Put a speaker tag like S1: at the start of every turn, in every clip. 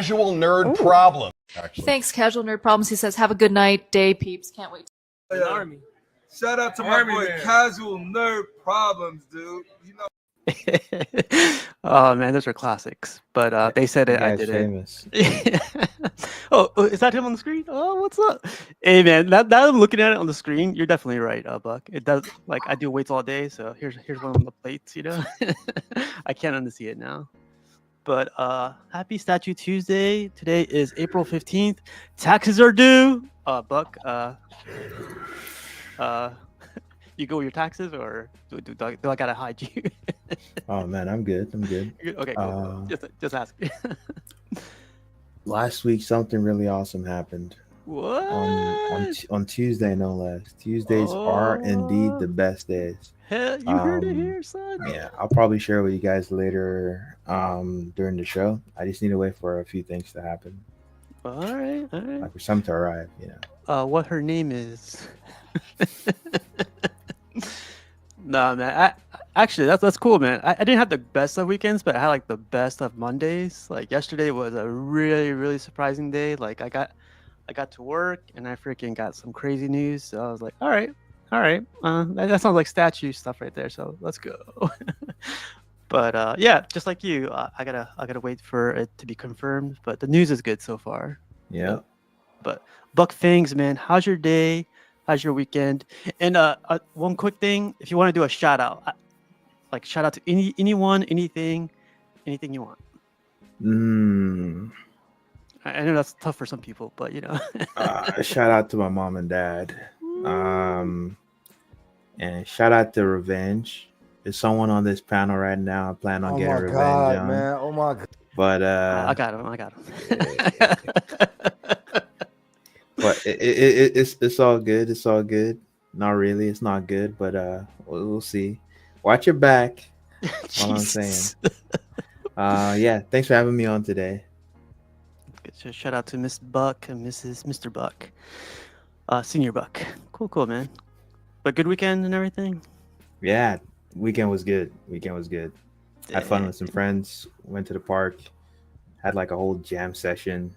S1: Casual nerd problem. Actually.
S2: Thanks, Casual Nerd Problems. He says, have a good night, day, peeps. Can't wait.
S3: Army. Shout out to my boy, man. Casual Nerd Problems, dude. You know.
S4: Oh man, those are classics. But they said it, I did famous. It. Oh, is that him on the screen? Oh, what's up? Hey man, now I'm looking at it on the screen, you're definitely right, Buck. It does, like, I do weights all day, so here's one on the plates, you know. I can't unsee it now. But happy Statue Tuesday. Today is April 15th. Taxes are due. Buck, you go with your taxes, or do I gotta hide you?
S5: Oh man, I'm good.
S4: Okay, cool. Just ask.
S5: Last week something really awesome happened.
S4: What?
S5: On Tuesday, no less. Tuesdays are indeed the best days.
S4: Hell, you heard it here, son.
S5: Yeah, I'll probably share with you guys later during the show. I just need to wait for a few things to happen.
S4: All right.
S5: Like for some to arrive, you know.
S4: What her name is? Nah, man. Actually, that's cool, man. I didn't have the best of weekends, but I had like the best of Mondays. Like yesterday was a really, really surprising day. Like I got to work and I freaking got some crazy news. So I was like, all right. That sounds like statue stuff right there. So let's go. But yeah, just like you, I gotta wait for it to be confirmed. But the news is good so far.
S5: Yeah.
S4: But Buck Fangs, man, how's your day? How's your weekend? And one quick thing, if you want to do a shout out, like shout out to anyone, anything you want. I know that's tough for some people, but you know.
S5: Shout out to my mom and dad. And shout out to Revenge. There's someone on this panel right now I plan on getting revenge on.
S6: Man. Oh my god.
S5: But
S4: I got him.
S5: But it's all good. It's all good. Not really. It's not good, but we'll see. Watch your back. That's all I'm saying. Yeah, thanks for having me on today.
S4: So shout out to Miss Buck and Mr. Buck, Senior Buck. Cool, man. But good weekend and everything.
S5: Yeah, weekend was good. Had fun with some friends. Went to the park. Had like a whole jam session.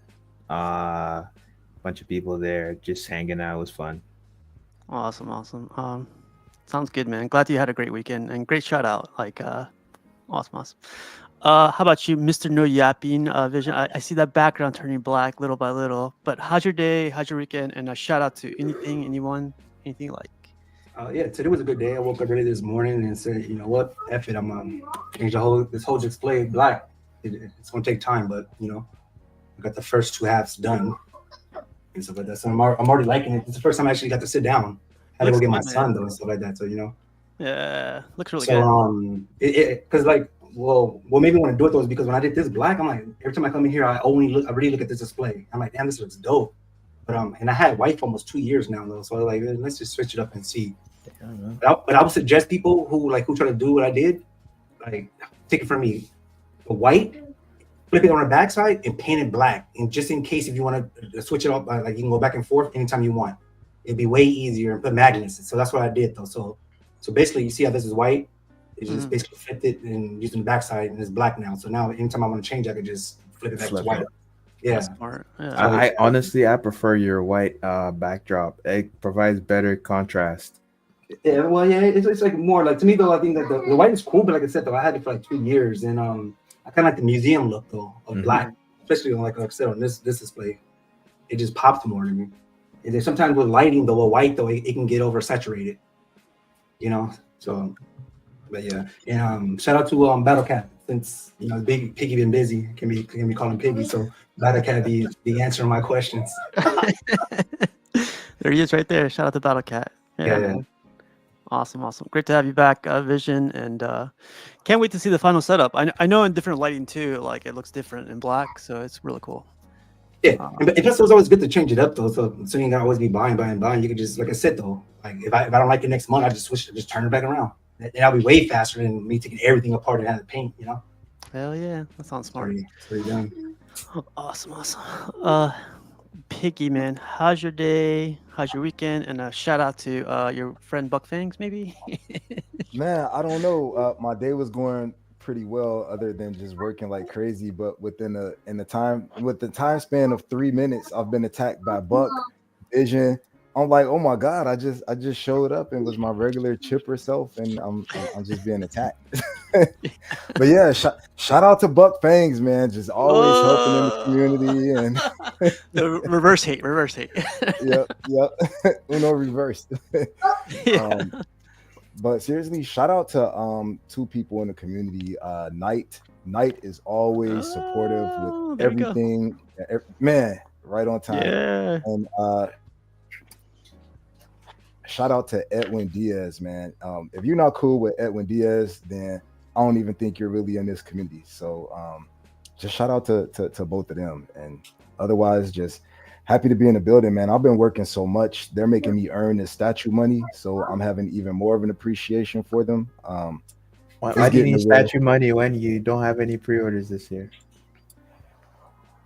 S5: Bunch of people there just hanging out. It was fun.
S4: Awesome. Sounds good, man. Glad you had a great weekend and great shout out. Like, awesome. How about you, Mr. No Yapping Vision? I see that background turning black little by little. But how's your day? How's your weekend? And a shout out to anyone you like.
S7: Yeah, today was a good day. I woke up early this morning and said, you know what, F it, I'm change this whole display black. It's gonna take time, but you know, I got the first two halves done and stuff like that. So I'm already liking it. It's the first time I actually got to sit down. I had to go get my son though and stuff like that. So you know.
S4: Yeah, looks really
S7: good. Because like, well, what made me want to do it though is because when I did this black, I'm like, every time I come in here, I really look at this display. I'm like, damn, this looks dope. But and I had white for almost 2 years now though, so I was like, let's just switch it up and see. But I would suggest people who try to do what I did, like take it from me, the white, flip it on the backside and paint it black. And just in case if you want to switch it up, like you can go back and forth anytime you want. It'd be way easier and put magnets. So that's what I did though. So basically, you see how this is white. It just basically flipped it and using the backside and it's black now. So now anytime I want to change, I could just flip it back to white. Yeah.
S4: Smart. Yeah.
S5: I honestly, I prefer your white backdrop. It provides better contrast.
S7: Yeah, well, yeah, it's like more like to me though. I think that the white is cool, but like I said though, I had it for like 2 years, and I kind of like the museum look though of black, especially on like I said on this display. It just pops more to me. And then sometimes with lighting though, with white though, it can get oversaturated, you know. So, but yeah, and shout out to Battle Cat since you know Big Piggy been busy, can be calling Piggy, so Battle Cat be answering my questions.
S4: There he is, right there. Shout out to Battle Cat.
S7: Yeah.
S4: Man. Awesome. Great to have you back, Vision, and can't wait to see the final setup. I know in different lighting too, like it looks different in black, so it's really cool.
S7: Yeah, and plus it was always good to change it up though, so you ain't gotta always be buying. You can just, like I said though, like if I don't like it next month, I just switch it, just turn it back around, and I'll be way faster than me taking everything apart and having to paint. You know.
S4: Hell yeah, that sounds smart.
S7: Pretty done.
S4: Awesome. Piggy, man, how's your day? How's your weekend? And a shout out to your friend Buck Fangs, maybe.
S6: Man, I don't know. My day was going pretty well, other than just working like crazy. But with the time span of 3 minutes, I've been attacked by Buck, Vision. I'm like, oh my god! I just showed up and was my regular chipper self, and I'm just being attacked. But yeah, shout out to Buck Fangs, man, just always helping in the community and
S4: the reverse hate.
S6: Yep. Uno reversed. But seriously, shout out to 2 people in the community. Knight is always supportive with everything. Man, right on time.
S4: Yeah.
S6: And shout out to Edwin Diaz, man. If you're not cool with Edwin Diaz, then I don't even think you're really in this community. So just shout out to both of them. And otherwise, just happy to be in the building, man. I've been working so much. They're making me earn this statue money, so I'm having even more of an appreciation for them.
S5: Why do you need statue money when you don't have any pre-orders this year?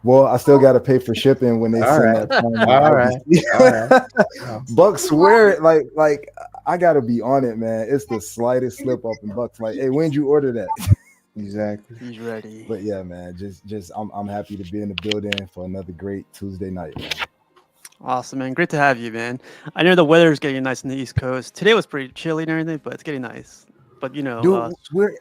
S6: Well, I still got to pay for shipping when they send that. All right. Buck swear like I got to be on it, man. It's the slightest slip up, and Buck's like, "Hey, when'd you order that?"
S5: Exactly.
S4: He's ready.
S6: But yeah, man, just I'm happy to be in the building for another great Tuesday night, man.
S4: Awesome, man. Great to have you, man. I know the weather's getting nice on the East Coast. Today was pretty chilly and everything, but it's getting nice. But you know,
S6: dude, we're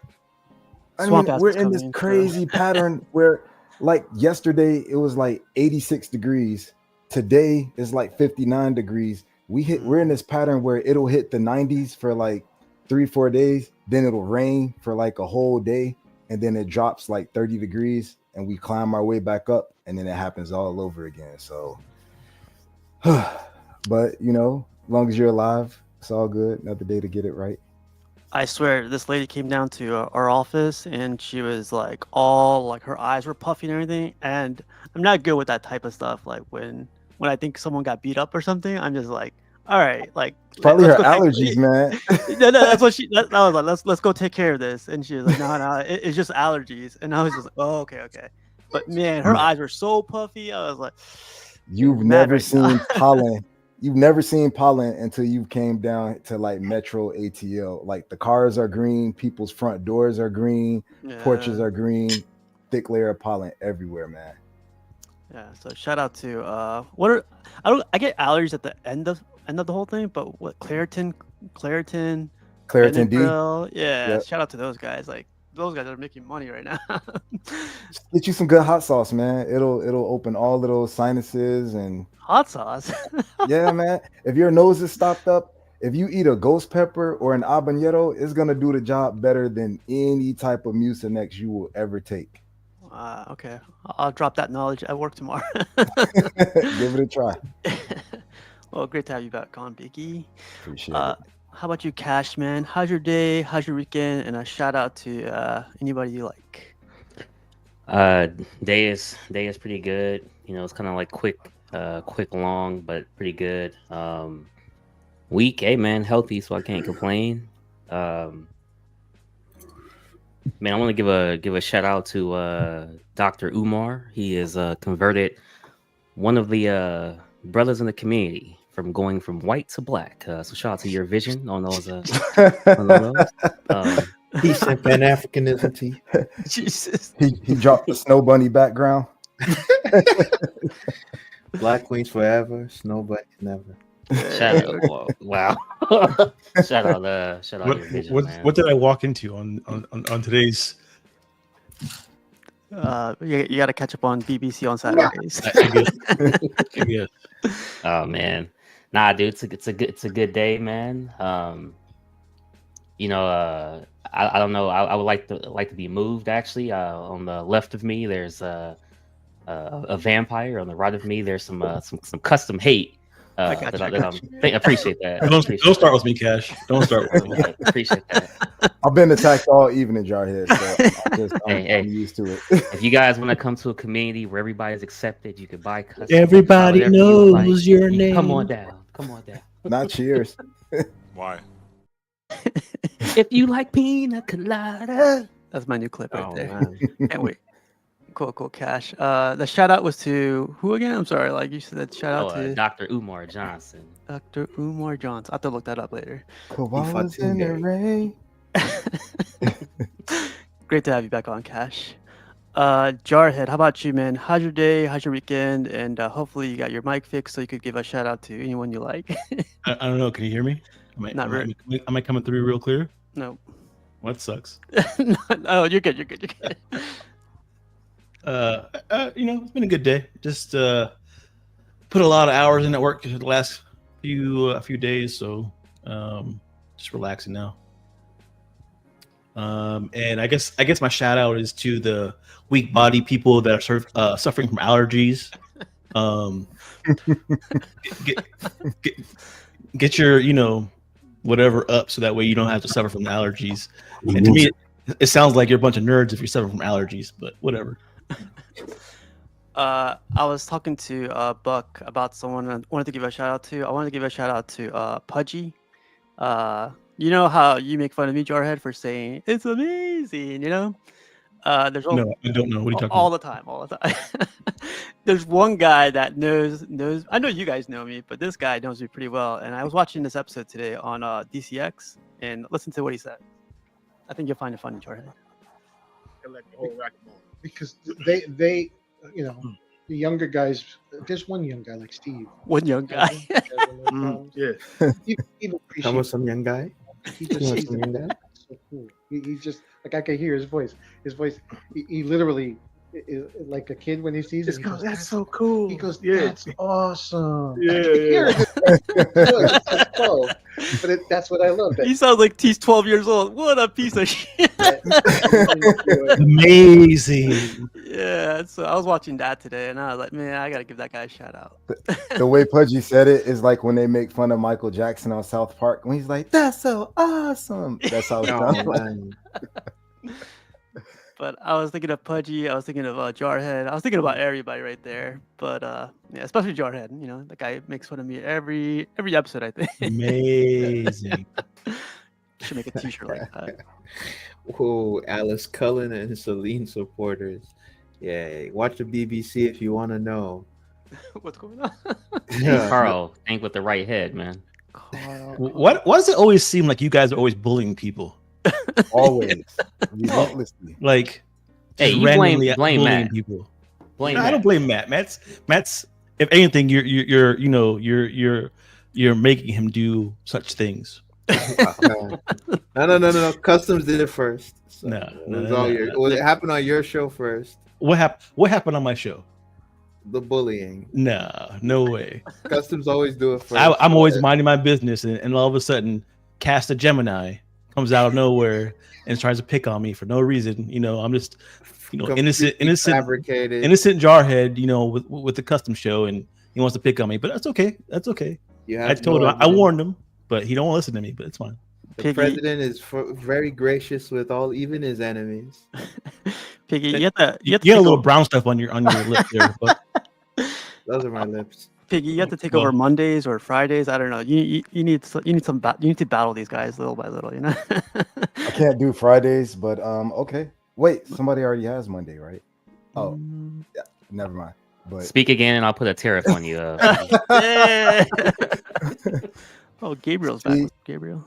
S6: in this crazy pattern where, like, yesterday it was like 86 degrees. Today is like 59 degrees. We're in this pattern where it'll hit the 90s for like 3-4 days, then it'll rain for like a whole day, and then it drops like 30 degrees, and we climb our way back up, and then it happens all over again. So, but you know, as long as you're alive, it's all good. Another day to get it right.
S4: I swear, this lady came down to our office, and she was like, all like her eyes were puffy and everything. And I'm not good with that type of stuff. Like when I think someone got beat up or something, I'm just like, all right, like
S6: probably her allergies, man.
S4: No, that's what I was like, let's go take care of this. And she was like, no, it's just allergies. And I was just like, oh, okay. But man, her eyes were so puffy. I was like,
S6: you've never seen pollen. You've never seen pollen until you came down to like Metro ATL. Like the cars are green, people's front doors are green, porches are green, thick layer of pollen everywhere, man.
S4: Yeah. So shout out to I get allergies at the end of the whole thing, but what Claritin
S6: D.
S4: Yeah. Yep. Shout out to those guys. Like those guys are making money right now.
S6: Just get you some good hot sauce, man. It'll open all of those sinuses and
S4: hot sauce.
S6: Yeah, man. If your nose is stopped up, if you eat a ghost pepper or an habanero, it's gonna do the job better than any type of Mucinex you will ever take.
S4: Okay, I'll drop that knowledge at work tomorrow.
S6: Give it a try.
S4: Well, great to have you back on, Biggie.
S6: Appreciate it.
S4: How about you, Cash, man? How's your day? How's your weekend? And a shout out to anybody you like.
S8: Day is pretty good. You know, it's kind of like quick, long, but pretty good. Week, hey man, healthy, so I can't complain. Man, I want to give a shout out to Dr. Umar. He is converted one of the brothers in the community from going from white to black. So shout out to your vision on those.
S5: Peace and Pan-Africanism to you.
S4: Jesus.
S6: He dropped the snow bunny background.
S5: Black Queens forever, Snow Bunny never.
S8: Shout out! Wow! shout out! Shout out your vision, man.
S9: What did I walk into on today's?
S4: You got to catch up on BBC on Saturdays.
S9: I guess.
S8: Oh man, nah, dude, it's a good day, man. I don't know. I would like to be moved. Actually, on the left of me, there's a vampire. On the right of me, there's some custom hate. I appreciate that.
S9: Don't start with me, Cash. Don't start with me.
S8: Appreciate that.
S6: I've been attacked all evening, Jarhead. So I'm used to it.
S8: If you guys want to come to a community where everybody's accepted, you can buy custom.
S9: Everybody knows your name.
S8: Come on down.
S6: Not cheers.
S1: Why?
S8: If you like pina colada.
S4: That's my new clip right there.
S8: Man.
S4: Can't wait. Cool, Cash. The shout out was to who again? I'm sorry, like you said, shout out to
S8: Dr. Umar Johnson.
S4: Dr. Umar Johnson. I have to look that up later.
S6: Koalas in the rain.
S4: Great to have you back on, Cash. Jarhead, how about you, man? How's your day? How's your weekend? And hopefully you got your mic fixed so you could give a shout out to anyone you like.
S9: I don't know. Can you hear me? Am I coming through real clear?
S4: No.
S9: Well, that sucks.
S4: Oh, you're good. You're good.
S9: It's been a good day. Just put a lot of hours in at work the last few days, so just relaxing now. And I guess my shout out is to the weak body people that are suffering from allergies. Get your whatever up so that way you don't have to suffer from allergies. And to me, it sounds like you're a bunch of nerds if you're suffering from allergies, but whatever.
S4: I was talking to Buck about someone I wanted to give a shout out to. I wanted to give a shout out to Pudgy. You know how you make fun of me, Jarhead, for saying it's amazing,
S9: No, I don't know. What are you talking about?
S4: All the time. There's one guy that knows. I know you guys know me, but this guy knows me pretty well. And I was watching this episode today on DCX, and listen to what he said. I think you'll find it funny, Jarhead.
S10: Like the whole racquetball, because they the younger guys. There's one young guy like Steve.
S4: One young guy.
S10: Yeah. People appreciate.
S5: Come with some young guy.
S10: He just sees it. So cool. He just like I can hear his voice. He literally is like a kid when he sees it. He goes, "That's so cool." He goes, "That's awesome."
S9: Yeah.
S10: But that's what I love.
S4: He sounds like he's 12 years old. What a piece of shit.
S9: Amazing.
S4: Yeah, so I was watching that today, and I was like, man, I gotta give that guy a shout out.
S6: The way Pudgy said it is like when they make fun of Michael Jackson on South Park when he's like, "That's so awesome." That's how it sounds like.
S4: But I was thinking of Pudgy, I was thinking of Jarhead, I was thinking about everybody right there. But yeah, especially Jarhead. That guy makes fun of me every episode, I think.
S9: Amazing.
S4: Should make a t-shirt like that.
S5: Whoa, Alice Cullen and Celine supporters. Yeah, watch the BBC if you want to know.
S4: What's going on?
S8: Carl, think with the right head, man.
S4: Carl.
S9: Why does it always seem like you guys are always bullying people?
S6: Always. Relentlessly.
S9: Like,
S8: hey, you
S9: randomly
S8: blame
S9: bullying
S8: Matt.
S9: people.
S8: Blame
S9: No,
S8: Matt.
S9: I don't blame Matt. Matt's. If anything, you're making him do such things.
S5: No. Customs did it first. So
S9: No,
S5: it happened on your show first.
S9: What happened on my show?
S5: The bullying.
S9: No way.
S5: Customs always do it first.
S9: I'm always minding my business, and all of a sudden, Cast a Gemini comes out of nowhere and tries to pick on me for no reason. I'm just, innocent
S5: fabricated,
S9: innocent Jarhead. With the custom show, and he wants to pick on me, but that's okay. That's okay.
S5: I
S9: told him, I warned him, but he don't want to listen to me. But it's fine.
S5: The president is very gracious with even his enemies.
S4: Piggy, you have
S9: a little brown stuff on your lip there. But
S5: those are my lips.
S4: Piggy, you have to take over Mondays or Fridays. I don't know. You need to battle these guys little by little.
S6: I can't do Fridays, but okay. Wait, somebody already has Monday, right? Oh, yeah, never mind. But
S8: Speak again, and I'll put a tariff on you.
S4: Oh, Gabriel's back. Gabriel.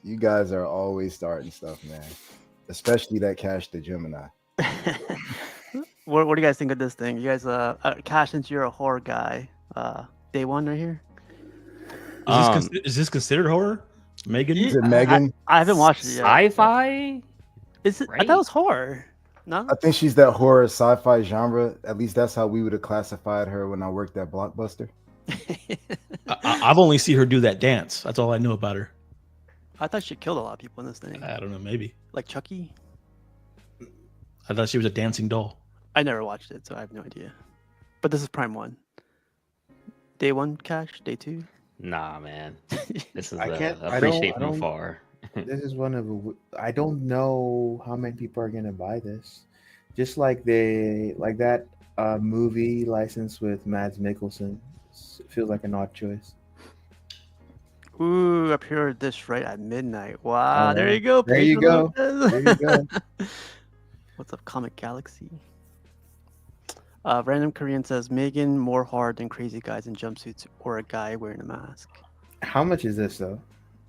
S6: You guys are always starting stuff, man. Especially that Cash the Gemini.
S4: What do you guys think of this thing? You guys, Cash, since you're a horror guy, day one right here.
S9: Is this considered horror? Megan?
S6: Is it Megan?
S4: I haven't watched it yet.
S8: Sci-fi?
S4: Is it? I thought it was horror. No.
S6: I think she's that horror sci-fi genre. At least that's how we would have classified her when I worked at Blockbuster.
S9: I've only seen her do that dance. That's all I know about her.
S4: I thought she killed a lot of people in this thing.
S9: I don't know, maybe.
S4: Like Chucky?
S9: I thought she was a dancing doll.
S4: I never watched it, so I have no idea. But this is Prime 1. Day 1 cash? Day 2?
S8: Nah, man. This is
S5: I can't.
S8: appreciate
S5: I
S8: from
S5: don't.
S8: far.
S5: This is one of. I don't know how many people are gonna buy this. Just like that movie license with Mads Mikkelsen. It feels like an odd choice.
S4: Ooh, up here this right at midnight. Wow, there
S5: Oh,
S4: you go.
S5: there you go.
S4: Pedro
S5: There you go.
S4: What's up, Comic Galaxy? Random Korean says Megan more hard than crazy guys in jumpsuits or a guy wearing a mask.
S5: How much is this though?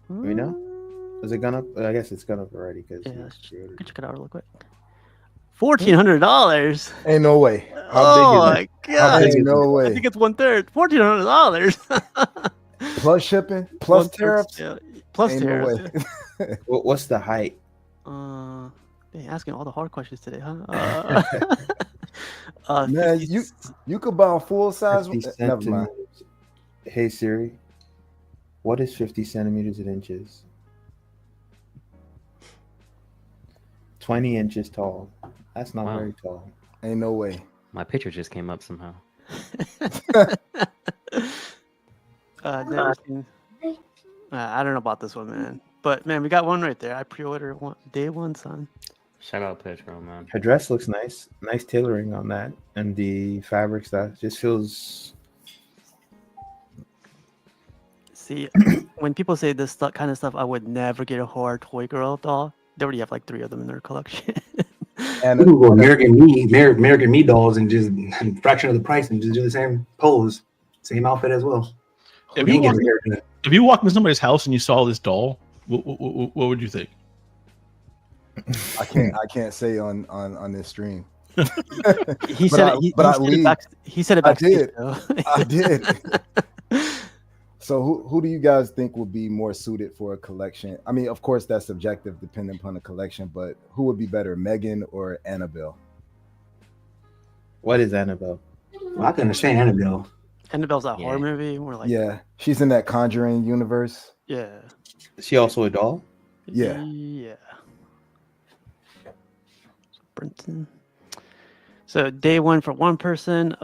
S5: Do we know? Is it gone up? I guess it's gone up already because
S4: Yeah, could check it out real quick. $1,400.
S6: Ain't no way.
S4: Oh
S6: How
S4: my
S6: big is it?
S4: god!
S6: Ain't no way.
S4: I think it's 1/3. $1,400.
S6: Plus shipping, plus tariffs.
S4: Yeah, plus
S6: Ain't no
S4: tariffs.
S6: way.
S5: What's the height?
S4: They asking all the hard questions today, huh?
S6: Man,
S4: 50
S6: you could buy a full size.
S5: 50
S6: Never mind.
S5: centimeters. Hey Siri, what is 50 centimeters in inches? 20 inches tall. That's not
S8: Wow.
S5: very tall.
S6: Ain't no way.
S8: My picture just came up somehow.
S4: never seen. I don't know about this one, man. But man, we got one right there. I pre-ordered one day 1, son.
S8: Shout out Pedro, man.
S5: Her dress looks nice. Nice tailoring on that, and the fabric stuff just feels.
S4: See, when people say this kind of stuff, I would never get a horror toy girl doll. They already have like 3 of them in their collection.
S6: And
S7: You can go American Me dolls and just fraction of the price and just do the same pose, same outfit as well.
S9: If
S7: You
S9: you,
S7: get
S9: walk,
S7: a haircut.
S9: if you walk into somebody's house and you saw this doll, what would you think?
S6: I can't say on this stream.
S4: He
S6: But
S4: said
S6: I-
S4: it. He
S6: but I
S4: said it
S6: leave.
S4: back. He said it
S6: I
S4: backstage.
S6: did.
S4: though.
S6: I did. So who do you guys think would be more suited for a collection? I mean, of course that's subjective depending upon the collection, but who would be better, Megan or Annabelle?
S5: What is Annabelle?
S7: Well, I can understand Annabelle.
S4: Annabelle's that
S8: Yeah.
S4: horror movie. We're like,
S6: Yeah, she's in that Conjuring universe.
S4: yeah,
S5: Is she also a doll?
S6: Yeah.
S4: yeah. So Brenton. So day 1 for one person.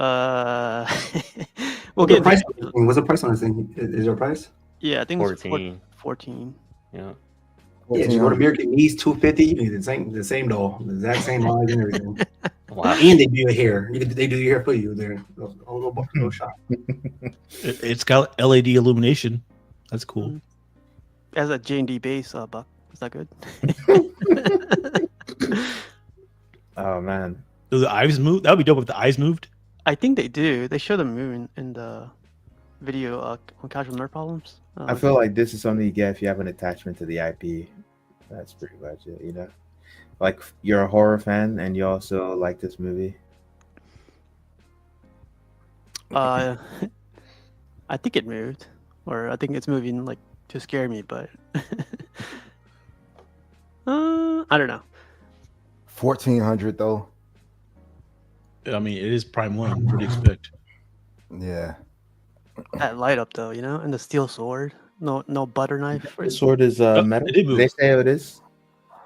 S4: We'll
S7: What's the
S4: get.
S7: price on this thing? What's the price on this thing? Is there a price?
S4: Yeah, I think it's
S8: 14.
S4: 14.
S8: Yeah.
S7: Yeah, if you go to American Me's 250, you can get the same doll, the exact same eyes and everything.
S8: Wow.
S7: And they do your hair. They do your hair for you. They're a little shop.
S9: It's got LED illumination. That's cool.
S4: As a J&D base, Buck. Is that good?
S5: Oh man.
S9: Do the eyes move? That would be dope if the eyes moved.
S4: I think they do. They show the moon in the video on Casual Nerd Problems.
S5: I feel like this is something you get if you have an attachment to the IP. That's pretty much it, you know. Like you're a horror fan and you also like this movie.
S4: I think it moved, or I think it's moving like to scare me, but I don't know.
S6: 1,400 though.
S9: I mean, it is Prime 1. What do you expect?
S6: Yeah.
S4: That light up though, you know, and the steel sword. No butter knife.
S5: The sword is metal.
S9: It did move.
S5: They say it is.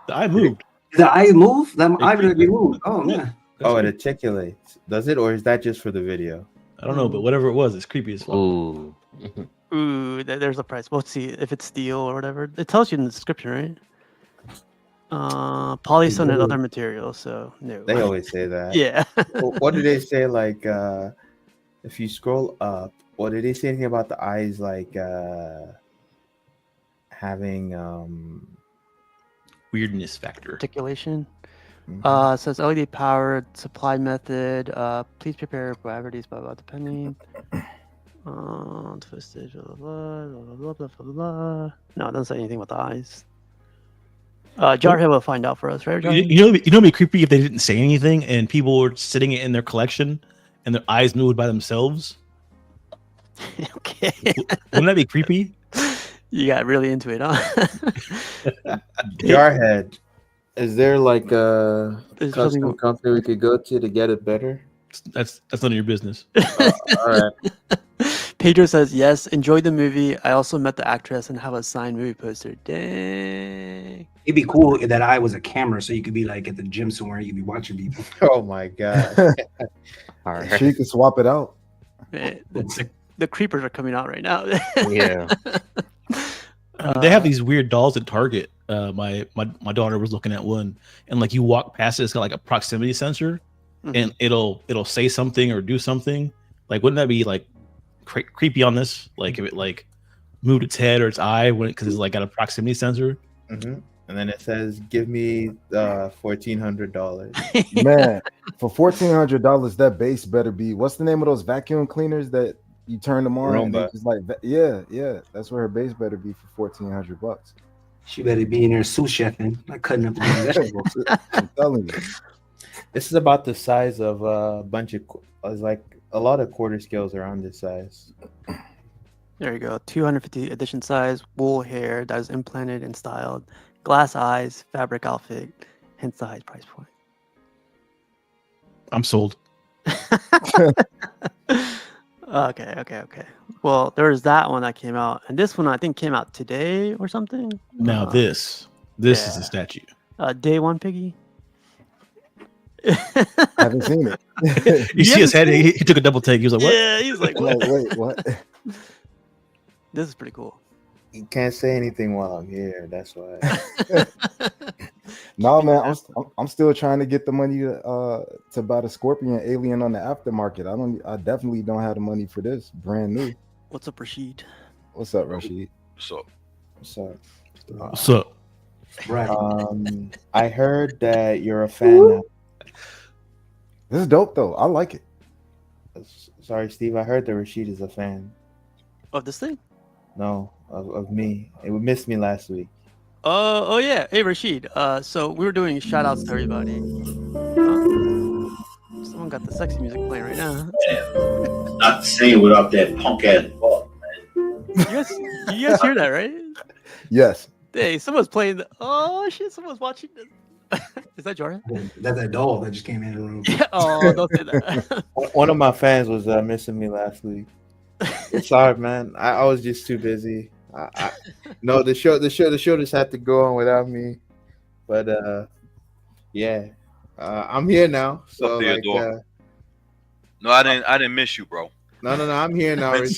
S9: The eye moved.
S7: Did the eye move? That eye would be moved. Oh man.
S5: Oh, it articulates. Does it, or is that just for the video?
S9: I don't know, but whatever it was, it's creepy as fuck.
S8: Ooh.
S4: Ooh, there's a price. We'll see if it's steel or whatever. It tells you in the description, right? Polystone and other materials. So no.
S5: They always say that.
S4: Yeah.
S5: What do they say? Like, if you scroll up, what did they say anything about the eyes? Like, having
S9: Weirdness factor.
S4: Articulation.
S5: mhm.
S4: It says LED powered supply method. Please prepare gravities, blah blah, depending. Twisted, blah blah blah blah blah blah blah. No, it doesn't say anything about the eyes. Jarhead will find out for us, right? Jarhead?
S9: You know, it'd be creepy if they didn't say anything and people were sitting in their collection and their eyes moved by themselves.
S4: Okay.
S9: Wouldn't that be creepy?
S4: You got really into it, huh?
S5: Jarhead, is there like a
S4: There's
S5: custom
S4: something-
S5: company we could go to get it better?
S9: That's none of your business.
S5: All right.
S4: Pedro says, yes, enjoyed the movie. I also met the actress and have a signed movie poster. Dang.
S7: It'd be cool that I was a camera, so you could be like at the gym somewhere. You could be watching people.
S5: Oh my god.
S8: All right.
S6: She could swap it out.
S4: Man, the creepers are coming out right now.
S8: Yeah.
S9: They have these weird dolls at Target. My daughter was looking at one, and like you walk past it, it's got like a proximity sensor, and it'll say something or do something. Like, wouldn't that be like creepy on this? Like if it like moved its head or its eye because it's like got a proximity sensor.
S5: Mm-hmm. And then it says, "Give me $1,400."
S6: Man, for $1,400, that base better be. What's the name of those vacuum cleaners that you turn them on? And they
S5: Roomba.
S6: just like, yeah. That's where her base better be for $1,400.
S7: She better be in there sous chefing, like cutting up the vegetables.
S6: I'm telling you.
S5: This is about the size of a bunch of. It's like a lot of quarter scales around this size.
S4: There you go. 250 edition size, wool hair that is implanted and styled, glass eyes, fabric outfit, hence the high price point.
S9: I'm sold.
S4: Okay. Well, there's that one that came out, and this one I think came out today or something.
S9: Now this is
S4: yeah.
S9: a statue.
S4: Day one piggy.
S6: Haven't seen it.
S9: You see his head? He took a double take. He was like, "What?"
S4: Yeah, he's like,
S6: I'm
S4: what?
S6: like, wait, what?
S4: This is pretty cool.
S5: You can't say anything while I'm here. That's why.
S6: No, man, I'm still trying to get the money to buy the Scorpion Alien on the aftermarket. I definitely don't have the money for this. Brand new.
S4: What's up, Rashid?
S6: What's up, Rashid?
S1: So
S5: What's up?
S9: So
S7: Right.
S5: I heard that you're a fan now.
S6: This is dope though. I like it.
S5: Sorry, Steve. I heard that Rashid is a fan.
S4: Of this thing?
S5: No, of me. It missed me last week.
S4: Oh yeah. Hey Rashid. So we were doing shout outs to everybody. Someone got the sexy music playing right now.
S11: Not the same without that punk ass fuck, man.
S4: You guys hear that, right?
S6: Yes.
S4: Hey, someone's playing oh shit, someone's watching this. Is that Jordan?
S7: That's that doll that just came in the room.
S4: Oh, don't say that.
S5: One of my fans was missing me last week. Sorry, man. I was just too busy. No, the show just had to go on without me. But yeah, I'm here now. So like,
S1: no, I didn't miss you, bro.
S5: No, I'm here now.
S1: There's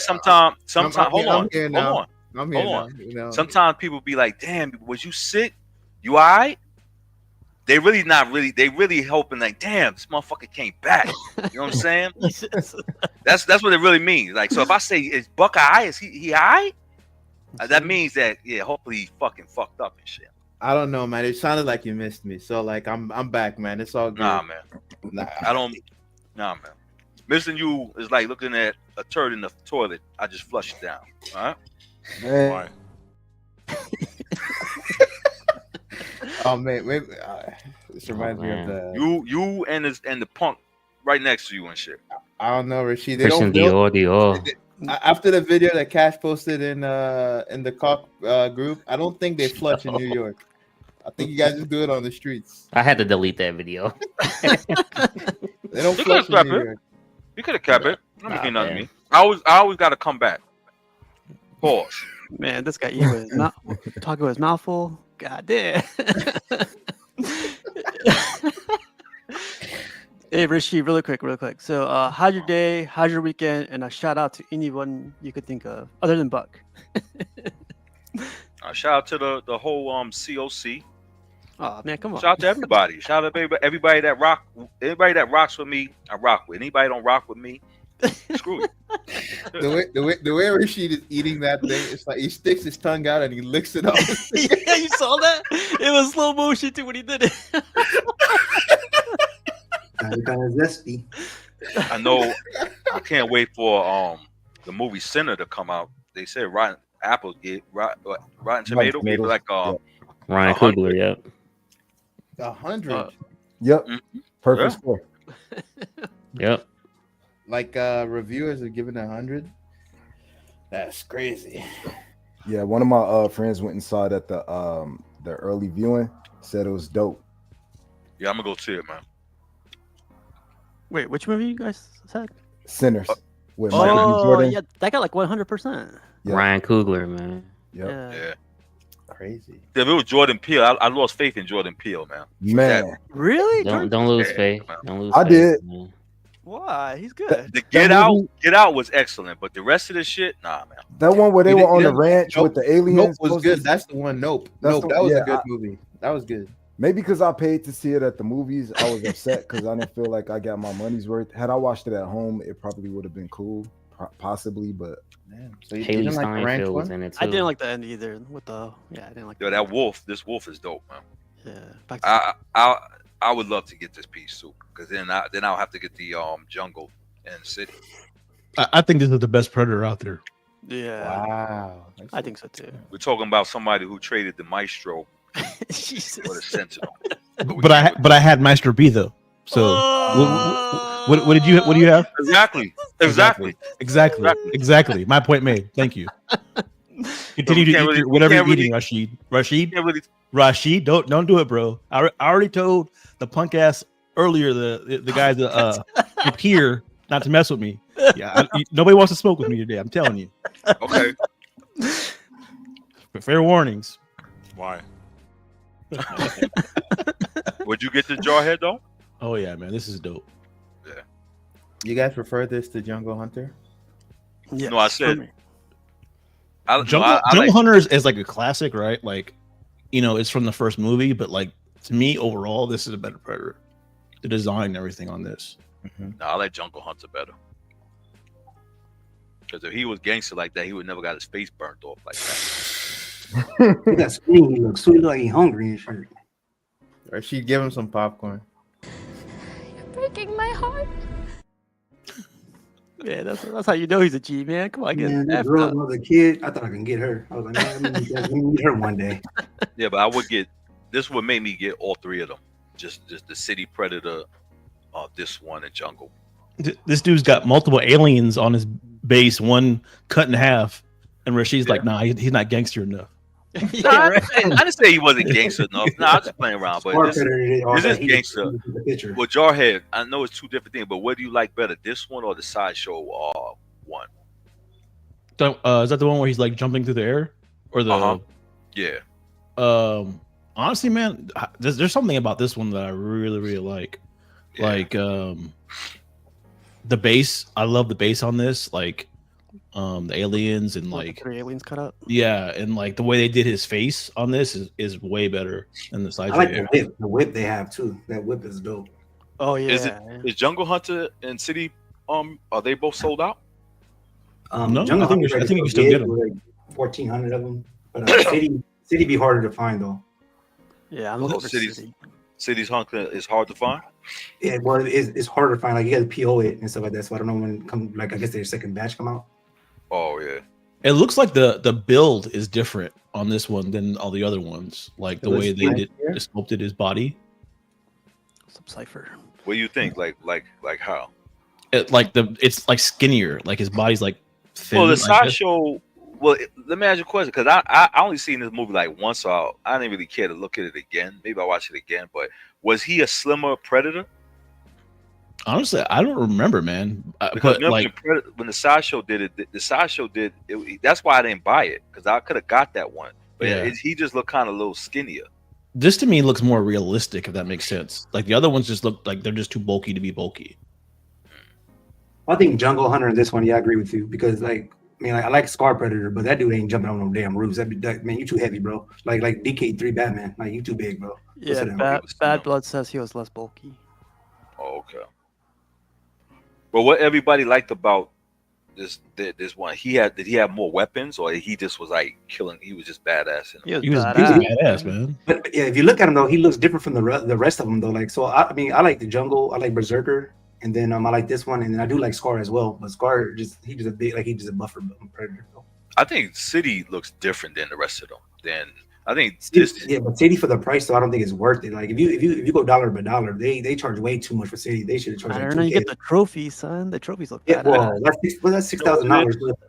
S1: sometimes. Hold on.
S5: I'm here now. You know.
S1: Sometimes people be like, "Damn, was you sick? You all right?" They really not really. They really hoping like, "Damn, this motherfucker came back." You know what I'm saying? That's what it really means. Like, so if I say, "Is Buck all right? Is he all right?" That means that hopefully he fucking fucked up and shit.
S5: I don't know, man. It sounded like you missed me. So like, I'm back, man. It's all good.
S1: Nah, man. Nah, man. Missing you is like looking at a turd in the toilet. I just flush it down. All right.
S6: Man.
S1: All right.
S5: Oh man, maybe this reminds me of the
S1: you and the punk right next to you and shit.
S5: I don't know, Rashid. They
S8: Christian
S5: don't
S8: Dior.
S5: after the video that Cash posted in the cock group. I don't think they flush in New York. I think you guys just do it on the streets.
S8: I had to delete that video.
S5: They don't flush in New York.
S1: You could have kept it. Don't mean nothing to me. I always got to come back. Pause.
S4: Man, this guy eating with his mouth, talking with his mouth full. God damn. Hey, Rashid, really quick. So, how's your day? How's your weekend? And a shout out to anyone you could think of, other than Buck.
S1: Shout out to the whole COC.
S4: Oh man, come on.
S1: Shout out to everybody. Shout out to everybody that rocks with me. I rock with. Anybody don't rock with me, screw you.
S5: The way Rashid is eating that thing, it's like he sticks his tongue out and he licks it off.
S4: Yeah, you saw that? It was slow motion too when he did it.
S7: Kind of zesty.
S1: I know. I can't wait for the movie Sinner to come out. They said Rotten Tomato gave it like
S8: Ryan
S1: 100.
S8: Coogler, yep.
S5: 100.
S6: Yep. Perfect score.
S8: Yep.
S5: reviewers are giving 100. That's crazy.
S6: Yeah, one of my friends went and saw it at the early viewing. Said it was dope.
S1: Yeah, I'm gonna go see it, man.
S4: Wait, which movie you guys said?
S6: Sinners with Michael B.
S4: Oh,
S6: Jordan.
S4: yeah, that got like 100%.
S6: Yeah.
S8: Ryan Coogler, man.
S6: Yep.
S1: Yeah.
S5: Crazy.
S1: Yeah, if it was Jordan Peele, I lost faith in Jordan Peele, man.
S6: Man,
S4: Really?
S8: Don't lose
S1: Yeah,
S8: faith.
S1: man.
S8: Don't lose
S6: I
S8: faith,
S6: did.
S8: man.
S4: Why? He's good.
S1: The Get Out was excellent, but the rest of the shit, nah, man.
S6: that one where they
S5: You
S6: were on the
S5: didn't-
S6: ranch
S5: Nope.
S6: with the aliens.
S5: Nope was
S6: supposed
S5: good.
S6: to-
S5: That's the one. Nope.
S6: That's
S5: Nope.
S6: the-
S5: That was
S6: yeah,
S5: a good movie. That was good.
S6: Maybe because I paid to see it at the movies, I was upset because I didn't feel like I got my money's worth. Had I watched it at home, it probably would have been cool, possibly. But
S5: Man, so you
S8: Haley
S5: didn't like the ranch
S8: Steinfeld was
S5: one?
S8: in it too.
S4: I didn't like the end either. What the? Yeah, I didn't like.
S1: Yo, that wolf, this wolf is dope, man.
S4: Yeah. Back to
S1: I would love to get this piece too, because then I'll have to get the jungle and city.
S9: I think this is the best Predator out there.
S4: Yeah.
S5: Wow.
S4: I think so too.
S1: We're talking about somebody who traded the Maestro
S4: Jesus.
S1: for the Sentinel.
S9: But I had Maestro B though. So what did you have?
S1: Exactly.
S9: Exactly. My point made. Thank you. Continue to eat whatever you're eating, Rashid. Rashid, don't do it, bro. I already told the punk ass earlier, the guys up here not to mess with me. Yeah, nobody wants to smoke with me today. I'm telling you.
S1: Okay.
S9: Fair warnings.
S1: Why? Would you get the Jarhead though?
S9: Oh yeah, man, this is dope.
S1: Yeah.
S5: You guys prefer this to Jungle Hunter?
S4: Yeah.
S1: No, I said.
S9: Jungle Hunter is like a classic, right? Like, it's from the first movie, but like to me, overall, this is a better Predator. The design and everything on this.
S1: No, I like Jungle Hunter better. Because if he was gangster like that, he would never got his face burnt off like that.
S7: Look at that screen. He looks sweet, like he hungry and shit.
S5: Or she'd give him some popcorn.
S12: You're breaking my heart.
S4: Yeah, that's how you know he's a G, man. Come on,
S7: Man, that girl was a kid. I thought I can get her. I was like, man, let me meet her one day.
S1: Yeah, but I would get. This would make me get all three of them. Just the City Predator, this one, and Jungle.
S9: This dude's got multiple aliens on his base, one cut in half, and Rashid's like, nah, he's not gangster enough.
S1: Nah, I didn't say he wasn't gangster enough. Nah, I'm just playing around. But this is gangster. Well, Jarhead, I know it's two different things, but what do you like better, this one or the Sideshow one?
S9: Is that the one where he's like jumping through the air, or the?
S1: Yeah.
S9: Honestly, man, there's something about this one that I really, really like. Yeah. Like the base. I love the base on this. Like the aliens and like
S4: the aliens cut up.
S9: Yeah, and like the way they did his face on this is way better than the side.
S7: I like the whip. The whip they have too. That whip is dope.
S4: Oh yeah.
S1: Is Jungle Hunter and City are they both sold out?
S9: No, I think you can still get them.
S7: Like 1,400 of them, but City be harder to find though.
S4: Yeah, I'm looking for
S1: City's Hunter is hard to find.
S7: Yeah, well, it's harder to find. Like you got to PO it and stuff like that. So I don't know when it come. Like I guess their second batch come out.
S1: Oh yeah.
S9: It looks like the build is different on this one than all the other ones. Like the way they sculpted his body.
S4: Some cipher.
S1: What do you think? Like how?
S9: It's like skinnier. Like his body's like thin.
S1: Well, the Sideshow. Well, let me ask you a question, because I only seen this movie like once, so I didn't really care to look at it again. Maybe I'll watch it again. But was he a slimmer Predator?
S9: Honestly, I don't remember, man.
S1: Because
S9: but like
S1: when the Sideshow did it, the Sideshow did it. That's why I didn't buy it, because I could have got that one. But
S9: Yeah.
S1: he just looked kind of a little skinnier.
S9: this to me looks more realistic, if that makes sense. Like the other ones just look like they're just too bulky to be bulky.
S7: I think Jungle Hunter in this one, yeah, I agree with you, because like I like Scar Predator, but that dude ain't jumping on no damn roofs. Man, you too heavy, bro. Like DK3 Batman, like you too big, bro.
S4: Yeah, Bad Blood says he was less bulky.
S1: Oh, okay. But what everybody liked about this one, did he have more weapons, or he just was like killing? He was just badass.
S9: He was badass, man.
S7: But yeah, if you look at him though, he looks different from the rest of them though. Like, so I like the Jungle, I like Berserker, and then I like this one, and then I do like Scar as well. But Scar he's just a buffer predator. Though.
S1: I think City looks different than the rest of them. Then I think this.
S7: Yeah, but city for the price, though, I don't think it's worth it. Like if you go dollar by dollar, they charge way too much for city. They should have charged.
S4: I
S7: Like
S4: don't know. You
S7: 2K.
S4: get the trophies, son. The trophies look
S7: Yeah,
S4: bad.
S7: well, that's $6,000.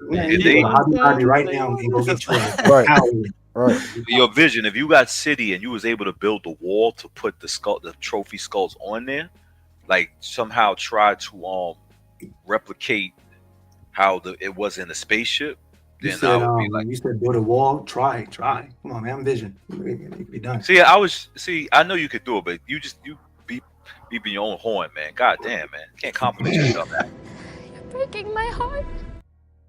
S7: Man, you go to Hobby Lobby right now and go get you a
S6: Right.
S7: cow.
S6: Right.
S1: Your vision. If you got city and you was able to build the wall to put the trophy skulls on there, like somehow try to replicate how it was in the spaceship.
S7: You
S1: Then
S7: said,
S1: I would be like,
S7: you said build a wall. Try. Come on, man. I'm vision. It can be done.
S1: I know you could do it, but you beeping your own horn, man. God damn, man. Can't compliment yourself, man.
S12: You're breaking my heart.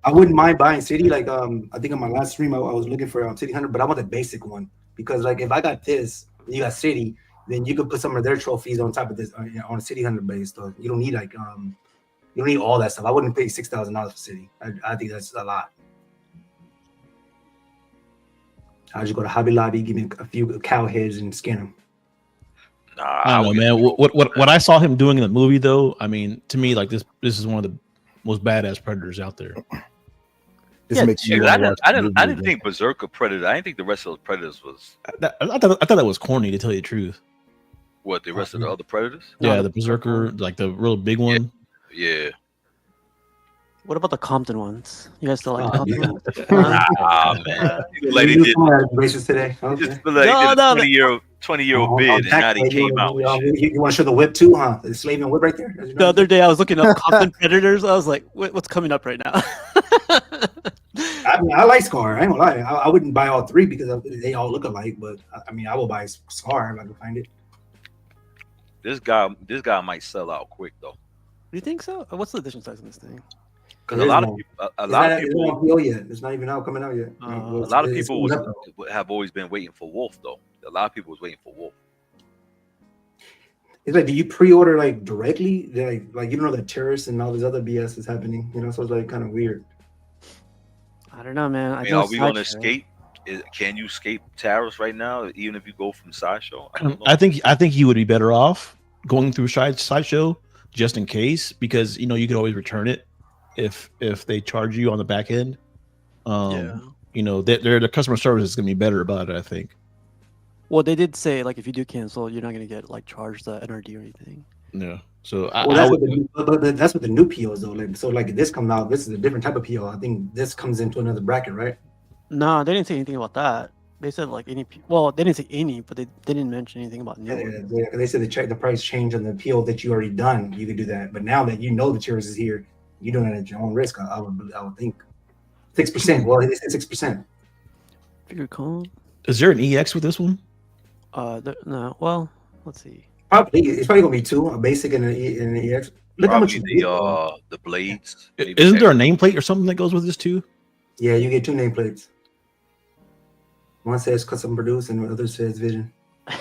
S7: I wouldn't mind buying city. Like I think on my last stream I was looking for City 100, but I want the basic one because like if I got this, you got city, then you could put some of their trophies on top of this on a City 100 base. So you don't need like you don't need all that stuff. I wouldn't pay $6,000 for city. I think that's a lot. I'll just go to Hobby Lobby, give me a few cow heads and skin them.
S1: Nah,
S9: I don't know, man. What I saw him doing in the movie, though, I mean, to me, like this is one of the most badass predators out there.
S6: This makes you
S1: I
S6: wanna watch the movie
S1: didn't
S6: again.
S1: think Berserker Predator. I didn't think the rest of the Predators was
S9: I thought that was corny, to tell you the truth.
S1: what the rest of the other Predators.
S9: Yeah, the Berserker, like the real big one.
S1: Yeah.
S4: What about the Compton ones? You guys still like Compton?
S7: yeah.
S1: Ah, man. Like they did.
S7: Races today. Okay.
S1: Just feel like they did a 20-year-old bid, and now they came out with shit.
S7: You want to show the whip too, huh? The slaving whip right there.
S4: The other day I was looking up Compton Predators. I was like, what's coming up right now?
S7: I mean, I like Scar. I ain't gonna lie. I wouldn't buy all three because they all look alike. But I mean, I will buy Scar if I can find it.
S1: This guy might sell out quick though.
S4: Do you think so? What's the edition size on this thing?
S1: Because a lot of people,
S7: It's not on PO yet. It's not even out coming out yet.
S1: a lot of people have always been waiting for Wolf though. A lot of people was waiting for Wolf.
S7: It's like, do you pre-order like directly? Like you don't know that Tariffs and all this other BS is happening. You know, so it's like kind of weird.
S4: I don't know, man.
S1: I mean, are we going to escape? Can you escape Tariffs right now, even if you go from Sideshow? I don't know.
S9: I think you would be better off going through Sideshow just in case, because you could always return it if they charge you on the back end. The customer service is going to be better about it, I think.
S4: Well, they did say like if you do cancel, you're not going to get like charged the NRD or anything.
S9: Yeah. So
S7: that's what the new POs though. Like this comes out, this is a different type of PO. I think this comes into another bracket, right?
S4: No, they didn't say anything about that. They said like any. Well, they didn't say any, but they didn't mention anything about new.
S7: Yeah, they said the price change on the PO that you already done. You could do that, but now that you know the Tariffs is here, you're doing it at your own risk. I would think 6%. Well, it is 6%.
S4: Figure call.
S9: Is there an EX with this one?
S4: No. Well, let's see.
S7: Probably it's probably gonna be two, a basic and an EX. Look how much
S1: the blades.
S9: Isn't there a nameplate or something that goes with this too?
S7: Yeah, you get two nameplates. One says custom produced and the other says vision.
S1: Yeah,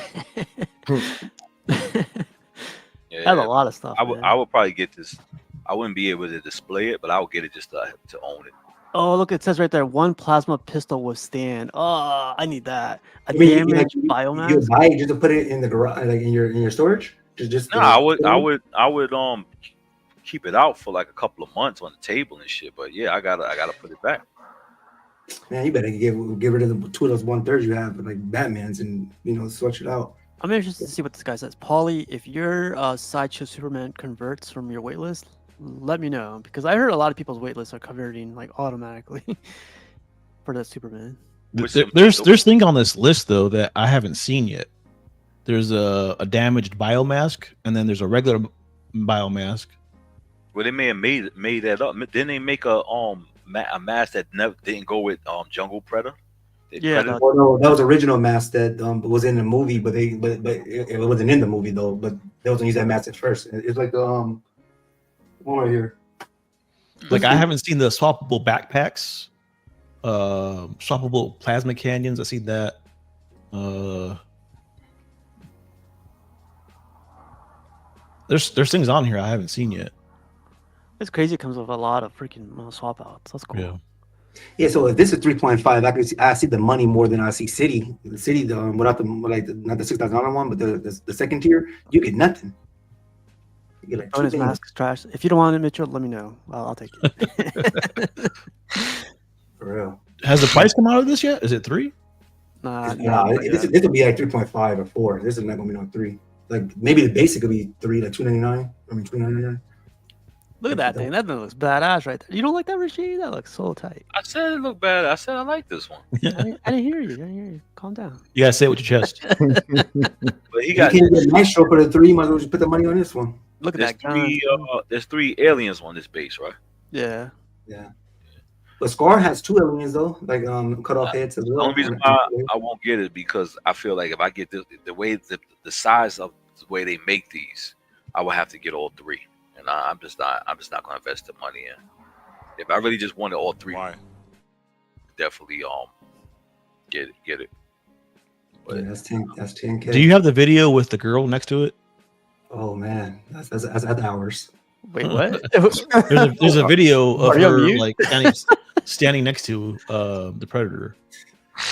S4: That's a lot of stuff.
S1: I would probably get this. I wouldn't be able to display it, but I would get it just to own it.
S4: Oh, look! It says right there, one plasma pistol withstand. Oh, I need that. A
S7: I mean,
S4: damaged biomass.
S7: You buy it just to put it in the garage, like in your storage.
S1: No, I would keep it out for like a couple of months on the table and shit. But yeah, I gotta put it back.
S7: Man, you better get rid of the two of those 1/3 you have, like Batman's, and switch it out.
S4: I'm interested to see what this guy says. Paulie, if your Sideshow Superman converts from your waitlist, let me know, because I heard a lot of people's waitlists are converting like automatically for the Superman.
S9: There's things on this list though that I haven't seen yet. There's a damaged biomask, and then there's a regular biomask.
S1: Well, they may have made that up. Didn't they make a mask that didn't go with Jungle Predator?
S7: Well, no, that was original mask that was in the movie, but it wasn't in the movie though. But they wasn't use that mask at first. It's like one right here.
S9: Like I haven't seen the swappable backpacks, swappable plasma canyons. I see that. There's things on here I haven't seen yet.
S4: It's crazy. It comes with a lot of freaking swap outs. That's cool.
S9: Yeah.
S7: Yeah, so if this is 3.5, I see the money more than I see city. The city, without not the $6,000 one, but the second tier, you get nothing. You get like
S4: Bonus mask is trash. If you don't want it, Mitchell, let me know. I'll take it.
S7: For real.
S9: Has the price come out of this yet? Is it 3?
S7: This would be like 3.5 or 4. This is not gonna be no 3. Like maybe the basic could be 3, like $2.99. I mean $2.99.
S4: Look at that thing. That thing looks badass right there. You don't like that, Rashid? That looks so tight.
S1: I said it looked bad. I said I like this one.
S4: I didn't hear you. Calm down.
S9: You gotta say it with your chest.
S1: But he got.
S7: You can't get Maestro for the 3. Might as well just put the money on this one.
S4: Look at that
S1: gun. There's 3 aliens on this base, right?
S4: Yeah.
S7: But Scar has 2 aliens though, like cut off heads as well.
S1: The only reason why I won't get it because I feel like if I get the way the size of the way they make these, I would have to get all 3, and I'm just not going to invest the money in. If I really just wanted all 3, definitely get it. But
S7: yeah, that's 10K.
S9: Do you have the video with the girl next to it?
S7: Oh man, that's hours.
S4: Wait, what?
S9: there's a video of her like standing next to the Predator.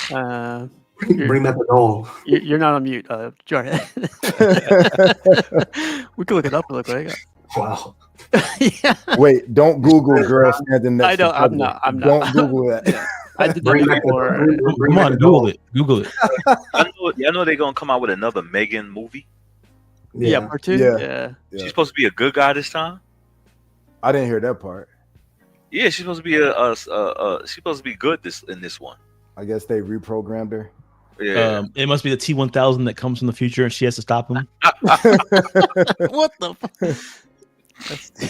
S7: Bring back the doll.
S4: You're not on mute, Jordan. We can look it up real quick.
S7: Wow.
S4: Yeah.
S6: Wait, don't Google girl standing next to
S4: I'm not.
S6: Don't Google that.
S4: I did that before.
S9: Come on, Google it. Google it.
S1: I know they're gonna come out with another Megan movie.
S4: Yeah, part 2. Yeah.
S1: She's supposed to be a good guy this time.
S6: I didn't hear that part.
S1: Yeah, she's supposed to be she's supposed to be good in this one.
S6: I guess they reprogrammed her.
S1: Yeah.
S9: It must be the T-1000 that comes from the future, and she has to stop him.
S4: What the?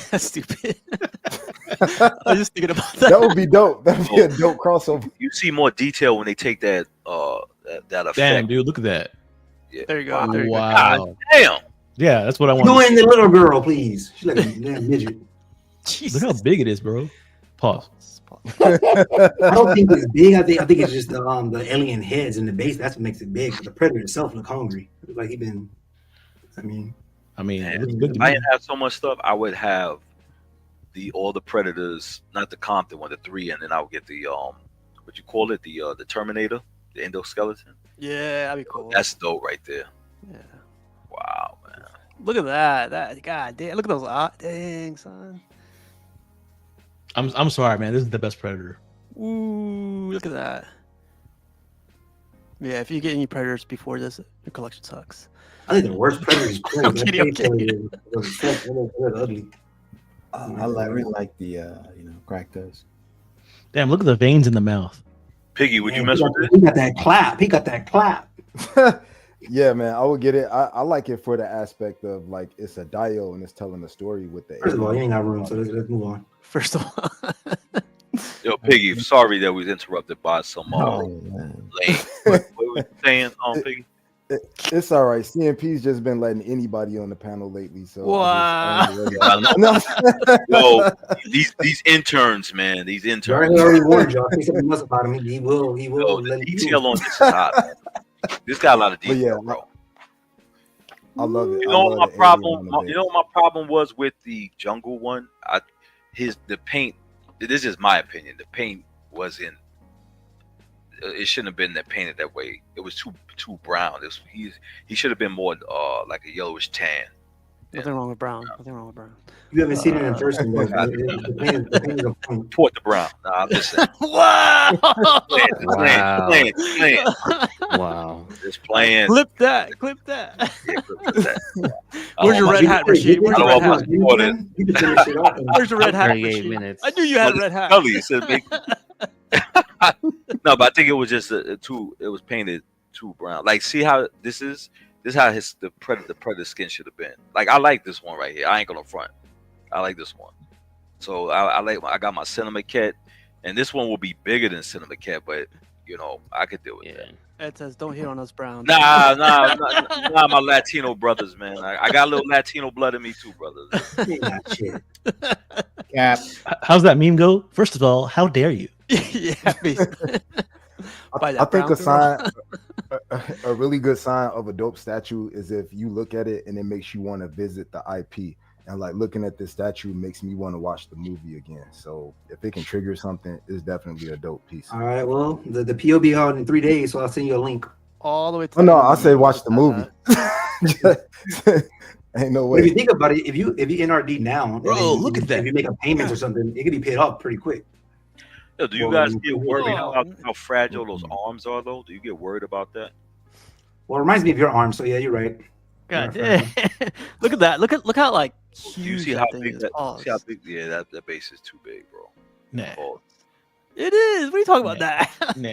S4: That's stupid. I was just thinking about that.
S6: That would be dope. That would be a dope crossover.
S1: You see more detail when they take that effect.
S9: Damn, dude, look at that.
S1: Yeah.
S4: There you go.
S9: Wow.
S1: God damn.
S9: Yeah, that's what I want.
S7: Doing the little girl, please. She's like a damn midget.
S9: Look how big it is, bro. Pause.
S7: I don't think it's big. I think it's just the alien heads in the base. That's what makes it big. The Predator itself look hungry. Like he been. I mean,
S9: it looks good to
S1: if I
S9: me.
S1: didn't have so much stuff, I would have all the Predators, not the Compton one, the 3, and then I would get the what you call it, the Terminator, the endoskeleton.
S4: Yeah, that'd be cool.
S1: That's dope right there.
S4: Yeah.
S1: Wow, man.
S4: Look at that. God damn. Look at those. Dang, son.
S9: I'm sorry, man. This is the best Predator.
S4: Ooh, look at that. Yeah, if you get any Predators before this, your collection sucks.
S7: I think the worst Predator is cool.
S4: I'm kidding.
S7: Ugly.
S5: I really like the crack those.
S9: Damn, look at the veins in the mouth.
S1: Piggy, would you mess with this?
S7: He got that clap. He got that clap.
S6: Yeah, man, I would get it. I like it for the aspect of like it's a dio and it's telling a story with the.
S7: First of all, you ain't got room, so let's move on.
S4: First of all,
S1: Yo, Piggy, sorry that we was interrupted by some lame. What were you saying, Piggy?
S6: It's all right. CNP's just been letting anybody on the panel lately. So
S4: wow.
S1: Yo, these interns, man. These interns.
S7: I already warned y'all. Say something else about him. He will.
S1: Yo, the detail on this is hot, man. This got a lot of detail, bro.
S6: I love it.
S1: You know what my problem? You know what my problem was with the jungle one? The paint. This is my opinion. The paint wasn't. It shouldn't have been that painted that way. It was too brown. He should have been more like a yellowish tan.
S4: Nothing wrong with brown.
S7: You haven't seen it in person.
S1: Port the brown. Nah, listen.
S4: Wow.
S1: Playing.
S8: Wow.
S1: Just playing.
S4: Clip that.
S1: Yeah, clip that.
S4: Where's your red hat, Rashid? Where's your red hat? Where's your red hat?
S8: 38 minutes.
S4: I knew you had a red hat.
S1: No, but I think it was just it was painted too brown. Like, see how this is how the predator skin should have been. Like, I like this one right here. I ain't gonna front. I like this one. So I got my Cinema Cat, and this one will be bigger than Cinema Cat, but I could deal with that.
S4: Ed says, "Don't hit on us, Brown."
S1: Nah, my Latino brothers, man. I got a little Latino blood in me too, brothers.
S5: Cap.
S9: How's that meme go? First of all, how dare you?
S4: Yeah,
S6: I think a really good sign of a dope statue is if you look at it and it makes you want to visit the IP. And like looking at this statue makes me want to watch the movie again. So if it can trigger something, it's definitely a dope piece.
S7: All right, well, the PO be out in 3 days, so I'll send you a link.
S4: All the way to.
S6: Oh no, I say watch the movie. Ain't no way.
S7: But if you think about it, if you NRD now,
S9: bro, look at that.
S7: If you make a payment or something, it could be paid off pretty quick.
S1: Yo, do you
S7: Well,
S1: guys get worried
S7: oh.
S1: about how fragile those arms are, though? Do you get worried about that?
S7: Well, it reminds me of your arm. So yeah, you're right.
S4: God damn. Look at that. Look how like
S1: Do you
S4: huge
S1: see how
S4: that thing
S1: big
S4: is.
S1: that?
S4: Pause.
S1: See how big? Yeah, that base is too big, bro.
S9: Nah.
S1: Pause.
S4: It is. What are you talking about? That?
S9: Nah.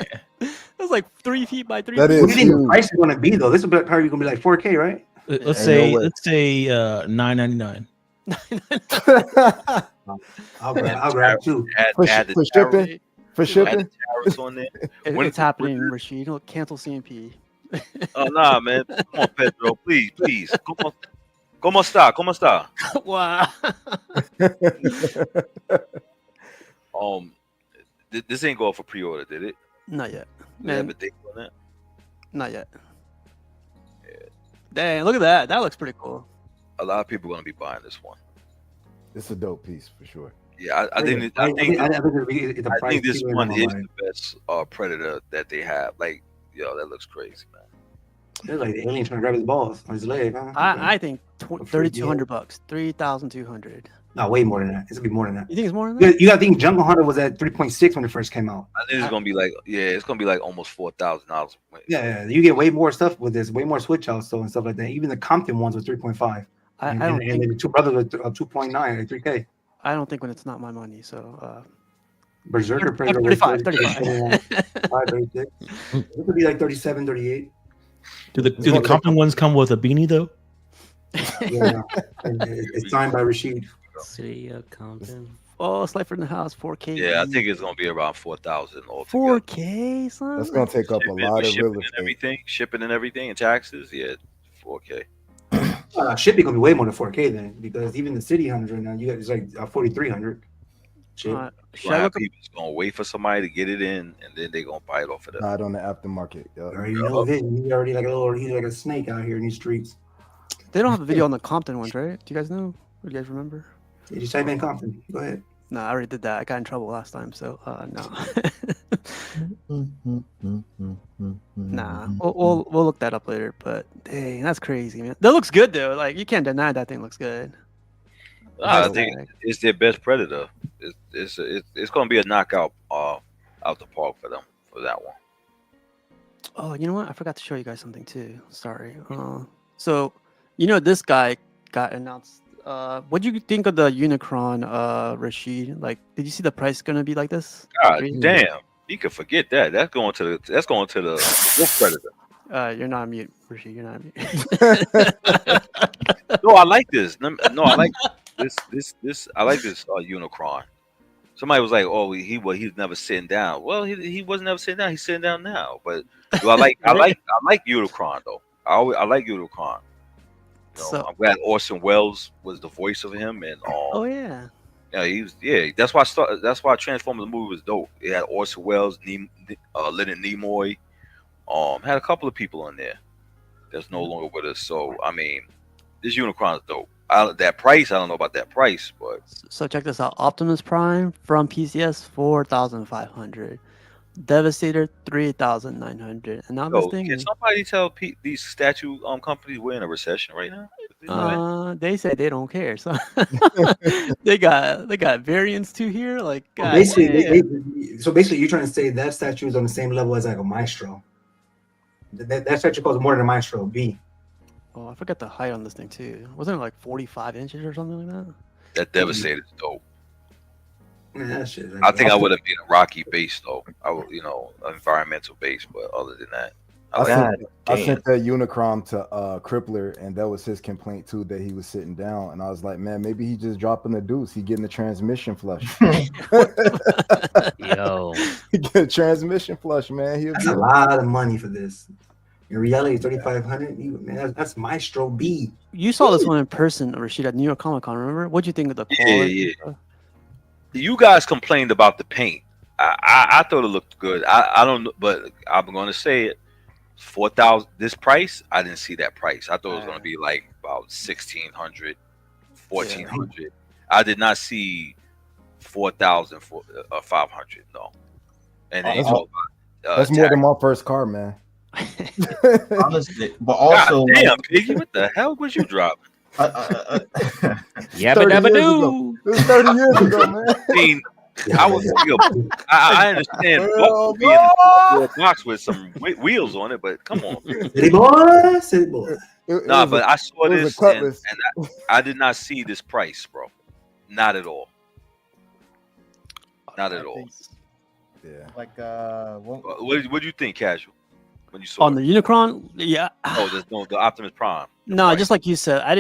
S4: That's like 3 feet by 3
S6: That
S4: feet.
S6: is
S7: What do you think the
S6: huge.
S7: price is going to be though? This is probably going to be like 4K, right?
S9: Let's
S6: Ain't no
S9: say
S6: way.
S9: $9.99.
S7: I'll grab two.
S1: Add the
S6: For
S1: tariff-
S6: shipping. For
S1: add
S6: shipping.
S1: the tariffs on there. When-
S4: It's happening, Rashid. Don't cancel CNP.
S1: Oh nah, man. Come on, Pedro. Please. ¿Cómo está?
S4: Wow.
S1: This ain't going for pre-order, did it?
S4: Not yet.
S1: Did they have
S4: Man,
S1: a date on that?
S4: not yet. Dang, look at that. That looks pretty cool.
S1: A lot of people are gonna be buying this one.
S6: It's a dope piece for sure.
S1: Yeah, I think this one is the best Predator that they have. Like, yo, that looks crazy, man.
S7: It's like the alien trying to grab his balls on his leg. Huh?
S4: I think $3,200. 3,200.
S7: No, way more than that. It's gonna be more than that.
S4: You think it's more than that?
S7: You gotta think Jungle Hunter was at 3.6 when it first came out.
S1: I think it's gonna be like, it's gonna be like almost $4,000.
S7: Yeah, you get way more stuff with this, way more switch outs and stuff like that. Even the Compton ones was 3.5.
S4: I don't think.
S7: And the two brothers were 2.9 or 3K.
S4: I don't think when it's not my money. So.
S7: Berserker Predator
S4: 35.
S7: 36. It could be like 37, 38.
S9: Do the Compton ones come with a beanie though?
S7: Yeah, and it's signed by Rashid.
S8: City of Compton.
S4: Oh, Slifer in the house, 4K.
S1: Yeah, I think it's gonna be around 4,000 altogether.
S4: 4K, son.
S6: That's gonna take up a lot of real estate.
S1: Shipping and everything, and taxes. Yeah, 4K.
S7: Shipping gonna be way more than 4K then, because even the City Hunters right now, you got it's like 4,300.
S4: Should I
S1: People gonna wait for somebody to get it in, and then they gonna buy it off of that.
S6: Not on the aftermarket.
S7: You already know it. He's already he's like a snake out here in these streets.
S4: They don't have a video on the Compton ones, right? Do you guys know? Do you guys remember?
S7: Yeah, just type in Compton. Go ahead.
S4: No, I already did that. I got in trouble last time, so no. Nah, we'll look that up later. But dang, that's crazy, man. That looks good though. Like you can't deny that thing looks good.
S1: I think it's their best Predator. It's gonna be a knockout out the park for them for that one.
S4: Oh, you know what? I forgot to show you guys something too. Sorry. So you know this guy got announced. What do you think of the Unicron, Rashid? Like, did you see the price gonna be like this?
S1: God damn, you can forget that. That's going to the wolf Predator.
S4: You're not on mute, Rashid. You're not on mute.
S1: No, I like this. No, I like this. I like this Unicron. Somebody was like, "Oh, he's never sitting down." Well, he wasn't never sitting down. He's sitting down now. But I like Unicron though. I like Unicron. So, I'm glad Orson Welles was the voice of him, and
S4: oh yeah,
S1: That's why Transformers the movie was dope. It had Orson Welles, Leonard Nimoy, had a couple of people in there that's no longer with us. So I mean, this Unicron is dope. That price, I don't know about that price, but
S4: so check this out: Optimus Prime from PCS 4,500, Devastator 3,900, and now this thing.
S1: Can somebody tell these statue companies we're in a recession right now?
S4: They say they don't care, so they got variants too here. Like
S7: basically, you're trying to say that statue is on the same level as like a Maestro. That statue costs more than a Maestro B.
S4: Oh, I forgot the height on this thing too. Wasn't it like 45 inches or something like that?
S1: That Devastator is dope.
S7: Yeah, shit,
S1: I think I would have been a Rocky base though. I would, environmental base, but other than that,
S6: I sent that Unicron to Crippler, and that was his complaint too, that he was sitting down. And I was like, man, maybe he just dropping the deuce. He getting the transmission flush.
S8: Yo,
S6: he get a transmission flush, man.
S7: That's a lot of money for this. In reality, 3,500. Man, that's Maestro B.
S4: You saw this one in person, Rashid, at New York Comic Con. Remember? What'd you think of the Pollen?
S1: Yeah. You guys complained about the paint. I thought it looked good. I don't know, but I'm going to say it. 4,000. This price, I didn't see that price. I thought it was going to be like about 1,600, 1,400. Yeah. I did not see 4,500. No. And then
S6: that's more than my first car, man.
S13: Honestly, but also,
S1: God damn, Piggy, what the hell was you driving?
S8: Yabba dabba doo.
S6: It was 30 years ago, man.
S1: I mean, I was, I understand
S3: Well,
S1: Buck being a box with some wheels on it, but come on.
S7: City boy, city boy.
S1: Nah, but I saw
S6: it was a
S1: this and,
S6: Cutlass.
S1: I did not see this price, bro. Not at all. Not at all.
S6: Yeah.
S13: Like
S1: What do you think, Casual? When you saw
S4: On the Unicron, yeah.
S1: Oh, there's no the Optimus Prime.
S4: No, just like you said, I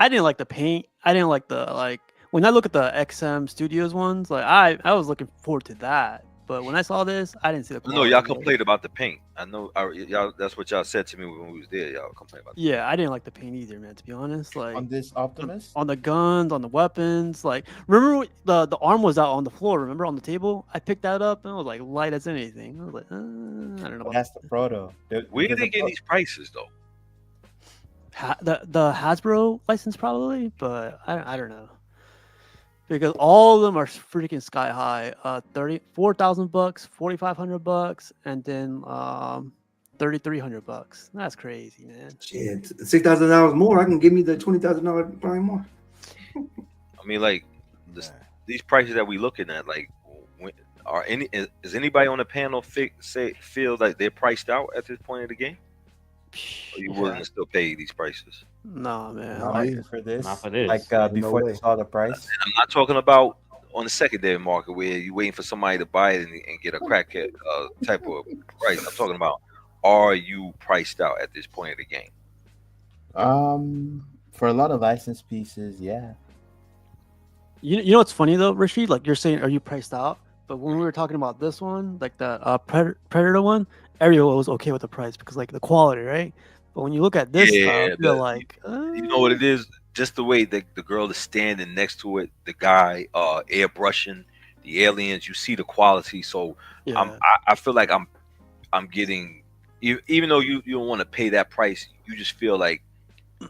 S4: didn't like the paint. I didn't like the when I look at the XM Studios ones, like I was looking forward to that. But when I saw this, I didn't see the quality.
S1: No, y'all complained about the paint. I know y'all. That's what y'all said to me when we was there. Y'all complained about.
S4: Yeah, I didn't like the paint either, man. To be honest, like
S13: on this Optimus,
S4: on the guns, on the weapons. Like, remember the arm was out on the floor. Remember on the table? I picked that up and it was like light as anything. I was like, I don't know.
S13: That's the proto.
S1: Where are they getting these prices though?
S4: The Hasbro license probably, but I don't know. Because all of them are freaking sky high. $4,000, $4,500, and then $3,300. That's crazy, man.
S7: Shit, $6,000 more. I can give me the $20,000 probably more.
S1: I mean, like these prices that we looking at, like, is anybody on the panel feel like they're priced out at this point of the game? Are you willing to still pay these prices?
S4: No, man.
S13: Not for this.
S8: Not for this.
S13: Like before they saw the price.
S1: I'm not talking about on the secondary market where you're waiting for somebody to buy it and get a crackhead type of price. I'm talking about, are you priced out at this point of the game?
S13: For a lot of licensed pieces, yeah.
S4: You know what's funny though, Rashid? Like you're saying, are you priced out? But when we were talking about this one, like the Predator one, everyone was okay with the price because like the quality, right? But when you look at this stuff, you're like,
S1: you know what it is? Just the way the girl is standing next to it, the guy airbrushing the aliens, you see the quality. So
S4: yeah.
S1: I feel like I'm getting, even though you don't want to pay that price, you just feel like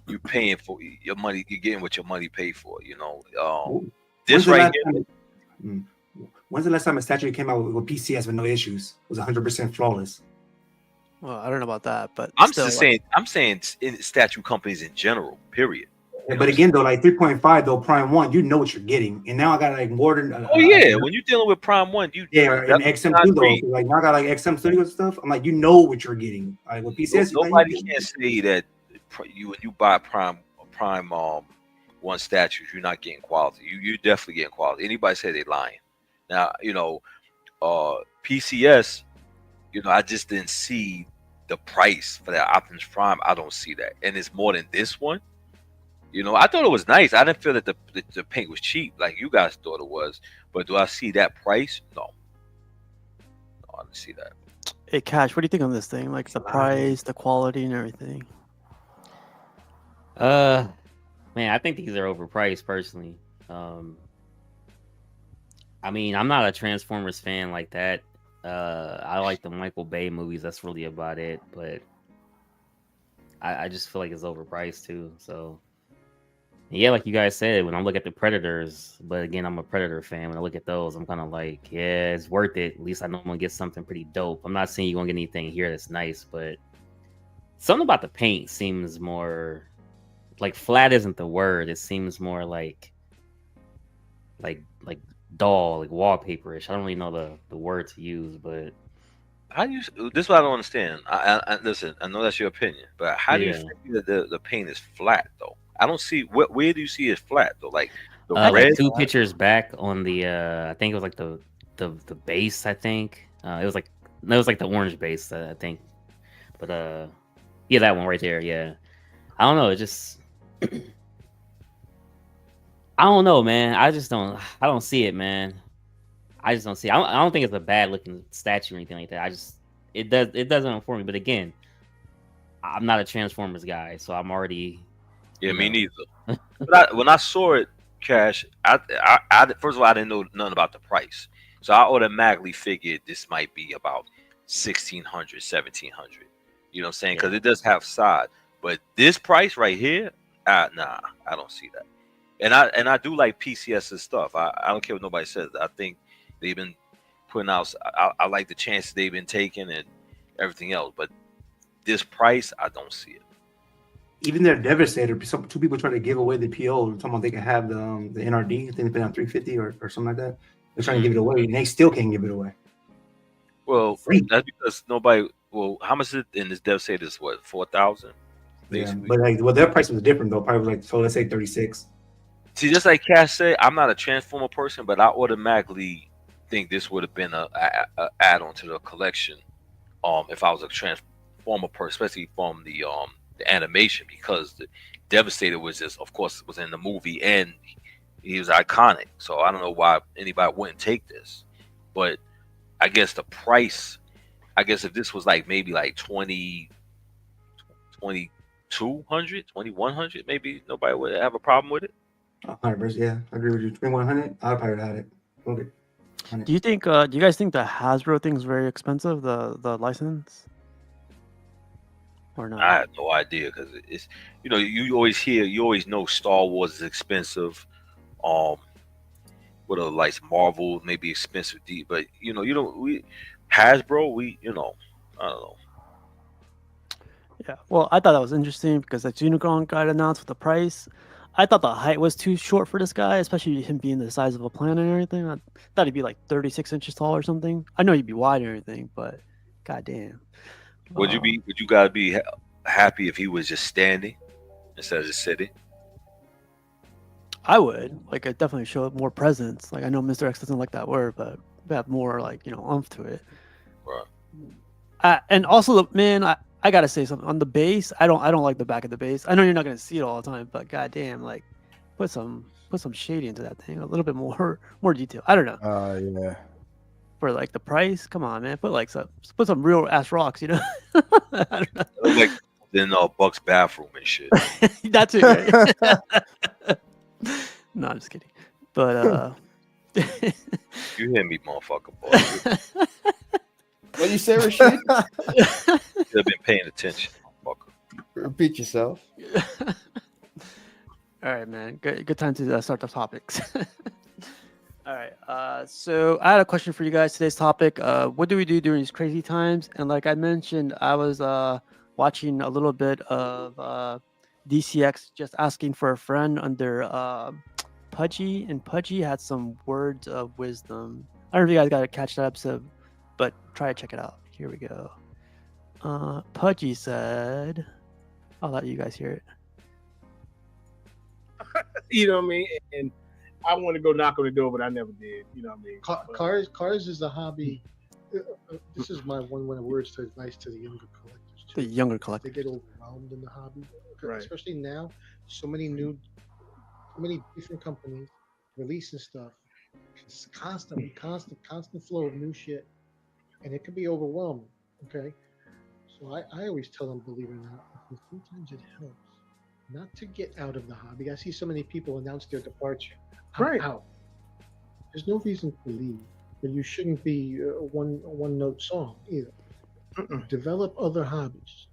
S1: you're paying for your money. You're getting what your money paid for. You know, this right here.
S7: When's the last time a statue came out with PCS with no issues? It was 100% flawless.
S4: Well, I don't know about that, but
S1: I'm
S4: still,
S1: just saying. I'm saying in statue companies in general. Period.
S7: Yeah, but again, though, like 3.5 though, Prime 1, you know what you're getting, and now I got like more than.
S1: Oh yeah, when you're dealing with Prime 1, and
S7: XM2 though, so, like now I got like XM Studios stuff. I'm like, you know what you're getting. Like with PCS,
S1: nobody can say that you buy Prime 1 statues, you're not getting quality. You're definitely getting quality. Anybody say they're lying. Now, you know, PCS, you know, I just didn't see the price for that Optimus Prime. I don't see that. And it's more than this one. You know, I thought it was nice. I didn't feel that the paint was cheap like you guys thought it was. But do I see that price? No. I didn't see that.
S4: Hey, Cash, what do you think on this thing? Like the price, the quality, and everything?
S8: Man, I think these are overpriced personally. I mean, I'm not a Transformers fan like that. I like the Michael Bay movies. That's really about it. But I just feel like it's overpriced too. So yeah, like you guys said, when I look at the Predators, but again, I'm a Predator fan. When I look at those, I'm kind of like, yeah, it's worth it. At least I know I'm gonna get something pretty dope. I'm not saying you're gonna get anything here that's nice, but something about the paint seems more like flat isn't the word. It seems more like dull, like wallpaperish. I don't really know the word to use, but
S1: this is what I don't understand. I listen, I know that's your opinion, but how do you think that the paint is flat though? I don't see where do you see it flat though? Like the red.
S8: Like 2 pictures back on the I think it was like the base. I think it was like the orange base. I think, but yeah, that one right there. Yeah, I don't know. It just I don't know, man. I don't see it, man. I just don't see it. I don't think it's a bad looking statue or anything like that. It doesn't inform me. But again, I'm not a Transformers guy, so I'm already.
S1: Yeah, me neither. But when I saw it, Cash, I first of all, I didn't know nothing about the price, so I automatically figured this might be about $1,600, $1,700. You know what I'm saying? Because it does have side, but this price right here, nah, I don't see that. And I do like PCS's stuff. I don't care what nobody says. I think they've been putting out. I like the chances they've been taking and everything else. But this price, I don't see it.
S7: Even their Devastator, two people try to give away the PO. Talking about they can have the NRD. I think they put on 350 or something like that. They're trying to give it away, and they still can't give it away.
S1: Well, that's because nobody. Well, how much is it in this Devastator? Is what, 4,000?
S7: Yeah, but like, well, their price was different though. Probably like, so let's say 36.
S1: See, just like Cash said, I'm not a Transformer person, but I automatically think this would have been a add-on to the collection. If I was a Transformer person, especially from the animation, because the Devastator was just, of course, was in the movie and he was iconic. So I don't know why anybody wouldn't take this, but I guess the price. I guess if this was like maybe like 2,200, 2,100, maybe nobody would have a problem with it.
S7: 100%, yeah, I agree with you. 2,100, I probably had it. Okay.
S4: Do you think? Do you guys think the Hasbro thing is very expensive? The license, or not?
S1: I have no idea because it's, you know, you always know Star Wars is expensive. What other lights? Marvel maybe expensive, but you know, Hasbro, I don't know.
S4: Yeah, well, I thought that was interesting because that Unicron got announced with the price. I thought the height was too short for this guy, especially him being the size of a planet and everything. I thought he'd be like 36 inches tall or something. I know he'd be wide and everything, but goddamn.
S1: Would you gotta be happy if he was just standing instead of just sitting?
S4: I would. Like, it definitely show more presence. Like, I know Mr. X doesn't like that word, but have more, like, oomph to it.
S1: Right.
S4: And also, man, I gotta say something on the base. I don't like the back of the base. I know you're not gonna see it all the time, but goddamn, like, put some shading into that thing. A little bit more detail. I don't know.
S6: Yeah.
S4: For like the price, come on, man. Put some real ass rocks. I don't know.
S1: Like in Buck's bathroom and shit.
S4: That's it. Right? No, I'm just kidding. But
S1: you hear me, motherfucker, boy.
S13: What you say, Rashid?
S1: You've been paying attention, motherfucker.
S13: Repeat yourself.
S4: All right, man. Good time to start the topics. All right. So I had a question for you guys. Today's topic: what do we do during these crazy times? And like I mentioned, I was watching a little bit of DCX, just asking for a friend under Pudgy, and Pudgy had some words of wisdom. I don't know if you guys got to catch that episode, but try to check it out. Here we go. Pudgy said, I'll let you guys hear it.
S14: You know what I mean? And I want to go knock on the door, but I never did. You know what I mean?
S10: Cars is a hobby. This is my one of words to advice to the younger collectors. Too.
S4: The younger collectors.
S10: They get overwhelmed in the hobby,
S14: right.
S10: Especially now. So many different companies releasing stuff. It's constant flow of new shit, and it can be overwhelming. Okay, so I always tell them, believe it or not, sometimes it helps not to get out of the hobby. I see so many people announce their departure. I'm out. There's no reason to leave, but you shouldn't be a one note song either. Develop other hobbies.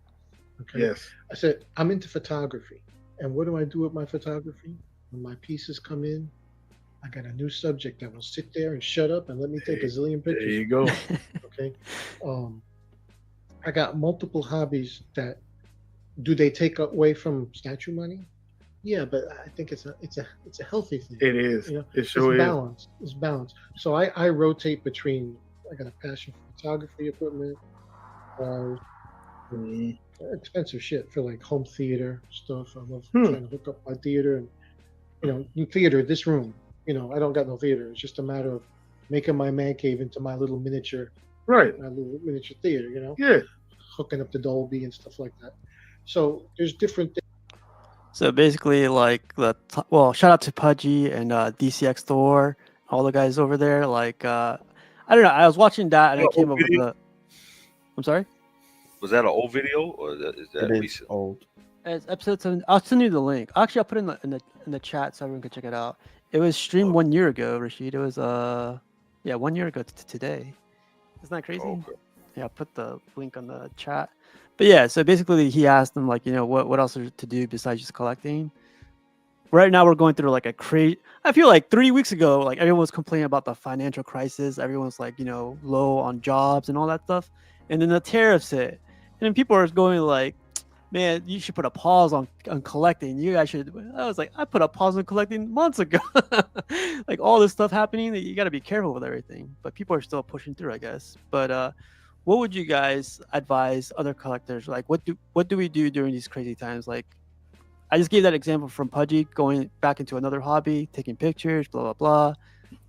S10: Okay.
S14: Yes.
S10: I said I'm into photography, and what do I do with my photography? When my pieces come in, I got a new subject that will sit there and shut up and let me take a zillion pictures.
S14: There you go.
S10: Okay. I got multiple hobbies that do they take away from statue money? Yeah, but I think it's a healthy thing.
S14: It is. It sure
S10: it's
S14: is.
S10: balanced. It's balanced. So I rotate between. I got a passion for photography equipment, expensive shit for like home theater stuff. I love trying to hook up my theater and new theater. This room, I don't got no theater. It's just a matter of making my man cave into my little miniature.
S14: Right.
S10: My little miniature theater.
S14: Yeah.
S10: Hooking up the Dolby and stuff like that. So there's different things.
S4: So basically, like shout out to Pudgy and DCX Thor, all the guys over there. Like, I don't know. I was watching that and I came up with the. I'm sorry.
S1: Was that an old video or is that recent?
S13: Old.
S4: It's episode 7. I'll send you the link. Actually, I'll put it in the chat so everyone can check it out. It was streamed 1 year ago, Rashid. It was 1 year ago today. Isn't that crazy?
S1: Okay.
S4: Yeah, I'll put the link on the chat. But yeah, so basically he asked them like, what else is to do besides just collecting? Right now we're going through like a crazy. I feel like 3 weeks ago, like everyone was complaining about the financial crisis. Everyone's like, low on jobs and all that stuff. And then the tariffs hit. And then people are going like, man, you should put a pause on collecting. You guys should. I was like, I put a pause on collecting months ago. Like all this stuff happening, you got to be careful with everything. But people are still pushing through, I guess. But what would you guys advise other collectors? Like, what do we do during these crazy times? Like, I just gave that example from Pudgy going back into another hobby, taking pictures, blah blah blah.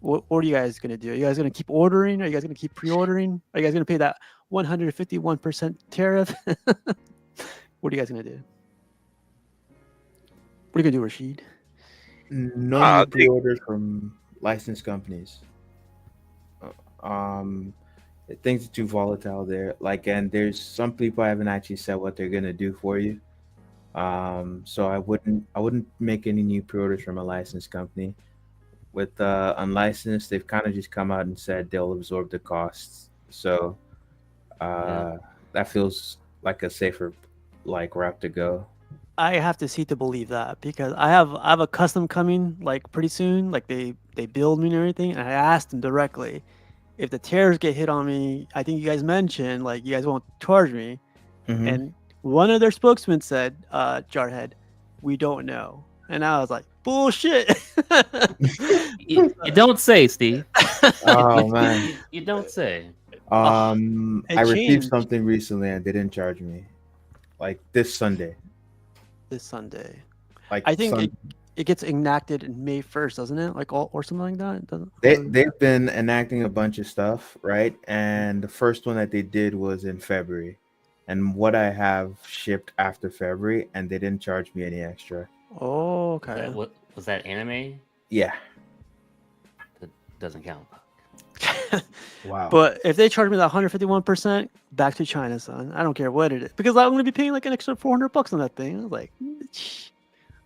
S4: What are you guys gonna do? Are you guys gonna keep ordering? Are you guys gonna keep pre-ordering? Are you guys gonna pay that 151% tariff? What are you guys gonna do? What are you gonna do, Rashid?
S5: No new pre-orders from licensed companies. Things are too volatile there. Like, and there's some people haven't actually said what they're gonna do for you. So I wouldn't make any new pre-orders from a licensed company. With unlicensed, they've kind of just come out and said they'll absorb the costs. So that feels like a safer route to go.
S4: I have to see to believe that, because I have a custom coming like pretty soon. Like they build me and everything, and I asked them directly if the tariffs get hit on me. I think you guys mentioned like you guys won't charge me, and one of their spokesmen said, "Jarhead, we don't know." And I was like, bullshit.
S8: You don't say, Steve.
S5: Oh man,
S8: you don't say.
S5: I received something recently and they didn't charge me. Like this Sunday. Like
S4: I think it gets enacted in May 1st, doesn't it? Like or something like that. It doesn't.
S5: They've been enacting a bunch of stuff, right? And the first one that they did was in February. And what I have shipped after February, and they didn't charge me any extra.
S4: Oh, okay.
S8: Was that anime?
S5: Yeah.
S8: That doesn't count.
S5: Wow.
S4: But if they charge me that 151%, back to China, son. I don't care what it is, because I'm going to be paying like an extra $400 on that thing. I was like,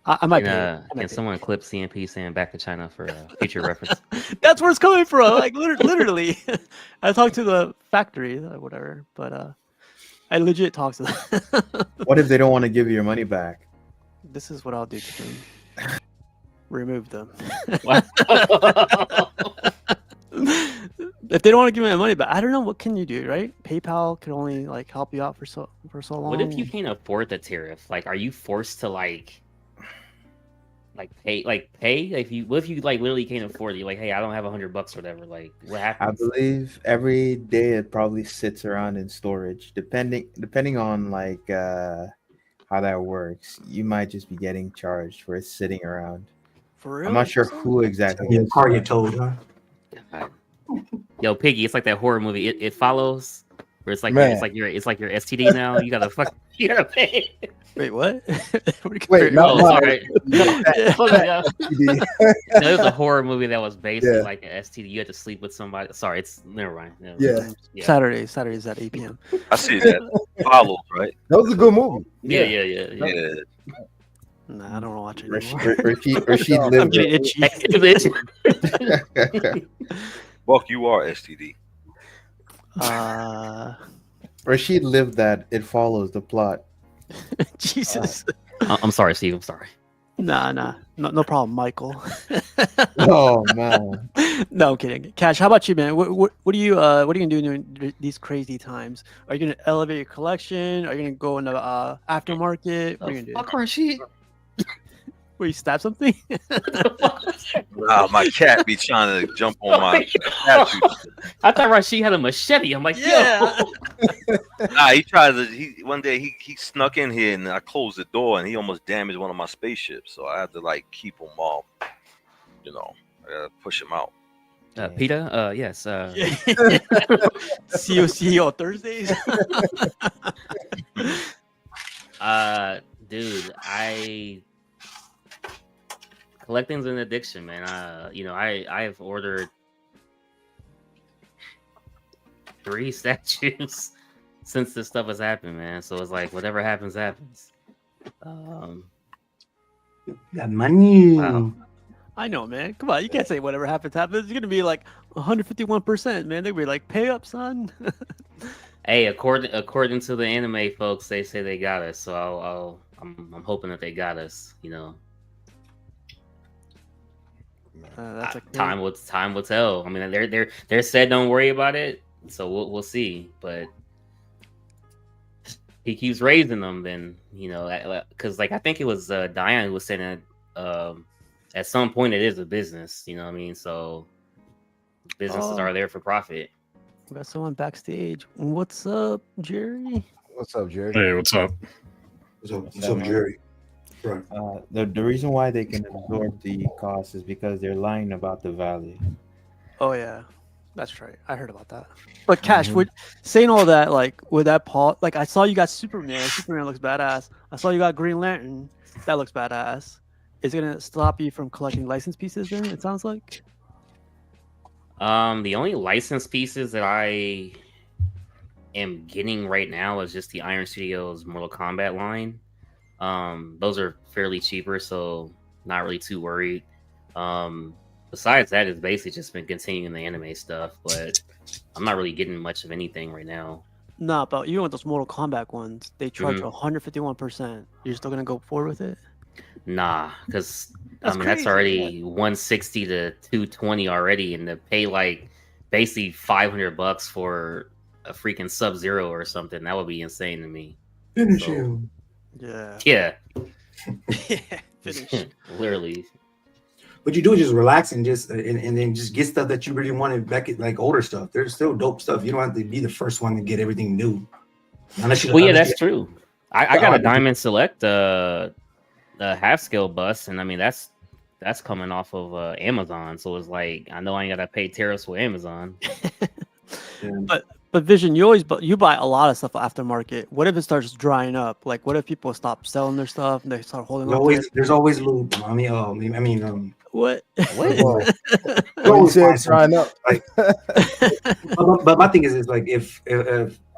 S4: I might pay.
S8: Can someone clip CNP saying back to China for future reference?
S4: That's where it's coming from. Like literally, I talked to the factory or whatever, but I legit talked to them.
S5: What if they don't want to give you your money back?
S4: This is what I'll do to them. Remove them. If they don't want to give me my money back, I don't know, what can you do, right? PayPal can only like help you out for so long.
S8: What if you can't afford the tariff? Like, are you forced to pay? What if you like literally can't afford it? You're like, hey, I don't have $100 or whatever. Like, what happens?
S5: I believe every day it probably sits around in storage, depending on like how that works. You might just be getting charged for it sitting around.
S4: For real?
S5: I'm not sure who exactly.
S7: In the car you told, huh?
S8: Yo, Piggy, it's like that horror movie. It follows, where it's like your STD now. You gotta pay.
S4: Wait, what?
S6: Wait,
S8: no, sorry.
S6: Yeah.
S8: There's a horror movie that was basically like an STD. You had to sleep with somebody. Sorry, it's never mind.
S6: Yeah.
S4: Saturdays at 8 p.m.
S1: I see that. Follows, right?
S6: That was a good movie.
S8: Yeah.
S4: Nah, I don't watch it
S5: Rashid lived
S4: I'm getting itchy.
S1: Buck, you are STD.
S5: Rashid lived that. It follows the plot.
S4: Jesus.
S8: I'm sorry, Steve. I'm sorry.
S4: Nah. No problem, Michael.
S5: Oh man.
S4: No, I'm kidding. Cash, how about you, man? What are you gonna do during these crazy times? Are you gonna elevate your collection? Are you gonna go into aftermarket? What are you gonna do?
S8: Fuck Rashid.
S4: Where you stab something?
S1: Wow, my cat be trying to jump on my statue.
S8: I thought Rashid had a machete. I'm like,
S4: yeah.
S1: Nah, he tried to. One day he snuck in here and I closed the door and he almost damaged one of my spaceships. So I had to like keep him all, I gotta push him out.
S8: PETA, yes.
S4: COC on Thursdays.
S8: Dude, collecting's an addiction, man. I've ordered 3 statues since this stuff has happened, man. So it's like whatever happens, happens.
S7: Got money.
S8: Wow.
S4: I know, man. Come on, you can't say whatever happens. It's gonna be like 151%, man. They'll be like, pay up, son.
S8: Hey, according to the anime folks, they say they got us. So I'm hoping that they got us.
S4: That's a
S8: time will tell. I mean, they're said don't worry about it. So we'll see. But he keeps raising them, then because like I think it was Diane who was saying that at some point it is a business. You know what I mean? So businesses are there for profit.
S4: We got someone backstage. What's up, Jerry?
S6: What's up, Jerry?
S15: Hey, what's up?
S7: What's up, Jerry? Right.
S5: The reason why they can absorb the cost is because they're lying about the value.
S4: Oh yeah, that's right. I heard about that. But Cash, with saying all that, like with that Paul, like I saw you got Superman. Superman looks badass. I saw you got Green Lantern. That looks badass. Is it gonna stop you from collecting license pieces? Then it sounds like.
S8: The only license pieces that I am getting right now is just the Iron Studios Mortal Kombat line. Those are fairly cheaper, so not really too worried. Besides that, it's basically just been continuing the anime stuff, but I'm not really getting much of anything right now.
S4: Nah, but even with those Mortal Kombat ones, they charge 151%. You're still gonna go forward with it?
S8: Nah, because
S4: That's
S8: that's
S4: crazy,
S8: already 160 to 220 already, and to pay like basically $500 for a freaking Sub-Zero or something, that would be insane to me.
S7: Finish
S8: So,
S7: him.
S4: Yeah.
S8: Yeah.
S4: Finish.
S8: Literally.
S7: What you do is just relax and just and then just get stuff that you really wanted back at like older stuff. There's still dope stuff. You don't have to be the first one to get everything new. Unless you,
S8: Well, yeah, that's true. I got a Diamond Select half scale bus, and I mean that's coming off of Amazon, so it's like I know I ain't gotta pay tariffs with Amazon.
S4: But Vision, you buy a lot of stuff aftermarket. What if it starts drying up? Like, what if people stop selling their stuff and they start holding on to it?
S7: There's always loot. I mean,
S4: what?
S7: Always
S6: said
S7: find
S6: trying
S7: something.
S6: up.
S7: But my thing is like if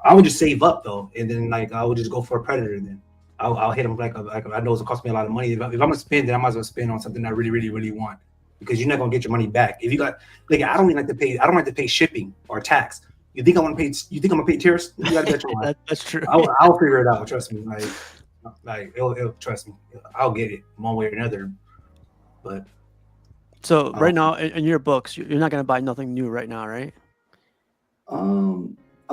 S7: I would just save up though, and then like I would just go for a Predator. Then I'll hit them like I know it's gonna cost me a lot of money. If I'm gonna spend, then I might as well spend on something I really want, because you're not gonna get your money back. If you got like I don't like to pay shipping or tax. You think I'm gonna pay tariffs? You gotta bet your mind.
S4: That's true.
S7: I'll figure it out. Trust me. Like it'll trust me. I'll get it one way or another. But
S4: so right now in your books, you're not gonna buy nothing new right now, right?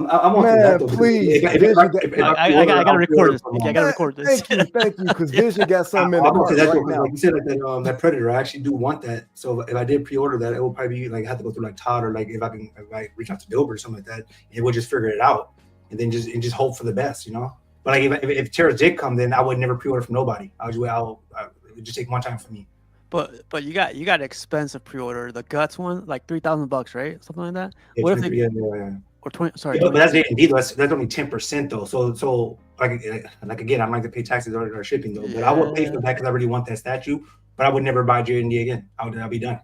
S7: I want that though.
S6: Please.
S4: I gotta record this. I gotta record this.
S6: Thank you, because Vision got something in the
S7: I'm gonna say
S6: cart
S7: that
S6: right now.
S7: like you said, like that Predator. I actually do want that. So if I did pre-order that, it will probably be like I have to go through like Todd, or like if I reach out to Dilbert or something like that, and we'll just figure it out, and then just hope for the best, you know. But like if Tariffs did come, then I would never pre-order from nobody. It would just take one time for me.
S4: But you got expensive pre-order. The Guts one, like $3,000, right? Something like that.
S7: Yeah,
S4: What if they
S7: yeah.
S4: or 20? Sorry,
S7: Yeah, but that's indeed that's only 10% though. So like again, I don't like to pay taxes or shipping though. But I would pay for that because I really want that statue. But I would never buy J&D again. I'll be done.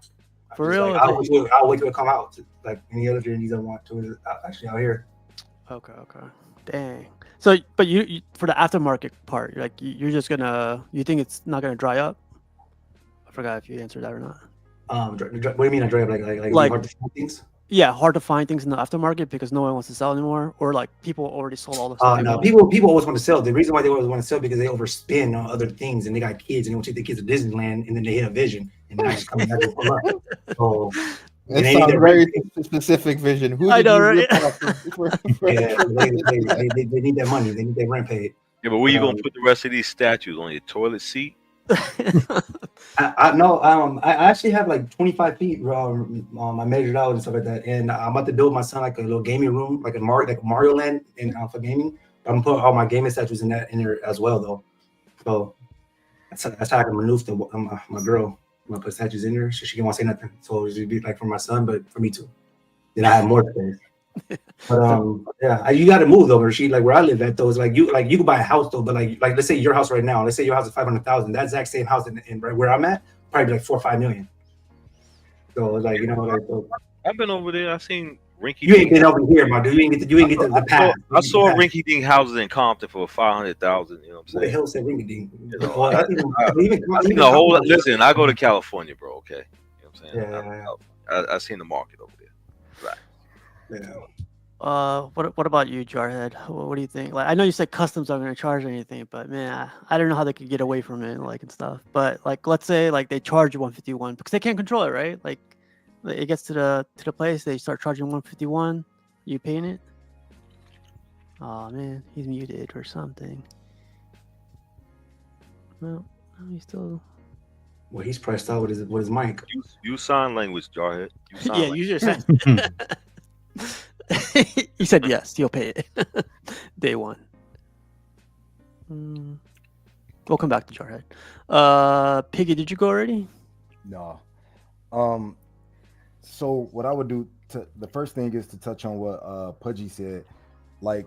S4: For real?
S7: Like, I'll wait till it come out. Like any other J&Ds I want to actually out here.
S4: Okay. Dang. So, but you for the aftermarket part, like you're just you think it's not gonna dry up? I forgot if you answered that or not.
S7: What do you mean I dry up? Like hard to find things?
S4: Yeah, hard to find things in the aftermarket because no one wants to sell anymore, or like people already sold all the stuff.
S7: No, people always want to sell. The reason why they always want to sell because they overspend on other things, and they got kids, and they want to take their kids to Disneyland, and then they hit a vision, and then I just come back and pull up. So
S13: that sounds very specific vision. Who
S4: I know, right?
S7: Yeah, they need that money. They need their rent paid.
S1: Yeah, but where you gonna put the rest of these statues? On your toilet seat?
S7: I actually have like 25 feet. I measured out and stuff like that, and I'm about to build my son like a little gaming room, like a Mario Land, and for gaming. I'm gonna put all my gaming statues in there as well, though. So that's how I can maneuver my girl. I'm gonna put statues in there so she can want to say nothing. So it should be like for my son, but for me too. Then I have more space. But yeah, you got to move though, Rashid. Like where I live at though is like you can buy a house though, but like let's say your house right now. Let's say your house is 500,000. That exact same house in right where I'm at probably like 4 or 5 million. So like so.
S1: I've been over there. I've seen rinky.
S7: You ain't been over here, my dude. You ain't get the path.
S1: I saw rinky dink houses in Compton for 500,000. You know what I'm saying?
S7: What the hell said rinky dink?
S1: Listen, I go to California, bro. Okay, you know what I'm saying?
S7: Yeah.
S1: I seen the market over there. Right.
S7: Yeah.
S4: What about you, Jarhead? What do you think? Like, I know you said customs aren't going to charge anything, but man, I don't know how they could get away from it, like and stuff. But like, let's say like they charge you 151 because they can't control it, right? Like, it gets to the place, they start charging 151. You paying it? Oh man, he's muted or something. Well, he's still.
S7: Well, he's pressed out with his mic.
S1: Use sign language, Jarhead.
S4: Yeah, use your sign. He said yes, he'll pay it. Day one. We'll come back to Jarhead. Piggy, did you go already?
S6: No. So what I would do the first thing is to touch on what Pudgy said. Like,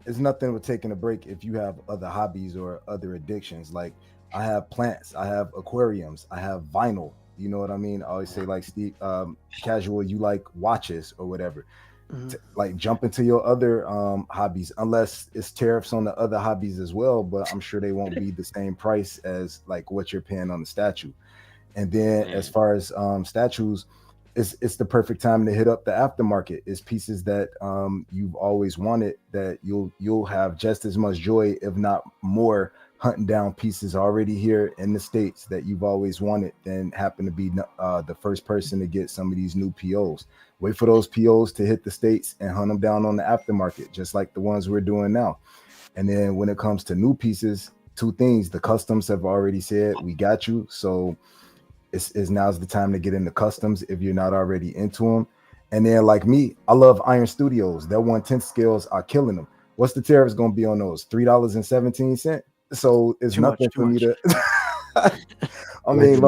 S6: it's nothing with taking a break if you have other hobbies or other addictions. Like, I have plants, I have aquariums, I have vinyl. You know what I mean? I always say, like, Steve, casual, you like watches or whatever. Like, jump into your other hobbies, unless it's tariffs on the other hobbies as well, but I'm sure they won't be the same price as like what you're paying on the statue. And then as far as statues, it's the perfect time to hit up the aftermarket. It's pieces that you've always wanted that you'll have just as much joy, if not more, hunting down pieces already here in the States that you've always wanted, than happen to be the first person to get some of these new POs. Wait for those POs to hit the States and hunt them down on the aftermarket, just like the ones we're doing now. And then when it comes to new pieces, two things: the customs have already said we got you, so it's now's the time to get into customs if you're not already into them. And then, like me, I love Iron Studios. Their 1/10 scales are killing them. What's the tariffs going to be on those? $3.17. So it's nothing for me to. I mean,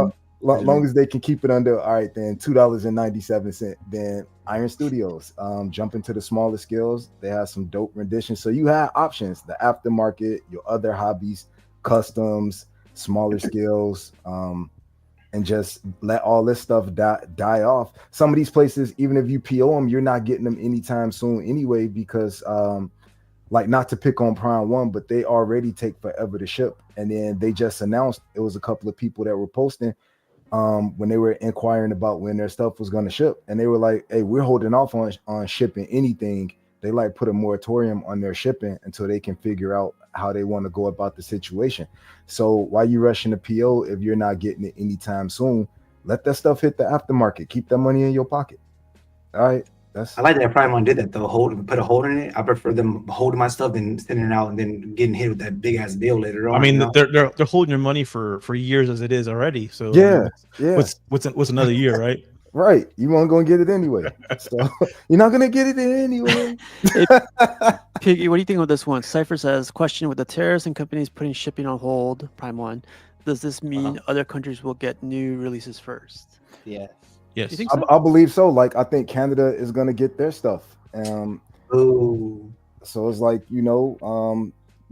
S6: long as they can keep it under, all right, then $2.97. Then Iron Studios, jump into the smaller scales. They have some dope renditions. So you have options: the aftermarket, your other hobbies, customs, smaller scales, and just let all this stuff die off. Some of these places, even if you PO them, you're not getting them anytime soon anyway, because like, not to pick on Prime One, but they already take forever to ship. And then they just announced, it was a couple of people that were posting when they were inquiring about when their stuff was going to ship, and they were like, hey, we're holding off on shipping anything. They like put a moratorium on their shipping until they can figure out how they want to go about the situation. So why you rushing the PO if you're not getting it anytime soon? Let that stuff hit the aftermarket. Keep that money in your pocket. All right. I
S7: like that Prime One did that though. Put a hold in it. I prefer them holding my stuff than sending it out and then getting hit with that big ass bill later on.
S9: I mean, they're holding your money for years as it is already. So
S6: yeah.
S9: What's another year, right?
S6: Right. You weren't going to get it anyway. So you're not going to get it anyway.
S4: Piggy, what do you think of this one? Cypher says, question: with the tariffs and companies putting shipping on hold, Prime One, does this mean other countries will get new releases first?
S13: Yes.
S9: Yes.
S4: You think so?
S6: I believe so. Like, I think Canada is going to get their stuff.
S7: Ooh.
S6: So it's like,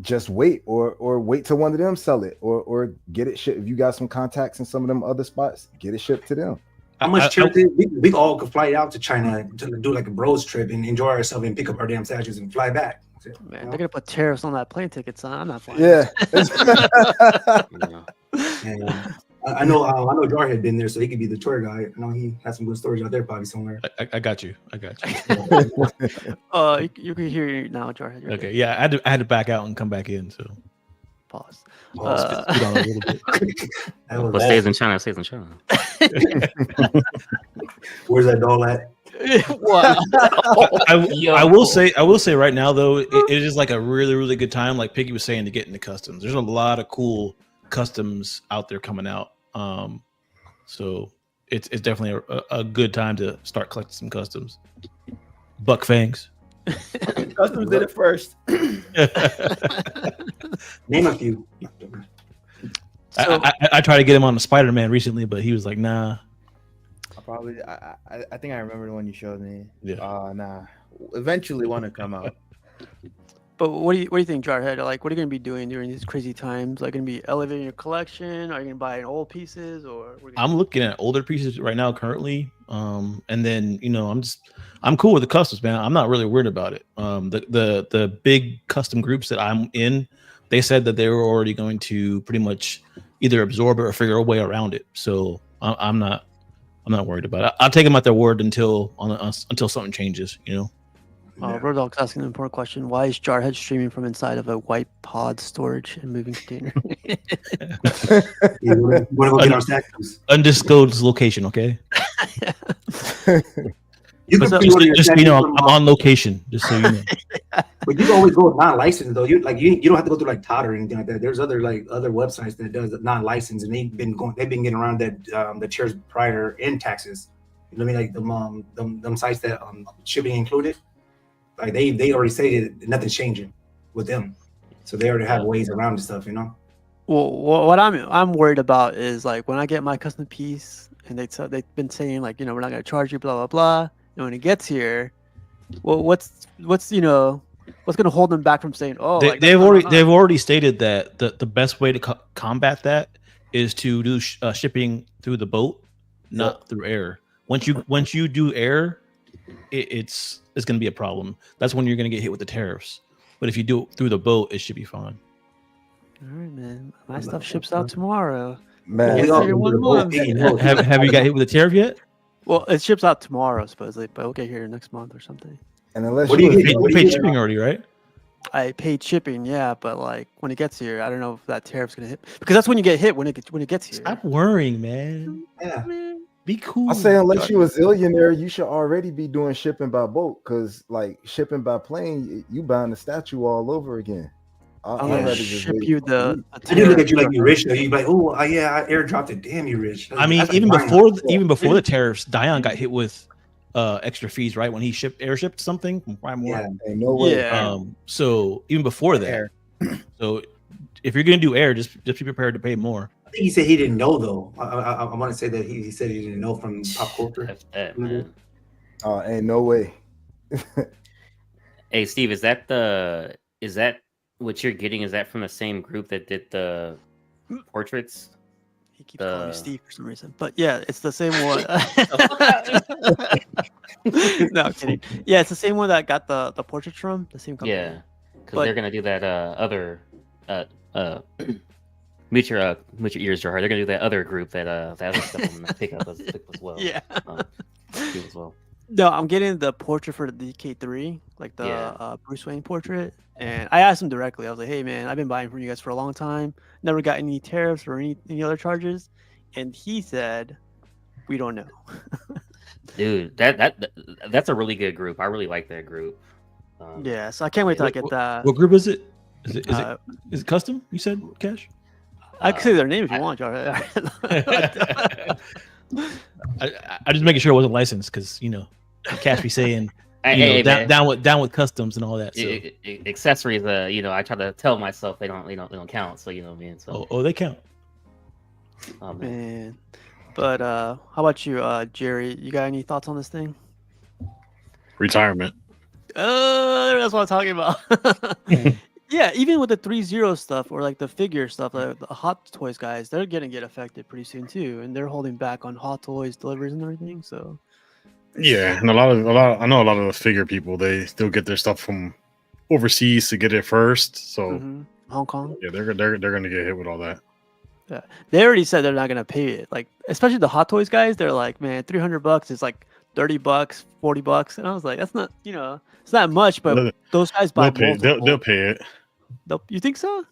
S6: just wait or wait till one of them sell it or get it shipped. If you got some contacts in some of them other spots, get it shipped to them.
S7: How much we all could fly out to China to do like a bros trip and enjoy ourselves and pick up our damn statues and fly back.
S4: Man, they're gonna put tariffs on that plane ticket, son. I'm not flying.
S6: Yeah.
S7: I know Jar had been there, so he could be the tour guide. I know he has some good stories out there, probably somewhere.
S9: I got you.
S4: You can hear you now, Jar.
S9: Okay, good. Yeah, I had to back out and come back in. So
S4: pause.
S8: What stays in China stays in China.
S7: Where's that doll at?
S4: Wow.
S9: I will say right now though, it is like a really, really good time, like Piggy was saying, to get into customs. There's a lot of cool customs out there coming out. So it's definitely a good time to start collecting some customs. Buck fangs.
S13: Customs did it first.
S7: Name a few.
S9: I tried to get him on the Spider-Man recently, but he was like, nah.
S13: I think I remember the one you showed me.
S9: Yeah.
S13: Nah. Eventually want to come out.
S4: But what do you think, Jarhead? Like, what are you gonna be doing during these crazy times? Like, gonna be elevating your collection? Are you gonna buy old pieces, or?
S9: I'm looking at older pieces right now currently, and then I'm cool with the customs, man. I'm not really worried about it. The big custom groups that I'm in, they said that they were already going to pretty much either absorb it or figure a way around it. So I'm not worried about it. I'll take them at their word until something changes,
S4: Road Dog's asking an important question. Why is Jarhead streaming from inside of a white pod storage and moving container?
S9: Undisclosed location, okay?
S7: You can
S9: Just,
S7: pre-order your
S9: just so you know,
S7: from,
S9: I'm on location. Just so you know.
S7: But you can always go non-licensed though. You don't have to go through like Todd or anything like that. There's other websites that does non-licensed, and they've been getting around that the chairs prior in taxes. You know what I mean? Like them sites that shipping included. Like they already say that nothing's changing with them, so they already have ways around the stuff. You know.
S4: Well, what I'm worried about is like when I get my custom piece, and they've been saying like, you know, we're not gonna charge you, blah blah blah, and when it gets here, well, what's gonna hold them back from saying, oh,
S9: they've already stated that the best way to combat that is to do shipping through the boat, not through air. Once you do air, it's going to be a problem. That's when you're going to get hit with the tariffs. But if you do it through the boat, it should be fine.
S4: All right, man. My stuff ships out tomorrow.
S6: Man,
S4: have
S9: you got hit with a tariff yet?
S4: Well, it ships out tomorrow supposedly, but we'll get here next month or something.
S6: And unless
S9: you paid shipping already, right?
S4: I paid shipping, yeah, but like when it gets here, I don't know if that tariff's gonna hit, because that's when you get hit when it gets here.
S9: Stop worrying, man.
S7: Yeah.
S9: Be cool.
S6: I say unless you a zillionaire, you should already be doing shipping by boat, because like shipping by plane, you buying the statue all over again.
S4: I'm gonna ship you the.
S7: I do look at you like you're rich though. You like, oh yeah, I airdropped it. Damn, you rich.
S9: I mean, even before the tariffs, Dion got hit with extra fees, right? When he airshipped something from Prime One.
S6: Yeah, no way.
S4: Yeah.
S9: So even before that, so if you're gonna do air, just be prepared to pay more.
S7: I think he said he didn't know though. I want to say that he said he didn't know from pop culture.
S6: Ain't no way.
S8: Hey Steve, is that what you're getting? Is that from the same group that did the portraits?
S4: He keeps calling me Steve for some reason, but yeah, it's the same one. No, I'm kidding. Yeah, it's the same one that got the portraits from the same company.
S8: Yeah, because they're gonna do that other mute your ears, Jar. They're gonna do that other group that other stuff on the pickup as well.
S4: Yeah,
S8: as well.
S4: No, I'm getting the portrait for the DK3, like the Bruce Wayne portrait. And I asked him directly. I was like, "Hey, man, I've been buying from you guys for a long time. Never got any tariffs or any other charges." And he said, "We don't know."
S8: Dude, that's a really good group. I really like that group.
S4: Yeah, so I can't wait till I get that.
S9: What group is it? Is it custom? You said, Cash?
S4: I can say their name if you want, Jar.
S9: I just making sure it wasn't licensed, because Cash be saying down with customs and all that. So.
S8: Accessories, I try to tell myself they don't count. So you know what I mean. So
S9: they count.
S4: Oh man. But how about you, Jerry? You got any thoughts on this thing?
S15: Retirement.
S4: That's what I'm talking about. Yeah, even with the 3.0 stuff or like the figure stuff, like the Hot Toys guys, they're gonna get affected pretty soon too, and they're holding back on Hot Toys deliveries and everything. So
S15: yeah, and I know a lot of the figure people, they still get their stuff from overseas to get it first. So
S4: Hong Kong.
S15: Yeah, they're gonna get hit with all that.
S4: Yeah, they already said they're not gonna pay it. Like, especially the Hot Toys guys, they're like, man, $300 is like $30, $40, and I was like, that's not, it's not much, but those guys buy.
S15: They'll pay it.
S4: You think so?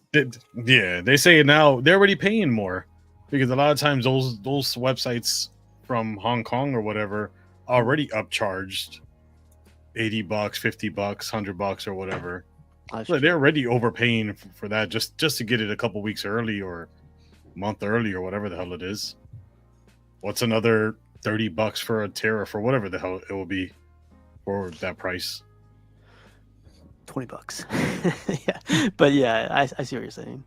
S15: Yeah, they say it now. They're already paying more, because a lot of times those websites from Hong Kong or whatever already upcharged $80, $50, $100 or whatever. So they're already overpaying for that just to get it a couple weeks early or a month early or whatever the hell it is. What's another $30 for a tariff or whatever the hell it will be for that price?
S4: $20. Yeah, but yeah, I see what you're saying.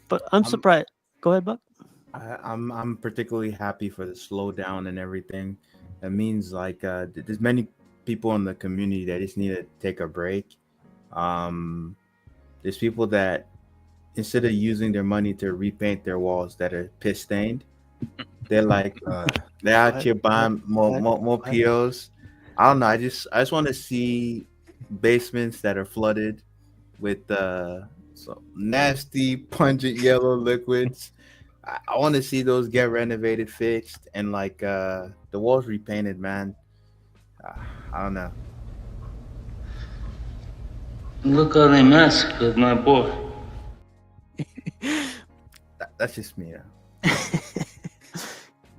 S4: But I'm surprised. Go ahead, Buck.
S13: I'm particularly happy for the slowdown and everything. That means like there's many people in the community that just need to take a break. There's people that instead of using their money to repaint their walls that are piss stained, they're like they're out here buying more POs. I don't know. I just want to see basements that are flooded with some nasty pungent yellow liquids. I want to see those get renovated, fixed, and like the walls repainted, man. I don't know.
S16: Look how they massacred my boy.
S13: That's just me.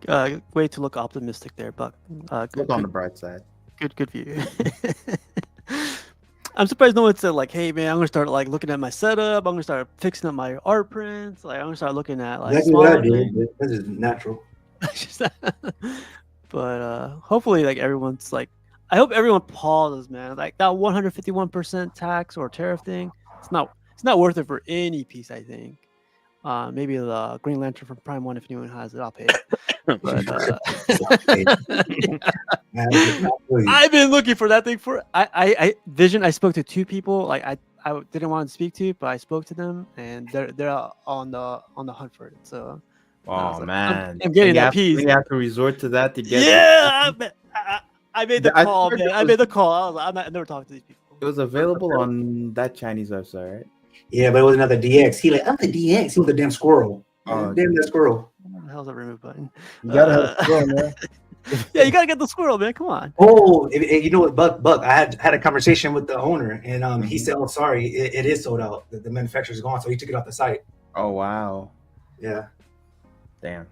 S4: way to look optimistic there, Buck.
S13: Look on the bright side.
S4: Good view. I'm surprised no one said like, "Hey man, I'm gonna start like looking at my setup. I'm gonna start fixing up my art prints. Like I'm gonna start looking at like
S7: Exactly what I
S4: smaller
S7: do.
S4: things."
S7: That's just natural.
S4: But hopefully, like everyone's like, I hope everyone pauses, man. Like that 151% tax or tariff thing. It's not worth it for any piece. I think. Maybe the Green Lantern from Prime One, if anyone has it, I'll pay it. But I've been looking for that thing for I Vision. I spoke to 2 people. Like I didn't want to speak to, but I spoke to them, and they're on the hunt for it. So.
S13: Oh
S4: like,
S13: man,
S4: I'm getting that
S13: piece.
S4: piece.
S13: You have to resort to that to get.
S4: Yeah, I made the call, man. I made the call. I was like, I never talked to these people.
S13: It was available on that Chinese website, right?
S7: Yeah, but it was another DX. He like, I'm the DX. He was a damn squirrel. Damn that squirrel.
S4: What the hell's that remove button?
S6: You gotta have a squirrel, man.
S4: Yeah, you gotta get the squirrel, man. Come on.
S7: Oh, you know what, Buck? I had a conversation with the owner, and he said, "Oh, sorry, it is sold out. The manufacturer's gone, so he took it off the site."
S13: Oh wow.
S7: Yeah.
S13: Damn.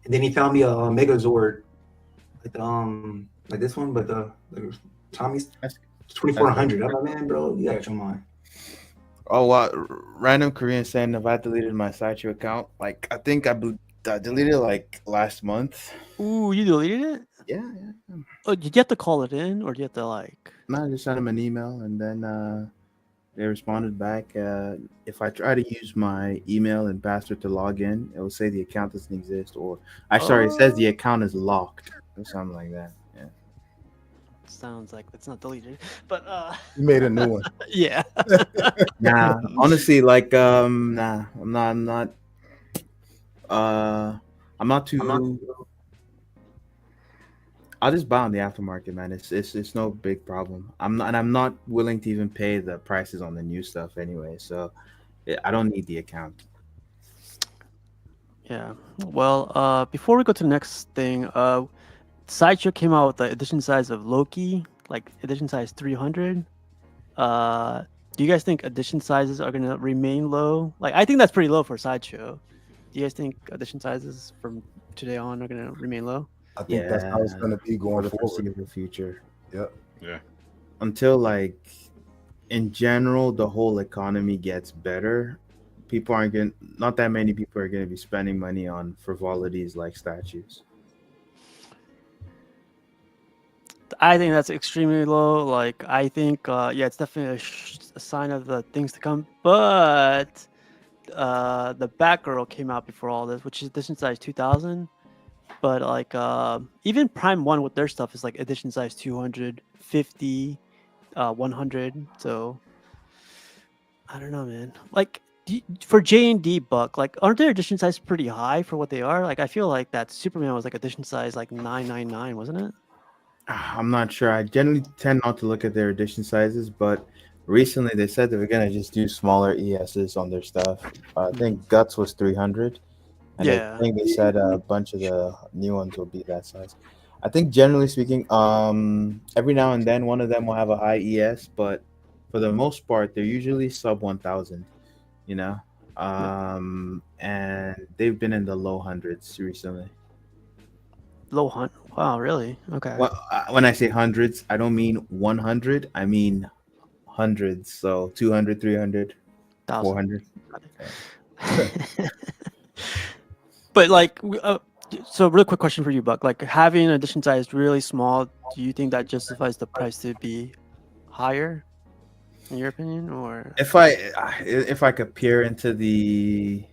S7: And then he found me a Megazord, like this one, but the Tommy's 2400. I'm like, man, bro, you got your mind.
S13: Oh wow! Random Korean saying if I deleted my Sideshow account, like I think I deleted it like last month.
S4: Ooh, you deleted it?
S13: Yeah.
S4: Oh, did you have to call it in, or do you have to like?
S13: No, I just sent them an email, and then they responded back. If I try to use my email and password to log in, it will say the account doesn't exist, or it says the account is locked, or something like that. Yeah.
S4: Sounds like it's not deleted, but
S6: You made a new one.
S4: Yeah.
S13: Nah, honestly, like nah, I'm not too. I'll just buy on the aftermarket, man. It's no big problem. I'm not willing to even pay the prices on the new stuff anyway. So I don't need the account.
S4: Yeah. Well, before we go to the next thing, Sideshow came out with the edition size of Loki, like edition size 300. Do you guys think edition sizes are gonna remain low? Like, I think that's pretty low for Sideshow. Do you guys think edition sizes from today on are gonna remain low?
S6: I think that's how it's gonna be going
S13: for the
S6: forward.
S13: foreseeable future.
S6: Yep.
S15: Yeah.
S13: Until like, in general, the whole economy gets better. Not that many people are gonna be spending money on frivolities like statues.
S4: I think that's extremely low. Like, I think, yeah, it's definitely a sign of the things to come. But the Batgirl came out before all this, which is edition size 2000. But like, even Prime One with their stuff is like edition size 200, 50, 100. So I don't know, man. Like for J&D Buck, like aren't their edition size pretty high for what they are? Like I feel like that Superman was like edition size like 999, wasn't it?
S13: I'm not sure. I generally tend not to look at their edition sizes, but recently they said they were gonna just do smaller ESs on their stuff. I think Guts was 300, and
S4: Yeah.
S13: I think they said a bunch of the new ones will be that size. I think generally speaking, every now and then one of them will have a high ES, but for the most part, they're usually sub 1,000. You know, and they've been in the low hundreds recently.
S4: Low hunt. Wow, really? Okay.
S13: Well, when I say hundreds, I don't mean 100. I mean hundreds. So 200, 300, 400.
S4: But like, so real quick question for you, Buck. Like having an edition size really small, do you think that justifies the price to be higher, in your opinion, or?
S13: If I could peer into the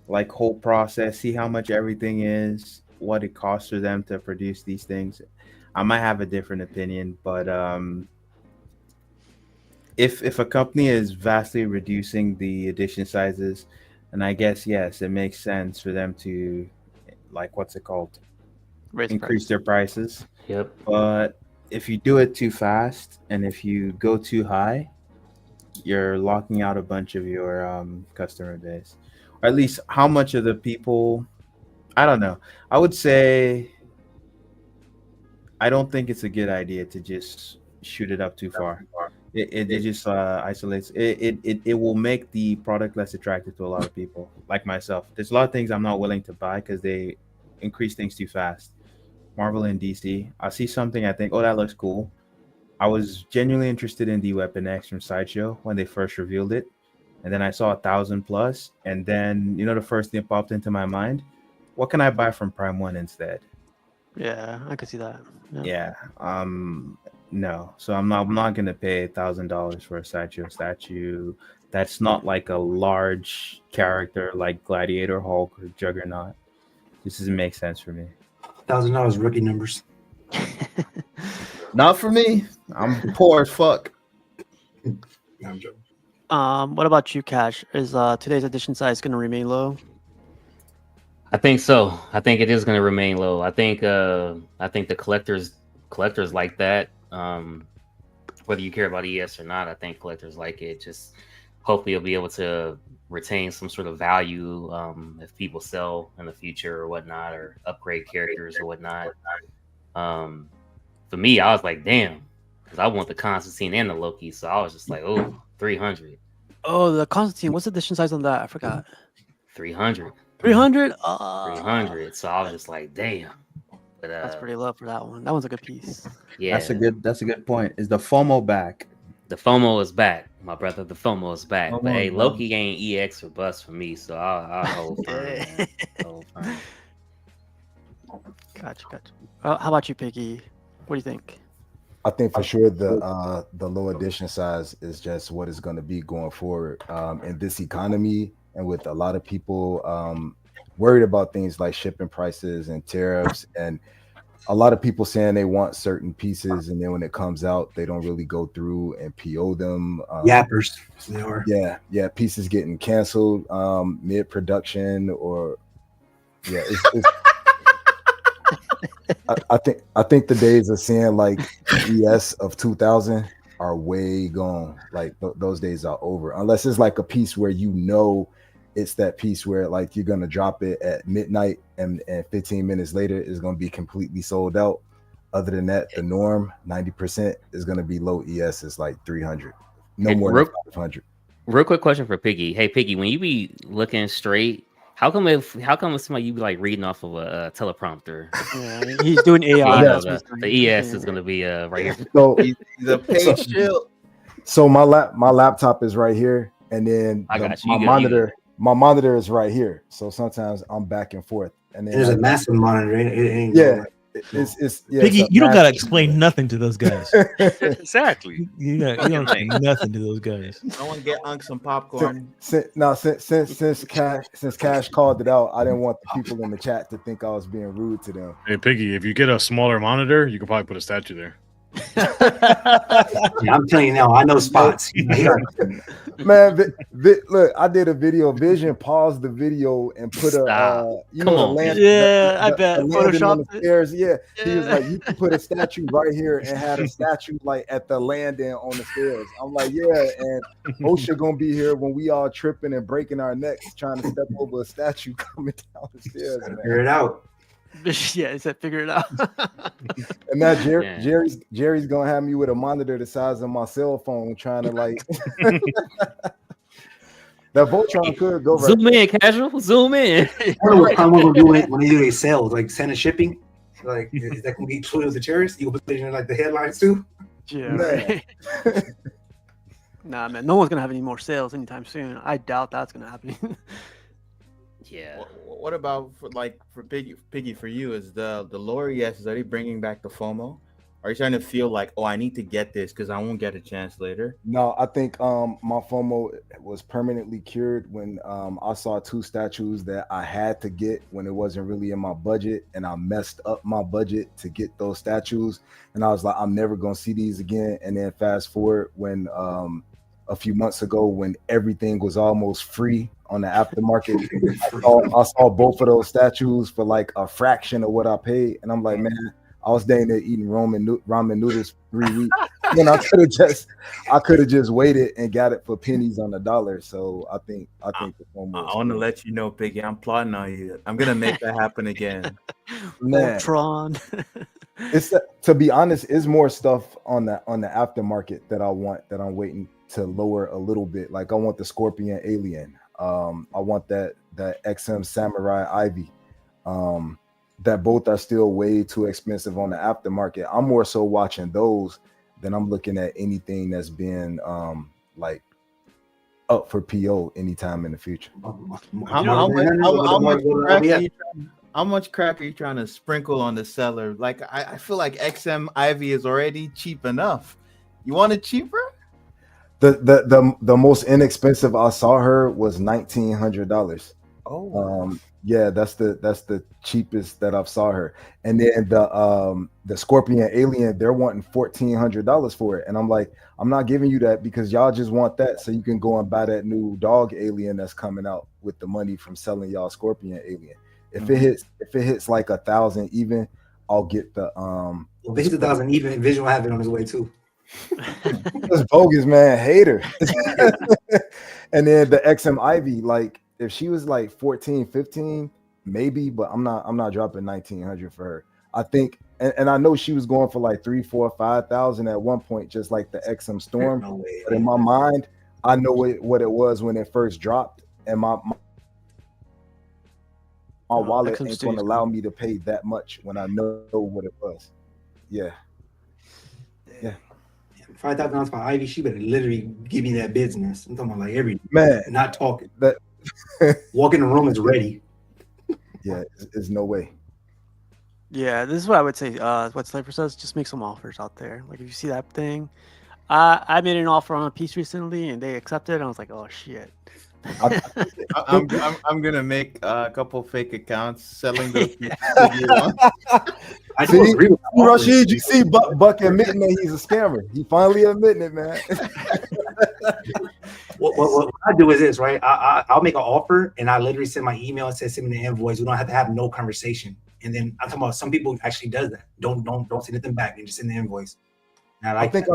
S13: like whole process, see how much everything is, what it costs for them to produce these things, I might have a different opinion. But if a company is vastly reducing the edition sizes, and I guess yes, it makes sense for them to, like, what's it called, increase their prices.
S8: Yep.
S13: But if you do it too fast and if you go too high, you're locking out a bunch of your customer base, or at least how much of the people. I don't know. I would say I don't think it's a good idea to just shoot it up too far. It just isolates. It will make the product less attractive to a lot of people, like myself. There's a lot of things I'm not willing to buy because they increase things too fast. Marvel and DC. I see something, I think, oh, that looks cool. I was genuinely interested in the Weapon X from Sideshow when they first revealed it. And then I saw 1,000 plus. And then, the first thing that popped into my mind, what can I buy from Prime 1 instead?
S4: Yeah, I could see that.
S13: Yeah. No. So I'm not gonna pay $1,000 for a Sideshow statue. That's not like a large character like Gladiator, Hulk, or Juggernaut. This doesn't make sense for me.
S7: $1,000 rookie numbers.
S13: Not for me. I'm poor as fuck.
S7: I'm joking.
S4: What about you, Cash? Is today's edition size going to remain low?
S8: I think so. I think it is going to remain low. I think the collectors like that. Whether you care about ES or not, I think collectors like it. Just hopefully you'll be able to retain some sort of value if people sell in the future or whatnot, or upgrade characters or whatnot. For me, I was like, damn, because I want the Constantine and the Loki, so I was just like, oh, 300.
S4: Oh, the Constantine. What's the edition size on that? I forgot.
S8: 300.
S4: 300?
S8: 300. So I was just like, damn. But
S4: that's pretty low for that one. That one's a good piece.
S8: Yeah.
S13: That's a good point. Is the FOMO back?
S8: The FOMO is back, my brother. The FOMO is back.
S13: FOMO
S8: but hey,
S13: is
S8: Loki ain't EX or bust for me, so I'll hold firm. Man. Hold firm.
S4: Gotcha. How about you, Piggy? What do you think?
S6: I think for sure the low edition size is just what it's going to be going forward in this economy, and with a lot of people worried about things like shipping prices and tariffs, and a lot of people saying they want certain pieces, and then when it comes out, they don't really go through and PO them.
S7: Yappers. They are.
S6: Yeah, pieces getting canceled mid production, or it's I think the days of seeing like ES of 2000 are way gone. Like those days are over, unless it's like a piece where it's that piece where like you're gonna drop it at midnight and 15 minutes later it's gonna be completely sold out. Other than that, the norm 90% is gonna be low ES is like 300, no more than 500.
S8: Real quick question for Piggy. Hey Piggy, when you be looking straight, how come it's somebody you be like reading off of a teleprompter?
S4: Yeah, he's doing AI.
S8: The ES is gonna be right here.
S6: So
S13: the page chill.
S6: So my laptop is right here, and then my monitor is right here. So sometimes I'm back and forth. And then
S7: there's a massive monitor.
S6: It's
S9: Piggy, you don't gotta explain nothing to those guys.
S1: Exactly.
S9: You don't explain nothing to those guys.
S13: I want to get Unc some popcorn.
S6: Since Cash called it out, I didn't want the people in the chat to think I was being rude to them.
S15: Hey Piggy, if you get a smaller monitor, you could probably put a statue there.
S7: Yeah, I'm telling you now, I know spots.
S6: Man, look, I did a video. Vision paused the video and put a land.
S4: Yeah, I bet.
S6: Photoshop on the stairs. Yeah, he was like, you can put a statue right here and had a statue like at the landing on the stairs. I'm like, yeah, and OSHA gonna be here when we all tripping and breaking our necks trying to step over a statue coming down the stairs.
S7: Figure it out.
S4: Yeah, it said figure it out.
S6: And now Jerry's gonna have me with a monitor the size of my cell phone trying to like that Voltron could go right.
S8: Zoom in, casual. Zoom in.
S7: I don't know what time we're gonna do it when they do their sales, like sending shipping. Like, is that gonna be included with the cherries? You gonna put it in like the headlines too?
S4: Yeah. Right. Nah, man, no one's gonna have any more sales anytime soon. I doubt that's gonna happen.
S8: Yeah.
S13: What about for Piggy for you? Is the lower ES is already bringing back the FOMO? Are you starting to feel like, oh, I need to get this because I won't get a chance later?
S6: No, I think my FOMO was permanently cured when I saw two statues that I had to get when it wasn't really in my budget, and I messed up my budget to get those statues, and I was like, I'm never gonna see these again. And then fast forward when a few months ago when everything was almost free on the aftermarket, I saw both of those statues for like a fraction of what I paid, and I'm like, man, I was staying there eating ramen noodles for 3 weeks. And I could have just waited and got it for pennies on the dollar. So I think the FOMO.
S13: I want to let you know, Piggy, I'm plotting on you. I'm gonna make that happen again.
S6: Man.
S4: Ultron.
S6: It's to be honest, it's more stuff on the aftermarket that I want, that I'm waiting to lower a little bit. Like I want the Scorpion Alien. I want that XM Samurai Ivy. that both are still way too expensive on the aftermarket. I'm more so watching those than I'm looking at anything that's been like up for PO anytime in the future.
S13: How much crack are you trying to sprinkle on the seller? Like I feel like XM Ivy is already cheap enough. You want it cheaper?
S6: The most inexpensive I saw her was $1,900.
S13: Oh,
S6: yeah, that's the cheapest that I've saw her. And then the Scorpion Alien, they're wanting $1,400 for it, and I'm like, I'm not giving you that because y'all just want that so you can go and buy that new dog alien that's coming out with the money from selling y'all Scorpion Alien. If it hits like 1,000 even, I'll get the
S7: If it hits 1,000 even, Vision will have it on his way too.
S6: This bogus man hater. And then the XM Ivy, like if she was like 14, 15, maybe, but I'm not dropping 1,900 for her. I think, and I know she was going for like 3, 4, 5,000 at one point, just like the XM Storm.
S7: No way.
S6: But in my mind, I know what it was when it first dropped, and my wallet ain't going to allow me to pay that much when I know what it was. Yeah.
S7: 5,000 for Ivy, she better literally give me that business. I'm talking about like every
S6: man,
S7: not talking.
S6: That
S7: walk in the room is ready.
S6: Yeah, there's no way.
S4: Yeah, this is what I would say. What Sniper says, just make some offers out there. Like if you see that thing, I made an offer on a piece recently and they accepted. And I was like, oh shit.
S13: I'm gonna make a couple fake accounts selling those.
S6: I do agree with Rashid. You see Buck admitting that he's a scammer. He finally admitting it, man.
S7: What I do is this, right? I'll make an offer and I literally send my email and say send me the invoice. We don't have to have no conversation. And then I'm talking about some people actually does that. Don't send anything back and just send the invoice.
S6: I think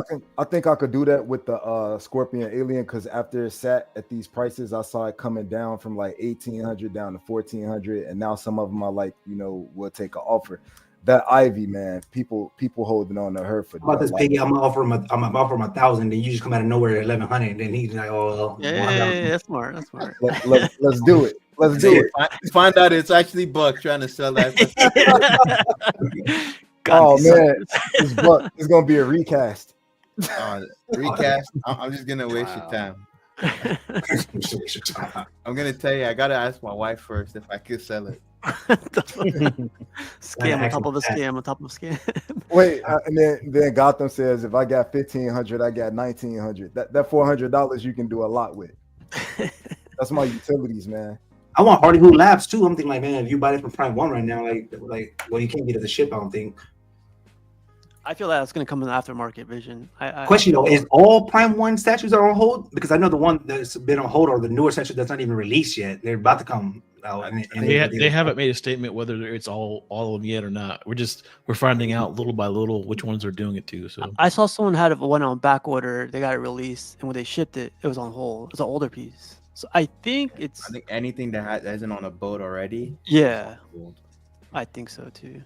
S6: I could do that with the Scorpion Alien because after it sat at these prices, I saw it coming down from like 1,800 down to 1,400, and now some of them are like, we'll take an offer. That Ivy, man, people holding on to her for.
S7: About this piggy, I'm gonna offer him 1,000. Then you just come out of nowhere at 1,100, and then he's like, "Oh,
S4: yeah, that's smart. That's smart."
S6: Let's do it. Let's do it.
S13: Find out it's actually Buck trying to sell that.
S6: Oh man, it's Buck. It's gonna be a recast.
S13: Recast. I'm just gonna waste your time. I'm gonna tell you, I gotta ask my wife first if I could sell it.
S4: Scam on top of a scam on top of a scam.
S6: Wait, and then Gotham says if I got 1,500, I got 1,900. That $400 you can do a lot with. That's my utilities, man.
S7: I want Hardy Who Labs too. I'm thinking like, man, if you buy it from Prime 1 right now, well, you can't get it to ship. I don't think.
S4: I feel that it's going to come in the aftermarket Vision.
S7: Question though, is all Prime 1 statues are on hold? Because I know the one that's been on hold are the newer statues that's not even released yet. They're about to come out.
S9: They haven't made a statement whether it's all of them yet or not. We're finding out little by little which ones are doing it too. So
S4: I saw someone had one on back order. They got it released, and when they shipped it, it was on hold. It's an older piece. So I think
S13: anything that isn't on a boat already.
S4: Yeah, I think so too.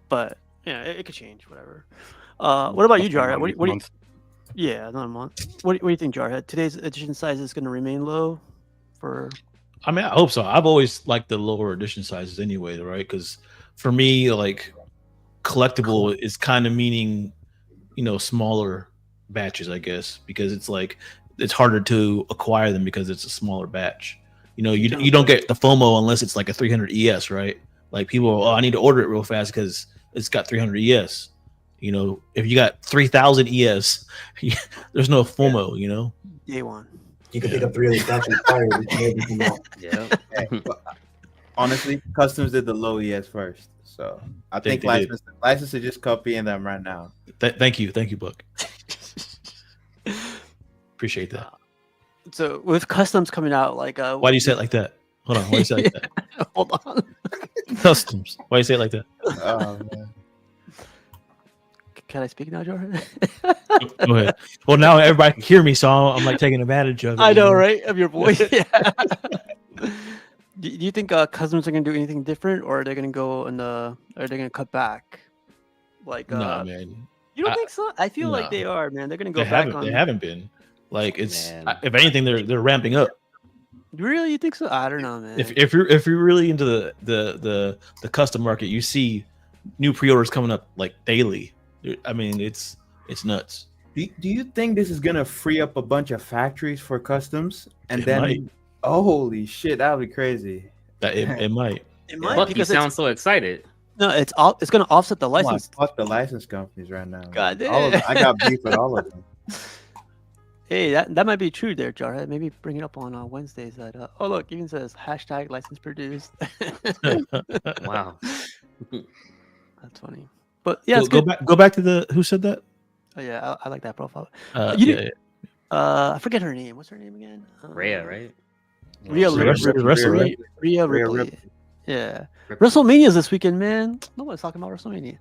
S4: But yeah, it could change. Whatever. What about you, Jarhead? What do you? Yeah, another month. What do you think, Jarhead? Today's edition size is going to remain low.
S9: I mean, I hope so. I've always liked the lower edition sizes anyway, right? Because for me, like collectible is kind of meaning, smaller batches, I guess, because it's like it's harder to acquire them because it's a smaller batch. You don't get the FOMO unless it's like a 300 ES, right? Like people, I need to order it real fast because it's got 300 ES. If you got 3,000 ES, there's no FOMO.
S4: Day one.
S7: You can pick up 3 of these statues prior to
S13: yeah. Honestly, Customs did the low ES first, so I think license is just copying them right now.
S9: Thank you, Buck. Appreciate that.
S4: So with Customs coming out, like
S9: why do you say it like that? Hold on, why do you say it like that?
S4: Hold on.
S9: Customs. Why do you say it like that?
S13: Oh man.
S4: Can I speak now, Jordan?
S9: Go ahead. Well, now everybody can hear me, so I'm like taking advantage of it.
S4: I know, right? Of your voice. Yeah. Do you think Customs are gonna do anything different, or are they gonna go are they gonna cut back? Like,
S9: no, man.
S4: You don't think so? I feel like they are, man. They're gonna go back on.
S9: They haven't been. Like it's if anything, they're ramping up.
S4: Really, you think so? I don't know, man.
S9: If you're really into the custom market, you see new pre-orders coming up like daily. I mean, it's nuts.
S13: Do you think this is gonna free up a bunch of factories for customs? And
S9: It
S13: then,
S9: might.
S13: oh, holy shit, that would be crazy.
S9: It might.
S4: It might
S8: Bucky
S4: because
S8: sounds so excited.
S4: no, it's going to offset the
S13: Come on,
S4: license.
S13: fuck the license companies right now.
S4: God
S13: All of
S4: damn.
S13: I got beef with all of them.
S4: Hey, that might be true there, Jarhead. Maybe bring it up on Wednesdays. That oh look, even says hashtag license produced.
S8: Wow.
S4: That's funny. But yeah, it's
S9: go
S4: good.
S9: back to the who said that?
S4: Oh yeah, I like that profile.
S9: Yeah.
S4: I forget her name. What's her name again?
S8: Rhea, right?
S4: Rhea
S9: Ripley.
S4: Ripley. Yeah. WrestleMania's this weekend, man. Nobody's talking about WrestleMania.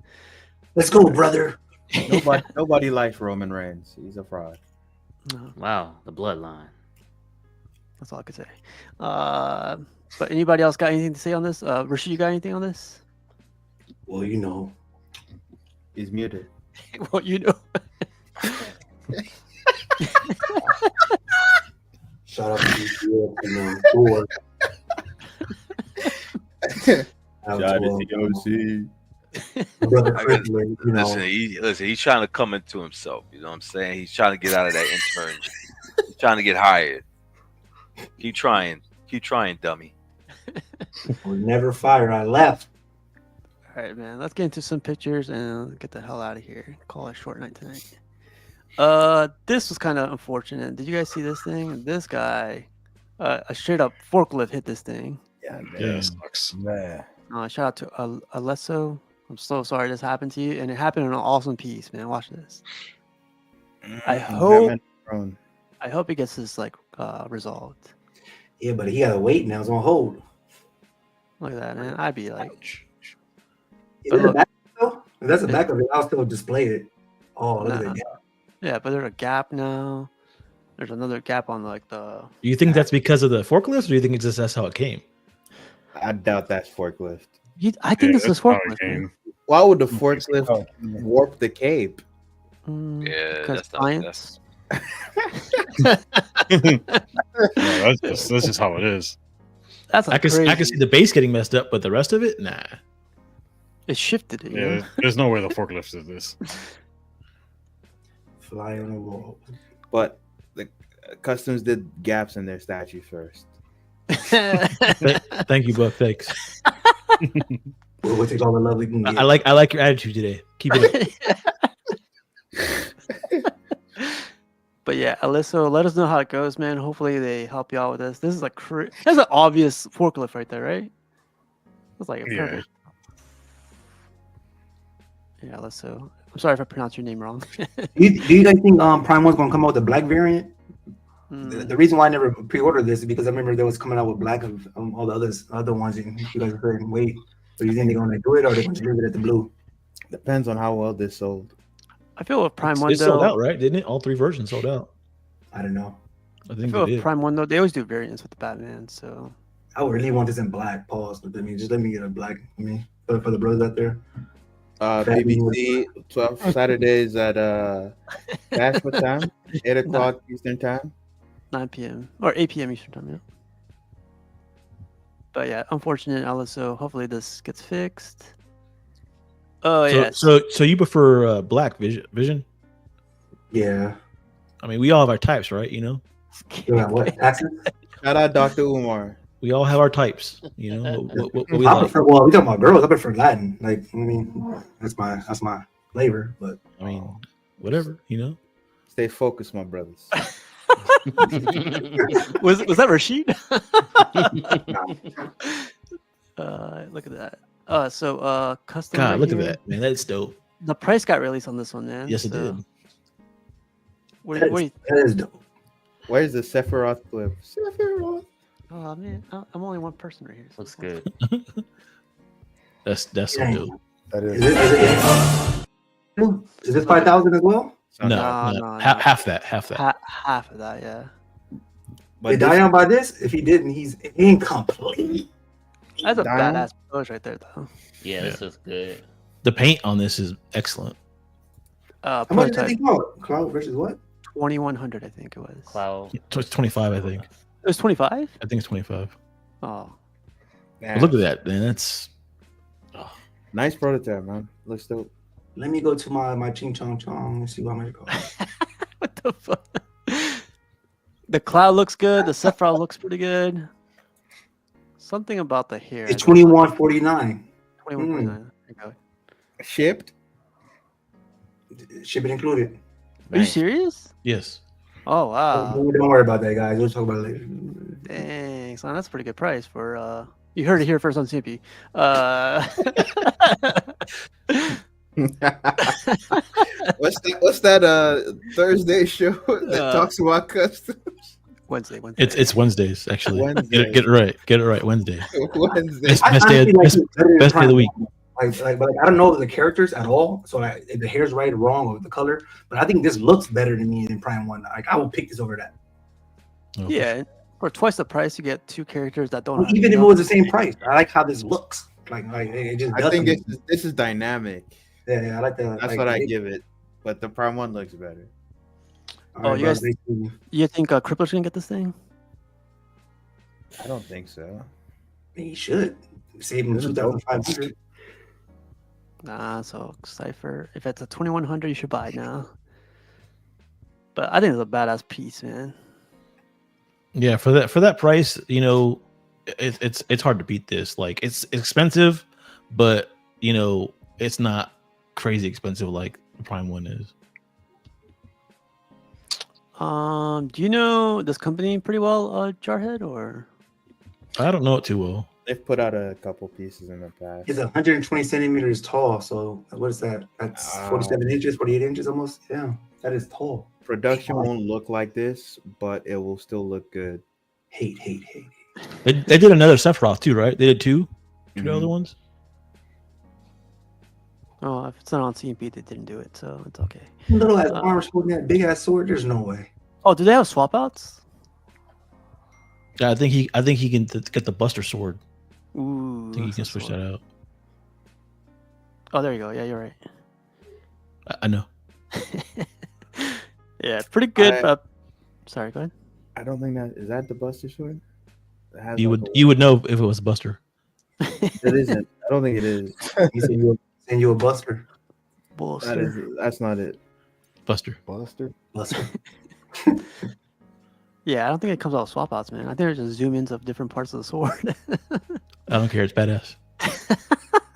S7: Let's go, brother.
S13: Nobody likes Roman Reigns. He's a fraud.
S4: No,
S8: Wow, the bloodline.
S4: that's all I could say. But anybody else got anything to say on this? Rashid, you got anything on this?
S7: Well, you know.
S13: He's muted.
S4: Well, you know.
S7: Shout out to you and Thor.
S13: Shout out to OC.
S7: Brother Chris, you know.
S1: Listen, he's trying to come into himself. You know what I'm saying? He's trying to get out of that internship. He's trying to get hired. Keep trying, dummy.
S7: Was never fired. I left.
S4: All right, man. Let's get into some pictures and get the hell out of here. Call it a short night tonight. This was kind of unfortunate. Did you guys see this thing? This guy, a straight up forklift hit this thing.
S6: Yeah,
S15: Yeah, sucks.
S6: man.
S4: Shout out to Alesso. I'm so sorry this happened to you, and it happened in an awesome piece, man. Watch this. I hope it gets this like resolved.
S7: Yeah, but he gotta wait now. It's on hold.
S4: Look at that, man. I'd be like,
S7: Is that a back though? If that's a back of it, I'll still display it. Oh, look at that gap.
S4: yeah, but there's a gap now. There's another gap on like the.
S9: Do you think that's because of the forklift, or do you think it's just that's how it came?
S13: I doubt that's forklift.
S4: I think this is forklift. Man.
S13: Why would the forklift warp the cape?
S1: Yeah,
S4: Because science.
S15: That's just how it is.
S4: That's
S9: I can see the base getting messed up, but the rest of it, nah.
S4: It shifted it.
S15: Yeah, there's no way the forklift is this.
S7: Fly on the wall.
S13: But the customs did gaps in their statue first.
S9: Thank you, Buck. Thanks.
S7: We'll take all the love we can get.
S9: I like your attitude today. Keep it up.
S4: But yeah, Alyssa, let us know how it goes, man. Hopefully they help you out with this. This is that's an obvious forklift right there, right? It's like a perfect. Yeah, Alyssa. I'm sorry if I pronounced your name wrong.
S7: do you guys think Prime One's gonna come out with a black variant? The reason why I never pre-ordered this is because I remember they was coming out with black of all the other ones, and you guys are saying, wait. So you think they're gonna do it, or they're gonna leave it at the blue?
S13: Depends on how well this sold.
S4: I feel with Prime One
S9: it sold out, right? Didn't it? All 3 versions sold out.
S7: I don't know.
S9: I think
S4: feel with Prime One though, they always do variants with the Batman. So
S7: I would really want this in black. Pause. But just let me get a black. For the brothers out there.
S13: BBC 12 Saturdays at that's what time? 8 o'clock Eastern time.
S4: 9 p.m. or 8 p.m. Eastern time. Yeah. But yeah, unfortunate, Alice. So hopefully this gets fixed. Oh yeah.
S9: So you prefer black vision?
S7: Yeah.
S9: I mean, we all have our types, right? You know.
S7: Yeah, what?
S13: Shout out Dr. Umar.
S9: We all have our types. You know. What we
S7: I
S9: like.
S7: prefer. Well, we talking about girls. I prefer Latin. Like, I mean, that's my flavor. But
S9: I mean, whatever. You know.
S13: Stay focused, my brothers.
S4: was that Rashid? Look at that. Custom.
S9: God,
S4: right
S9: look
S4: here.
S9: at that, man. That's dope.
S4: The price got released on this one, man.
S9: Yes, it did.
S4: What
S7: is dope.
S13: Where's the Sephiroth clip? Sephiroth.
S4: Oh man, I'm only one person right here. So
S8: looks good.
S9: That's so dope.
S6: That
S7: Is this 5,000 as well?
S9: No. Half that.
S4: Half of that, yeah.
S7: But did Dion buy this? If he didn't, he's incomplete.
S4: That's a badass pose right there, though.
S8: Yeah, this is good.
S9: The paint on this is excellent.
S7: How much did he go? Cloud versus what?
S4: 2,100, I think it was.
S8: Cloud.
S9: It's 25, I think.
S4: It was 25.
S9: I think it's 25.
S4: Oh,
S9: But look at that, man. That's
S13: nice prototype, man. Looks dope.
S7: Let me go to my ching chong chong and see what I'm gonna go.
S4: What the fuck? The cloud looks good. The Sephiroth looks pretty good. Something about the hair.
S7: It's 21.49.
S4: 21.49. There you go.
S13: Shipped.
S7: Shipping included.
S4: Are you serious?
S9: yes.
S4: Oh wow.
S7: Don't worry about that, guys. We'll talk about it later.
S4: Dang, son, that's a pretty good price for you heard it here first on CNP.
S13: What's that Thursday show that talks about customs?
S4: Wednesday.
S9: It's Wednesdays actually.
S13: Wednesday.
S9: Get it right. Get it right. Wednesday.
S13: Wednesday.
S9: Best
S7: I
S9: day,
S7: honestly like
S9: best,
S7: it better than
S9: best day of the week.
S7: But I don't know the characters at all, so if the hair's right or wrong or the color. But I think this looks better to me than Prime One. Like I will pick this over that.
S9: Oh,
S4: Yeah, for twice the price, you get two characters that don't.
S7: Even if it was the same price, I like how this looks. Like it just.
S13: I think this is dynamic.
S7: Yeah, I like that.
S13: That's what I give it. But the Prime One looks better.
S4: Oh, you guys, you think Crippler's gonna get this thing?
S13: I don't think so.
S7: He should save him 2,500.
S4: Nah, so Cypher. If it's a 2,100, you should buy it now. But I think it's a badass piece, man.
S9: Yeah, for that price, you know, it's hard to beat this. Like it's expensive, but you know, it's not crazy expensive like the Prime One is.
S4: Do you know this company pretty well, Jarhead, or?
S9: I don't know it too well.
S13: They've put out a couple pieces in the past.
S7: It's 120 centimeters tall. So what is that? That's 47 inches, 48 inches almost. Yeah, that is tall.
S13: Production won't look like this, but it will still look good.
S7: Hate.
S9: They did another Sephiroth too, right? They did two other ones.
S4: Oh, if it's not on CNP, they didn't do it, so it's okay.
S7: Little ass arms holding that big ass sword. There's no way.
S4: Oh, do they have swap outs?
S9: Yeah, I think he can get the Buster Sword.
S4: Ooh,
S9: I think he can switch that out.
S4: Oh, there you go. Yeah, you're right.
S9: I know.
S4: Yeah, pretty good. Sorry, go ahead.
S13: I don't think that is that the Buster Sword.
S9: You would know if it was Buster.
S13: It isn't. I don't think it is.
S7: He said you a Buster.
S13: That's not it.
S9: Buster.
S4: Yeah, I don't think it comes out with swap outs, man. I think there's just zoom ins of different parts of the sword.
S9: I don't care. It's badass.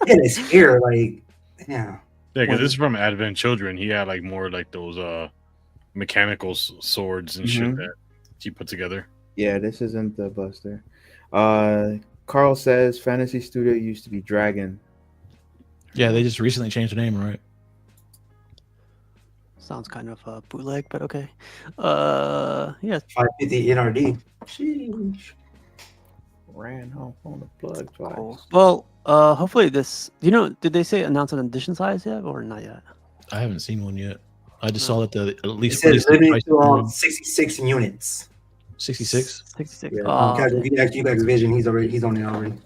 S7: Yeah, it's here, like, yeah.
S15: Yeah, because this is from Advent Children. He had like more like those mechanical swords and shit that he put together.
S13: Yeah, this isn't the Buster. Carl says Fantasy Studio used to be Dragon.
S9: Yeah, they just recently changed the name, right?
S4: Sounds kind of bootleg, but okay. Yeah.
S7: 550 NRD. Sheesh.
S13: Ran off on the plug twice.
S4: Cool. Well, hopefully this. Did they say announce an edition size yet, or not yet?
S9: I haven't seen one yet. I just saw that at least
S7: It says limited to 66 units.
S9: 66.
S4: 66.
S7: Yeah. If you ask UX Vision, he's on it already.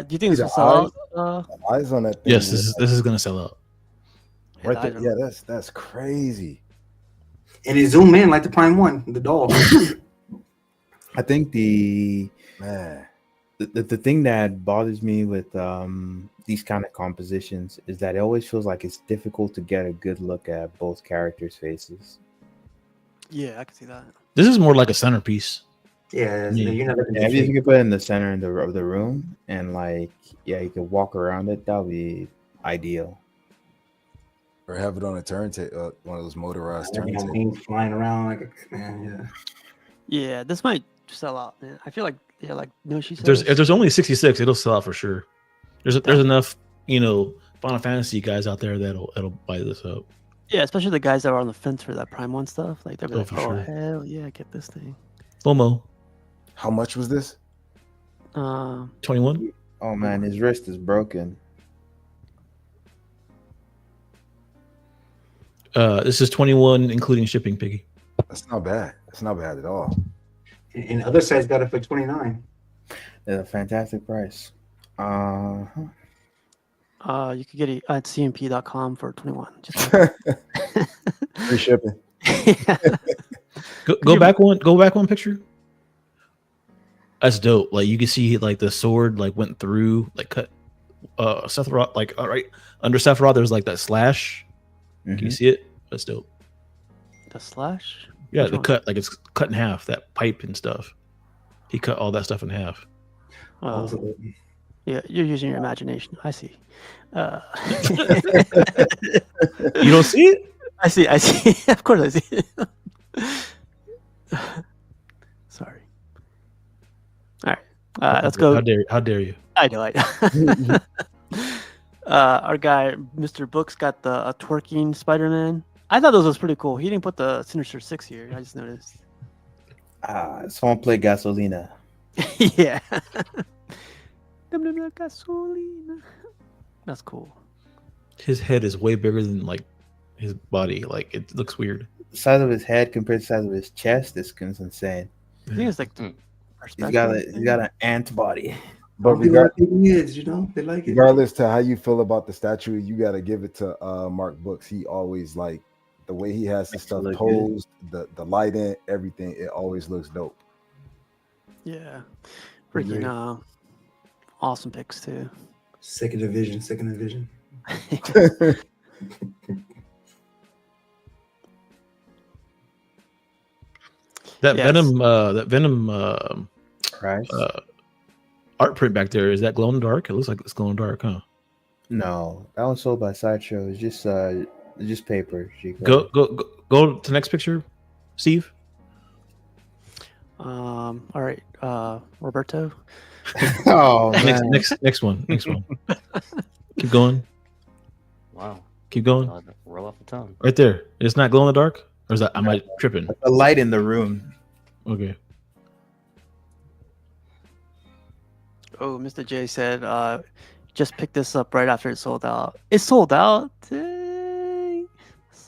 S4: Do you think this will sell out?
S6: Eyes on that thing.
S9: Yes, this is gonna sell out.
S6: Right there. Yeah, that's crazy.
S7: And it zoom in like the Prime One, the doll.
S13: I think the thing that bothers me with these kind of compositions is that it always feels like it's difficult to get a good look at both characters' faces.
S4: Yeah, I can see that.
S9: This is more like a centerpiece.
S7: Yeah,
S13: if you can put it in the center of the room and you can walk around it, that would be ideal.
S6: Or have it on a turntable, one of those motorized turntables.
S7: Flying around man.
S4: Yeah, this might sell out, man. I feel like
S9: If there's only 66, it'll sell out for sure. There's enough, Final Fantasy guys out there that'll buy this up.
S4: Yeah, especially the guys that are on the fence for that Prime One stuff. Like they'll be like,
S9: for
S4: "Oh
S9: sure.
S4: hell yeah, get this thing."
S9: FOMO.
S6: How much was this?
S9: 21.
S13: Oh man, his wrist is broken.
S9: This is 21, including shipping, Piggy.
S6: That's not bad. That's not bad at all.
S7: And other sites got it for 29.
S13: It's a fantastic price.
S4: You could get it at cnp.com for 21.
S6: Free shipping.
S9: Go back one picture. That's dope. Like you can see like the sword like went through, like cut Sephiroth, like right under Sephiroth there's like that slash. Can you see it? That's dope.
S4: The slash?
S9: Yeah,
S4: Which
S9: the
S4: one?
S9: cut, like it's cut in half, that pipe and stuff. He cut all that stuff in half.
S4: Yeah, you're using your imagination. I see.
S9: You don't see it?
S4: I see. Of course I see it. Sorry. All right. Let's go.
S9: How dare you?
S4: I know. Our guy, Mr. Books, got the twerking Spider-Man. I thought those was pretty cool. He didn't put the Sinister Six here. I just noticed.
S13: Someone play Gasolina.
S4: Yeah. Gasolina. That's cool.
S9: His head is way bigger than like his body. Like it looks weird.
S13: The size of his head compared to the size of his chest is insane.
S4: I think it's like
S13: he's got an ant body.
S6: But
S7: They like it.
S6: regardless to how you feel about the statue, you got to give it to Mark Books. He always like the way he has his stuff posed, the lighting, everything. It always looks dope.
S4: Yeah. Freaking awesome picks too.
S7: Second division.
S9: That Venom art print back there, is that glow in the dark? It looks like it's glow in the dark, huh?
S13: No, that was sold by Sideshow. It's just paper.
S9: Go to the next picture, Steve.
S4: All right, Roberto.
S13: Oh,
S9: next one. Keep going.
S8: Wow.
S9: Keep going.
S8: Roll off the tongue.
S9: Right there. It's not glow in the dark, or is that am I tripping?
S13: A light in the room.
S9: Okay.
S4: Oh, Mr. J said, just picked this up right after it sold out. It sold out. Dang.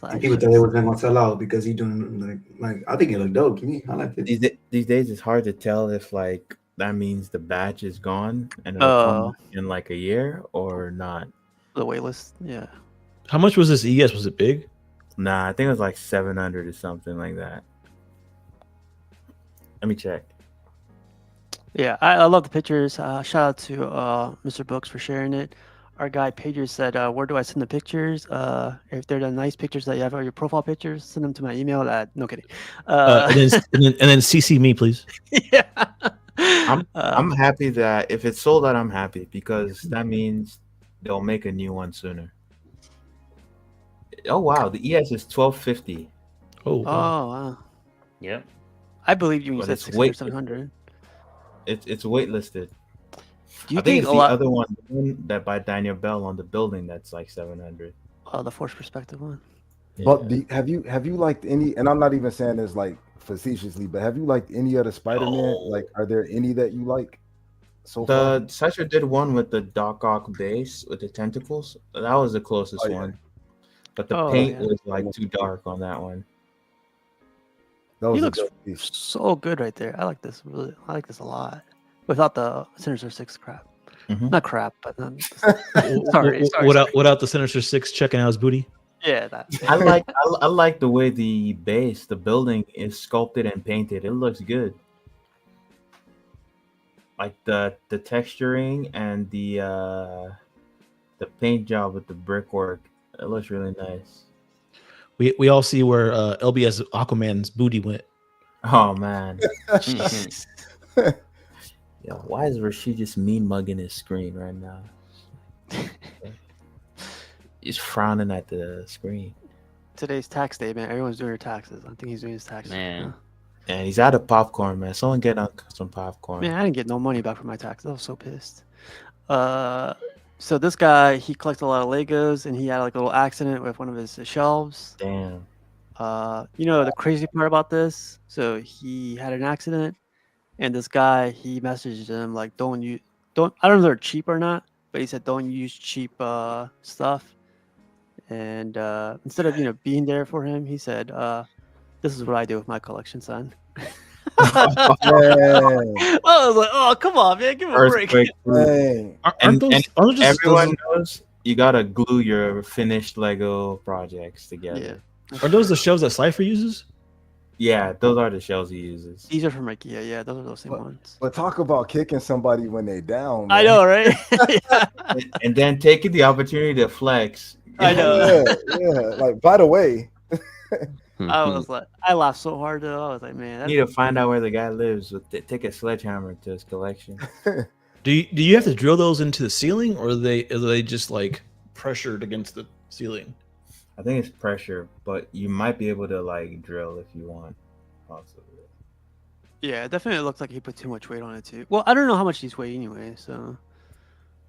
S7: And people thought they were gonna sell out because he's doing like I think it looked dope to me. I like it.
S13: These days it's hard to tell if like that means the batch is gone and it'll come in like a year or not.
S4: The wait list, yeah.
S9: How much was this ES? Was it big?
S13: Nah, I think it was like 700 or something like that. Let me check.
S4: Yeah, I love the pictures. Shout out to Mr. Books for sharing it. Our guy Pager said, where do I send the pictures? If they're the nice pictures that you have, or your profile pictures, send them to my email at no kidding.
S9: And then CC me, please.
S4: Yeah.
S13: I'm happy that if it's sold out, I'm happy because that means they'll make a new one sooner. Oh wow, the ES is 1250.
S9: Oh
S4: wow.
S8: Yep.
S4: I believe you when you
S13: But
S4: said
S13: it's
S4: 600, 700.
S13: It's waitlisted.
S4: Do you
S13: I think
S4: think
S13: it's
S4: a
S13: the
S4: lot?
S13: other one that by Daniel Bell on the building that's like 700.
S4: The forced perspective one.
S6: But have you liked any? And I'm not even saying this like facetiously, but have you liked any other Spider-Man? Like, are there any that you like so far?
S13: The Sasha did one with the Doc Ock base with the tentacles. That was the closest one. But the paint was like too dark on that one.
S4: He looks so good right there. I like this really. I like this a lot. Without the Sinister Six crap, not crap, but sorry.
S9: Without the Sinister Six checking out his booty.
S4: Yeah, that.
S13: I like the way the base, the building is sculpted and painted. It looks good. Like the texturing and the paint job with the brickwork. It looks really nice.
S9: We all see where LBS Aquaman's booty went.
S13: Oh man. Yo, why is Rashid just mean mugging his screen right now? He's frowning at the screen.
S4: Today's tax day, man. Everyone's doing their taxes. I think he's doing his taxes.
S8: Man.
S13: And he's out of popcorn, man. Someone get on some popcorn.
S4: Man, I didn't get no money back from my taxes. I was so pissed. So this guy, he collects a lot of Legos, and he had like a little accident with one of his shelves.
S13: Damn.
S4: You know the crazy part about this? So he had an accident, and this guy, he messaged him like, don't I don't know if they're cheap or not, but he said don't use cheap stuff. And instead of being there for him, he said, "This is what I do with my collection, son." I was like, "Oh, come on, man, give him a break."
S13: And everyone knows you gotta glue your finished Lego projects together.
S9: Are those the shelves that Slifer uses?
S13: Yeah, those are the shells he uses.
S4: These are from IKEA. Yeah, those are those same ones.
S6: But talk about kicking somebody when they down.
S4: I
S6: man.
S4: know, right?
S13: And then taking the opportunity to flex.
S4: I know.
S6: Yeah. Like, by the way,
S4: I was like, I laughed so hard though. I was like, man,
S13: You need to find out where the guy lives. Take a sledgehammer to his collection.
S9: Do you have to drill those into the ceiling, or are they just like pressured against the ceiling?
S13: I think it's pressure, but you might be able to like drill if you want, possibly.
S4: yeah, it definitely looks like he put too much weight on it too. Well, I don't know how much these weigh anyway, so.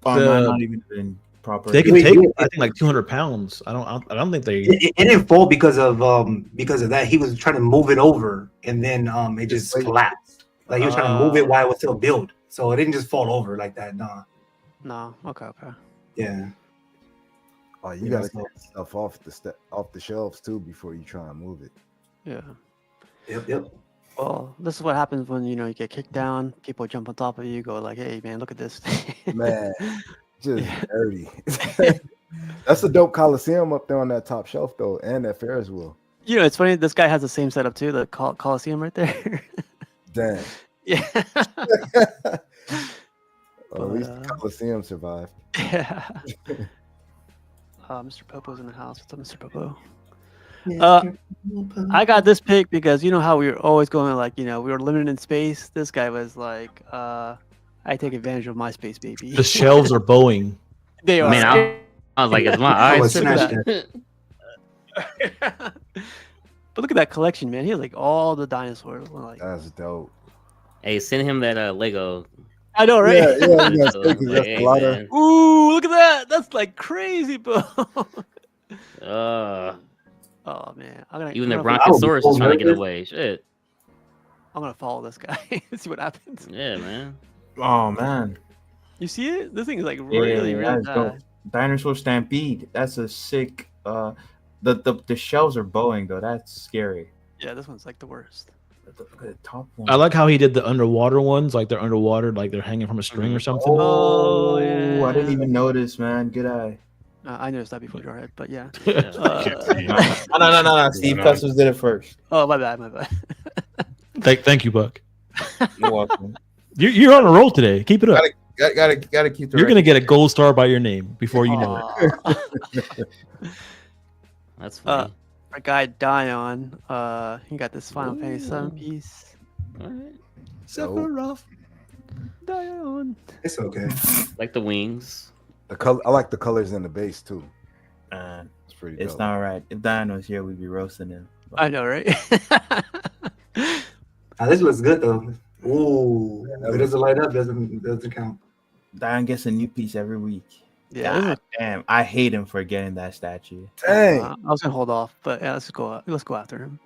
S13: Oh,
S9: The-
S13: not even been proper.
S9: They can
S7: Wait,
S9: take,
S7: you-
S9: I think, like 200 pounds. I don't think they.
S7: It didn't fall because of that. He was trying to move it over, and then it just collapsed. Like he was trying to move it while it was still built, so it didn't just fall over like that. Nah.
S4: No. Okay.
S7: Yeah.
S6: oh, you
S7: Yeah,
S6: gotta
S7: so-
S6: get stuff off the shelves too before you try and move it.
S4: Yeah.
S7: Yep.
S4: Well, this is what happens when you get kicked down. People jump on top of you, go like, "Hey, man, look at this."
S6: Man, just dirty. That's a dope Coliseum up there on that top shelf though, and that Ferris wheel.
S4: It's funny. This guy has the same setup too. The Coliseum right there.
S6: Damn.
S4: Yeah.
S6: Well, at least the Coliseum survived.
S4: Yeah. Mr. Popo's in the house. What's up, Mr. Popo? I got this pick because you know how we were always going like, we were limited in space. This guy was like, I take advantage of my space, baby.
S9: The shelves are bowing.
S4: They are.
S8: Man, I was like, is my eyes
S4: But look at that collection, man. He has like all the dinosaurs. Like,
S6: that's dope.
S8: Hey, send him that Lego.
S4: I know, right?
S6: Yeah,
S8: So, like,
S6: that's
S8: hey,
S6: a lot of.
S8: man.
S4: Ooh, look at that. That's like crazy, bro. Oh man,
S8: Even the
S4: I'm
S8: Brontosaurus is trying to get away. Shit.
S4: gonna follow this guy and see what happens.
S8: Yeah, man.
S13: Oh man.
S4: You see it? This thing is like really, really
S13: that's dope.
S4: bad.
S13: Dinosaur Stampede. That's a sick. The shells are bowing though. That's scary.
S4: Yeah, this one's like the worst.
S13: Look at the top one.
S9: I like how he did the underwater ones, like they're underwater, like they're hanging from a string or something.
S13: Oh,
S4: yeah.
S13: I didn't even notice, man. Good eye.
S4: I noticed that before Jarhead, but yeah.
S13: No. Steve Customs did it first.
S4: Oh, my bad.
S9: Thank you, Buck.
S13: You're welcome.
S9: You're on a roll today. Keep it up.
S13: Gotta keep the.
S9: You're gonna get a gold star by your name before you know
S4: it.
S8: That's funny.
S4: Our guy Dion, he got this Final Fantasy 7 piece.
S8: Alright.
S4: Sephiroth. Dion.
S7: It's okay.
S8: Like the wings.
S6: The color, I like the colors in the base too.
S13: It's
S6: pretty.
S13: It's
S6: dope.
S13: not right. If Dion was here, we'd be roasting him.
S4: I know, right?
S7: This looks good though. Ooh, it doesn't light up. Doesn't count.
S13: Dion gets a new piece every week.
S4: Yeah.
S13: God damn, I hate him for getting that statue.
S6: Dang.
S4: I was gonna hold off, but yeah, let's go after him.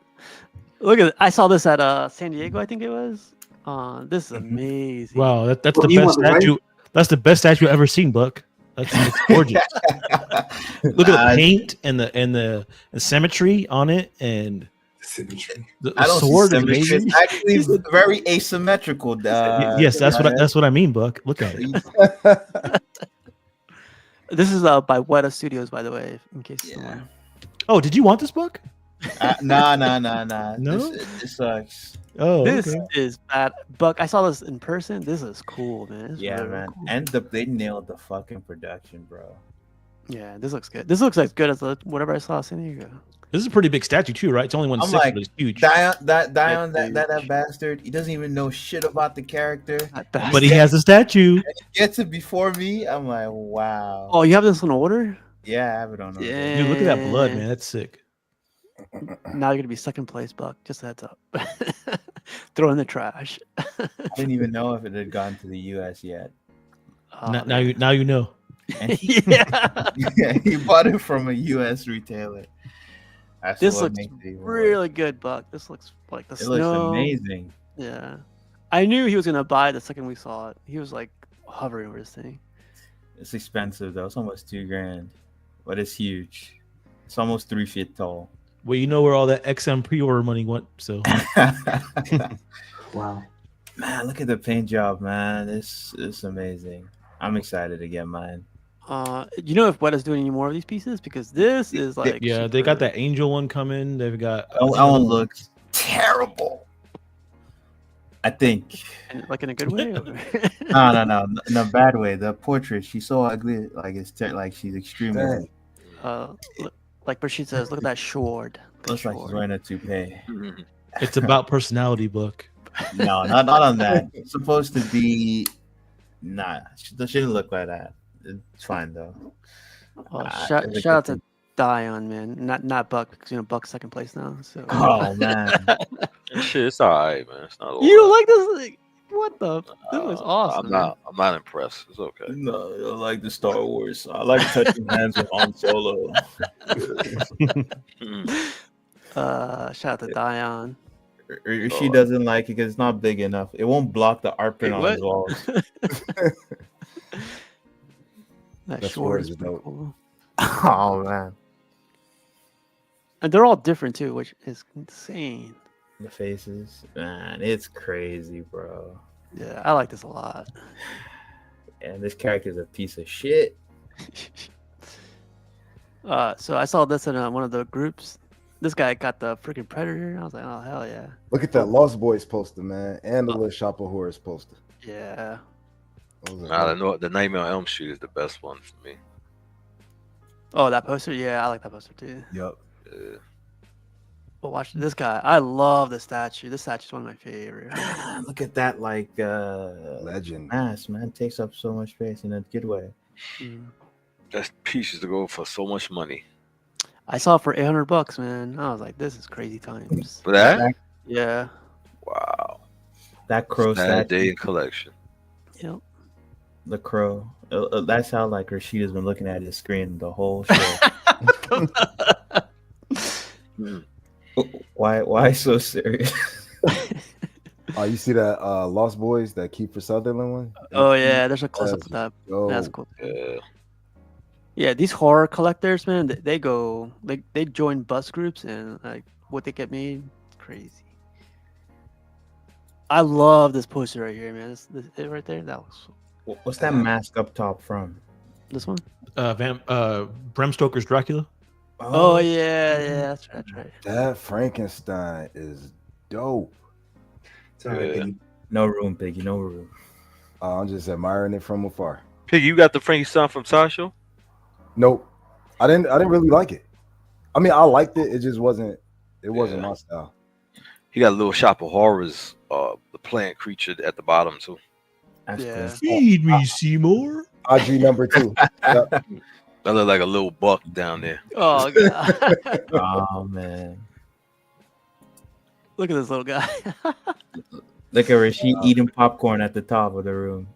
S4: Look at it. I saw this at San Diego, I think it was. This is amazing.
S9: Wow, that's the best statue. That's the best statue I've ever seen, Buck. That's gorgeous. Look at the paint and the symmetry on it, and the
S13: I don't
S9: sword
S13: see
S9: is
S13: symmetry.
S9: amazing.
S13: It's actually very asymmetrical.
S9: Yes, that's what I mean, Buck. Look at it.
S4: This is by Weta Studios, by the way, in case someone.
S9: Oh, did you want this book?
S13: Nah.
S9: No?
S13: This sucks.
S9: Oh,
S4: This
S9: okay.
S4: is bad. Buck, I saw this in person. This is cool, man. This is
S13: Yeah,
S4: really
S13: man.
S4: cool.
S13: And they nailed the fucking production, bro.
S4: Yeah, this looks good. This looks as good as whatever I saw at San Diego.
S9: This is a pretty big statue too, right? It's only 1/6,
S13: I'm like,
S9: but it's huge.
S13: Dion, that bastard, he doesn't even know shit about the character.
S9: But he has a statue.
S13: And he gets it before me. I'm like, wow.
S4: Oh, you have this on order?
S13: Yeah, I have it on order.
S4: Yeah.
S9: Dude, look at that blood, man. That's sick.
S4: Now you're gonna be second place, Buck. Just a heads up. Throw in the trash.
S13: I didn't even know if it had gone to the US yet.
S9: Now you know.
S13: And
S4: Yeah.
S13: he bought it from a US retailer. That's
S4: This
S13: what
S4: looks
S13: makes it even worse.
S4: really good, Buck. This looks like the
S13: It
S4: snow.
S13: looks amazing.
S4: Yeah. I knew he was gonna buy it the second we saw it. He was like hovering over this thing.
S13: It's expensive though. It's almost $2,000, but it's huge. It's almost 3 feet tall.
S9: Well, you know where all that XM pre-order money went, so.
S7: Wow.
S13: Man, look at the paint job, man. It's amazing. I'm excited to get mine.
S4: You know if Weta's doing any more of these pieces? Because this is like
S9: Yeah, they got that angel one coming. They've got.
S13: That one looks terrible. I think.
S4: Like in a good way?
S13: No, in a bad way. The portrait, she's so ugly. Like like she's extremely ugly.
S4: Like where she says, "Look at that sword."
S13: Looks like she's wearing a toupee.
S9: It's about personality book.
S13: No, not on that. It's supposed to be. Nah, she shouldn't look like that. It's fine though.
S4: Shout out to Dion, man. Not Buck, because Buck's second place now. So.
S13: Oh man,
S1: shit, it's all right, man. It's not.
S4: You don't like this? Like, what the? This looks awesome.
S1: I'm not impressed. It's okay.
S13: No, I like the Star Wars. I like touching hands with Han Solo.
S4: Shout out to Dion.
S13: Or she doesn't like it because it's not big enough. It won't block the art print on his walls.
S4: That sword is pretty cool.
S13: Oh man.
S4: And they're all different too, which is insane.
S13: The faces, man, it's crazy, bro.
S4: Yeah, I like this a lot.
S13: And this character's a piece of shit.
S4: So I saw this in one of the groups. This guy got the freaking Predator. I was like, oh hell yeah!
S6: Look at that Lost Boys poster, man, and the little Shop of Horrors poster.
S4: Yeah.
S1: The Nightmare on Elm Street is the best one for me.
S4: Oh, that poster? Yeah, I like that poster too.
S6: Yep.
S4: But watch this guy. I love the statue. This statue is one of my favorites.
S13: Look at that, like
S6: legend
S13: mass, man. Takes up so much space in a good way.
S1: That piece used to go for so much money.
S4: I saw it for $800, man. I was like, this is crazy times.
S1: For that?
S4: Yeah.
S1: Wow.
S13: That crow
S1: Sad
S13: statue.
S1: day in collection.
S4: Yep.
S13: The crow. That's how like Rashida's been looking at his screen the whole show. Why so serious?
S6: Oh, you see that Lost Boys, that Kiefer Sutherland one?
S4: Oh yeah, there's a close up of that. That's cool.
S1: Yeah.
S4: Yeah, these horror collectors, man, they join bus groups and like what they get made, crazy. I love this poster right here, man. This it right there. That looks.
S13: What's that mask up top from?
S4: This one?
S9: Bram Stoker's Dracula.
S4: Oh yeah, that's right.
S6: That Frankenstein is dope.
S13: Sorry, no room, Piggy, no room.
S6: I'm just admiring it from afar.
S1: Piggy, you got the Frankenstein from Sideshow?
S6: Nope, I didn't really like it. I mean, I liked it. It just wasn't. It wasn't my style.
S1: He got a little Shop of Horrors, the plant creature at the bottom too.
S4: Yeah.
S9: Feed me, Seymour.
S6: IG number 2. Yep.
S1: That look like a little buck down there.
S4: Oh god.
S13: Oh man.
S4: Look at this little guy.
S13: Look at her. She eating popcorn at the top of the room.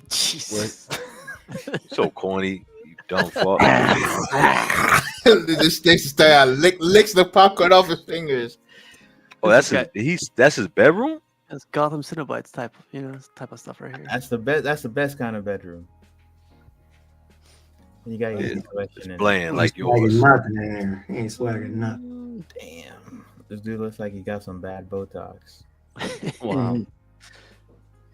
S4: Jesus.
S1: So corny. You dumb fuck.
S13: This sticks there, licks the popcorn off his fingers.
S1: Oh, that's his bedroom?
S4: That's Gotham Cenobites type of stuff right here.
S13: That's the best. That's the best kind of bedroom. You got your collection.
S1: It's bland like
S7: yours.
S1: yours.
S7: Nothing in there. He ain't swagging nothing.
S13: Damn, this dude looks like he got some bad Botox.
S1: Wow.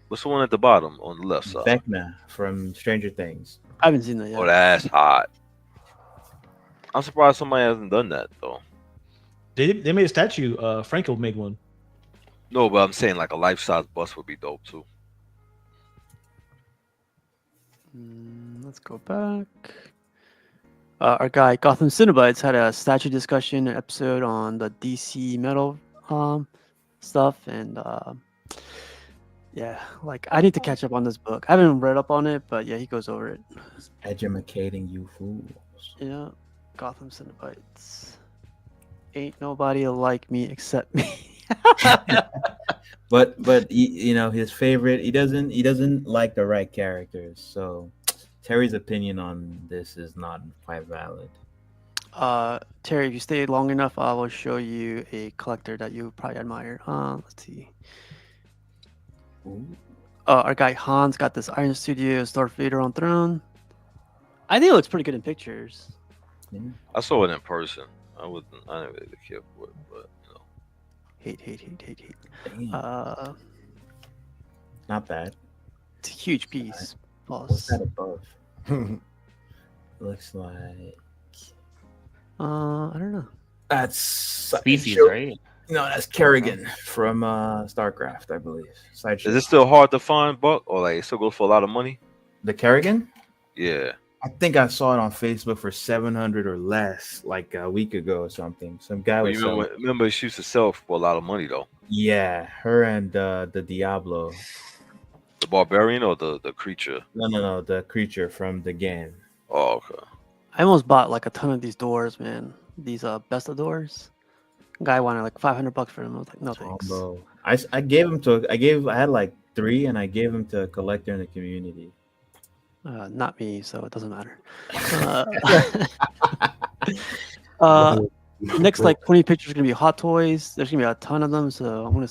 S1: What's the one at the bottom on the left side?
S13: Vecna from Stranger Things.
S4: I haven't seen that yet.
S1: Oh, that's hot. I'm surprised somebody hasn't done that though.
S9: They made a statue. Franco made one.
S1: No, but I'm saying like a life-size bust would be dope too.
S4: Let's go back. Our guy Gotham Cenobites had a statue discussion episode on the DC metal stuff, and yeah, like I need to catch up on this book. I haven't read up on it, but yeah, he goes over it.
S13: Educating you fools.
S4: Yeah, Gotham Cenobites. Ain't nobody like me except me.
S13: But you know his favorite. He doesn't like the right characters. So Terry's opinion on this is not quite valid.
S4: Terry, if you stay long enough, I will show you a collector that you probably admire. Let's see. Our guy Hans got this Iron Studios Darth Vader on throne. I think it looks pretty good in pictures.
S1: I saw it in person. I didn't really care for it, but you know.
S4: Hate.
S13: Not bad.
S4: It's a huge piece.
S13: What's that above? Looks like
S4: I don't know.
S13: That's
S8: Species, right?
S5: No, that's Kerrigan from StarCraft, I believe. Side
S1: Is it still hard to find, Buck, or like it still goes for a lot of money?
S5: The Kerrigan?
S1: Yeah.
S5: I think I saw it on Facebook for 700 or less, like a week ago or something. Some guy
S1: But
S5: was
S1: you
S5: selling.
S1: remember she used to sell for a lot of money though.
S5: Yeah, her and the Diablo.
S1: The barbarian or the creature?
S5: No, the creature from the game.
S1: Oh, okay.
S4: I almost bought like a ton of these doors, man. These Besta doors. Guy wanted like $500 for them. I was like, no thanks.
S5: Combo. I gave him to I had like 3 and I gave him to a collector in the community.
S4: Not me, so it doesn't matter. Next like 20 pictures are gonna be Hot Toys. There's gonna be a ton of them, so I'm gonna.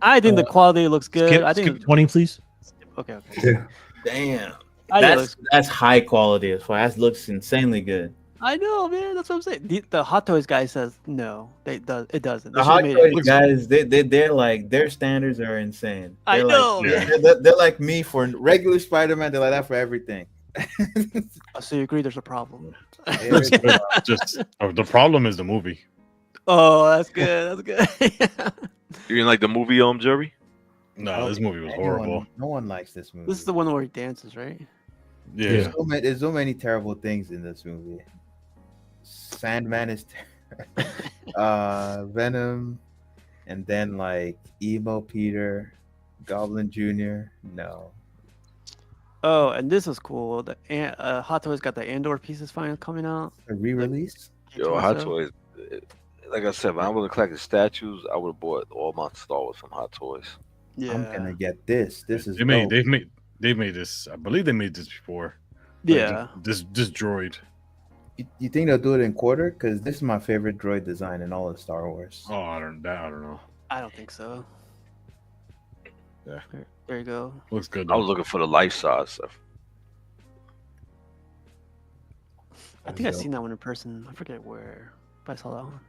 S4: I think the quality looks good. I think
S9: skip 20, please.
S4: Okay.
S5: Damn.
S4: I think
S5: That's high quality as far. That looks insanely good.
S4: I know, man. That's what I'm saying. The Hot Toys guy says no. It doesn't.
S5: The Hot Toys guys, they're like their standards are insane.
S4: I
S5: They're
S4: know.
S5: Like, they're like me for regular Spider-Man. They're like that for everything.
S4: So you agree? There's a problem.
S15: Just the problem is the movie.
S4: Oh, that's good. That's good.
S1: You didn't like the movie, Jerry?
S15: No, this movie was horrible.
S5: No one likes this movie.
S4: This is the one where he dances, right?
S15: Yeah.
S5: There's so many terrible things in this movie. Sandman is Venom, and then like Emo Peter, Goblin Jr. No.
S4: Oh, and this is cool. The Hot Toys got the Andor pieces finally coming out.
S5: A re-release?
S1: Yo, Hot Toys. Like I said, when I would have collected statues, I would have bought all my Star Wars from Hot Toys.
S4: Yeah.
S5: I'm gonna get this. This is
S15: They've made this. I believe they made this before.
S4: Yeah.
S15: Like, this droid.
S5: You think they'll do it in quarter? Because this is my favorite droid design in all of Star Wars.
S15: Oh, I don't know.
S4: I don't think so.
S15: Yeah.
S4: There you go.
S15: Looks good.
S1: I was looking for the life size stuff.
S4: I think I've seen that one in person. I forget where, but I saw that one.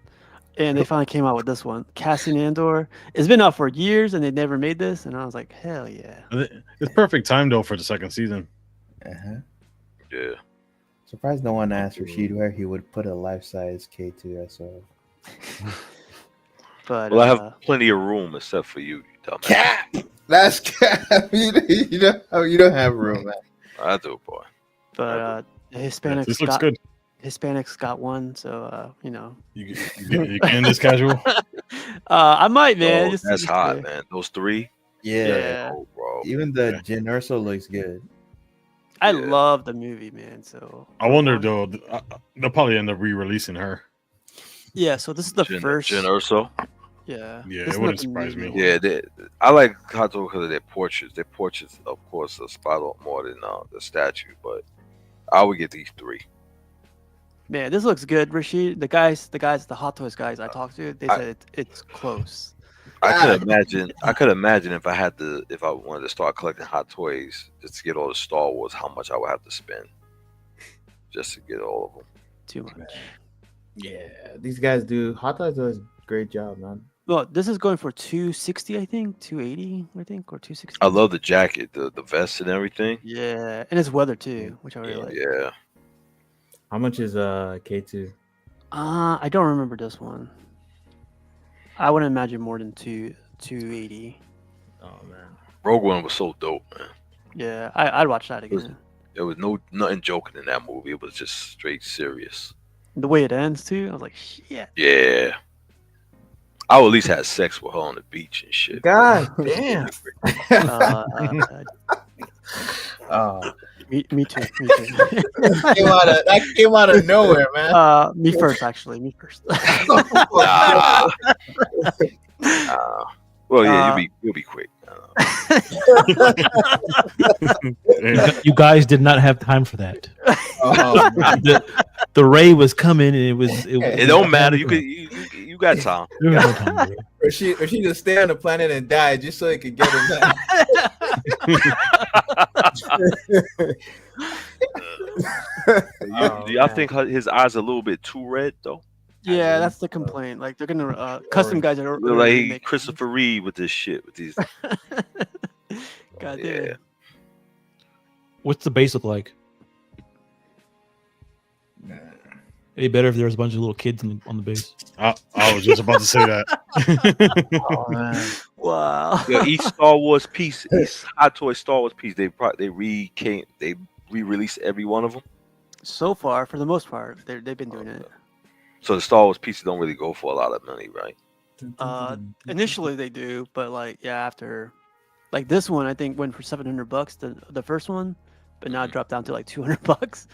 S4: And they finally came out with this one, Cassian Andor. It's been out for years, and they never made this. And I was like, hell yeah!
S15: It's perfect time though for the second season.
S1: Yeah.
S5: Surprised no one asked Rashid where he would put a life-size K2 SO.
S4: But
S1: Well, I have plenty of room except for you, dumbass.
S5: Cap. That's cap. You don't have room, man.
S1: I do, boy.
S4: But the Hispanics
S15: this looks good.
S4: Hispanics got one, so
S15: You can this casual.
S4: I might, man.
S1: Oh,
S4: Just-
S1: that's
S4: just,
S1: hot,
S4: uh,
S1: man. Those 3.
S5: Yeah.
S1: Oh, bro.
S5: Even the Jyn Erso looks good.
S4: I love the movie, man. So
S15: I wonder though. They'll probably end up re-releasing her.
S4: yeah, so this is the first.
S1: Jyn Erso.
S4: Yeah.
S15: Yeah,
S4: This
S15: it
S4: is
S15: wouldn't
S4: not the
S15: surprise me.
S4: movie.
S1: Yeah, I like Hot Toys because of their portraits. Their portraits, of course, are spot on more than the statue. But I would get these 3.
S4: Man, this looks good, Rashid. The guys, the Hot Toys guys I talked to, they said it's close.
S1: I could imagine if I wanted to start collecting Hot Toys just to get all the Star Wars, how much I would have to spend just to get all of them.
S4: Too much.
S5: Yeah, these guys do. Hot Toys does a great job, man.
S4: Well, this is going for $260, I think, $280, I think, or $260.
S1: I love the jacket, the vest and everything.
S4: Yeah, and it's weather too, which I really like.
S1: Yeah.
S5: How much is K2?
S4: I don't remember this one. I wouldn't imagine more than 280.
S5: Oh man,
S1: Rogue One was so dope, man.
S4: Yeah, I'd watch that again.
S1: There was nothing joking in that movie. It was just straight serious.
S4: The way it ends too, I was like, shit.
S1: Yeah. I would at least have sex with her on the beach and shit.
S5: God damn.
S4: Me too.
S5: That came out of nowhere, man.
S4: Me first, actually. Me first.
S1: Well, yeah, you'll be quick.
S9: You guys did not have time for that.
S5: Oh,
S9: the ray was coming, and it was.
S1: It don't matter. You got time.
S5: Or she just stay on the planet and die just so he could get him back.
S1: Do y'all think his eyes are a little bit too red though?
S4: Yeah, that's the complaint. Like they're gonna custom guys are
S1: Look like Christopher Reeve with this shit with these.
S4: God damn.
S1: Yeah.
S9: What's the base look like? It'd be better if there was a bunch of little kids on the base.
S15: I was just about to say that.
S4: Oh, man. Wow.
S1: Yo, each Star Wars piece, each Hot Toy Star Wars piece, they re-release every one of them.
S4: So far, for the most part, they've been doing it.
S1: So the Star Wars pieces don't really go for a lot of money, right?
S4: Initially they do, but like after, like this one I think went for $700, the first one, but now it dropped down to like $200,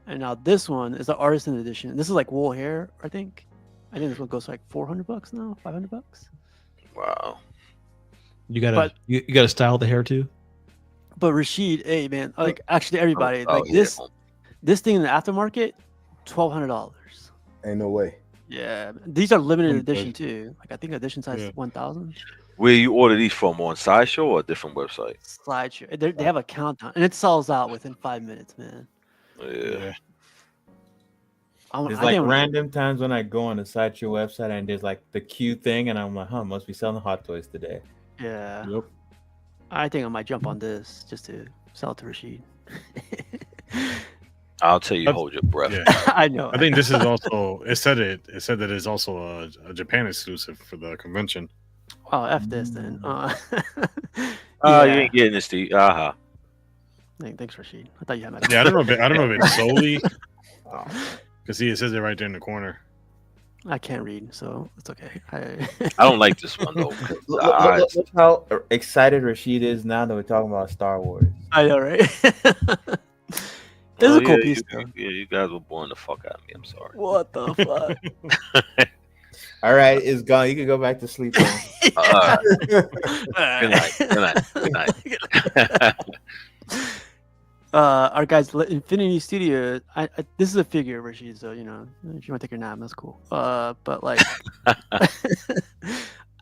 S4: and now this one is the artisan edition. This is like wool hair, I think. I think this one goes for like $400 now, $500.
S1: Wow.
S9: You gotta you gotta style the hair too.
S4: But Rashid, hey man, like actually everybody, this thing in the aftermarket, $1,200.
S6: Ain't no way.
S4: Yeah, these are limited edition too. Like I think edition size 1,000.
S1: Where you order these from, on Sideshow or a different website?
S4: Slideshow. They have a countdown, and it sells out within 5 minutes, man.
S1: Yeah.
S5: There's like random times when I go on the Sideshow website and there's like the queue thing, and I'm like, must be selling hot toys today.
S4: Yeah.
S5: Yep.
S4: I think I might jump on this just to sell it to Rashid.
S1: I'll tell you, hold your breath.
S15: Yeah.
S4: I know.
S15: I think this is also. It said that it's also a Japan exclusive for the convention.
S4: Oh, F this then.
S1: You ain't getting this, Steve.
S4: Thanks, Rashid. I thought you had my.
S15: Yeah, I don't know if it's solely. Because see, it says it right there in the corner.
S4: I can't read, so it's okay.
S1: I don't like this one though.
S5: Look how excited Rashid is now that we're talking about Star Wars.
S4: I know, right? This is a cool piece.
S1: You guys were boring the fuck out of me. I'm sorry.
S4: What the fuck?
S5: All right, it's gone. You can go back to sleep.
S1: Good night. Good night.
S4: Our guys, Infinity Studio. This is a figure, Rashid. So if you want to take your nap, that's cool. But like,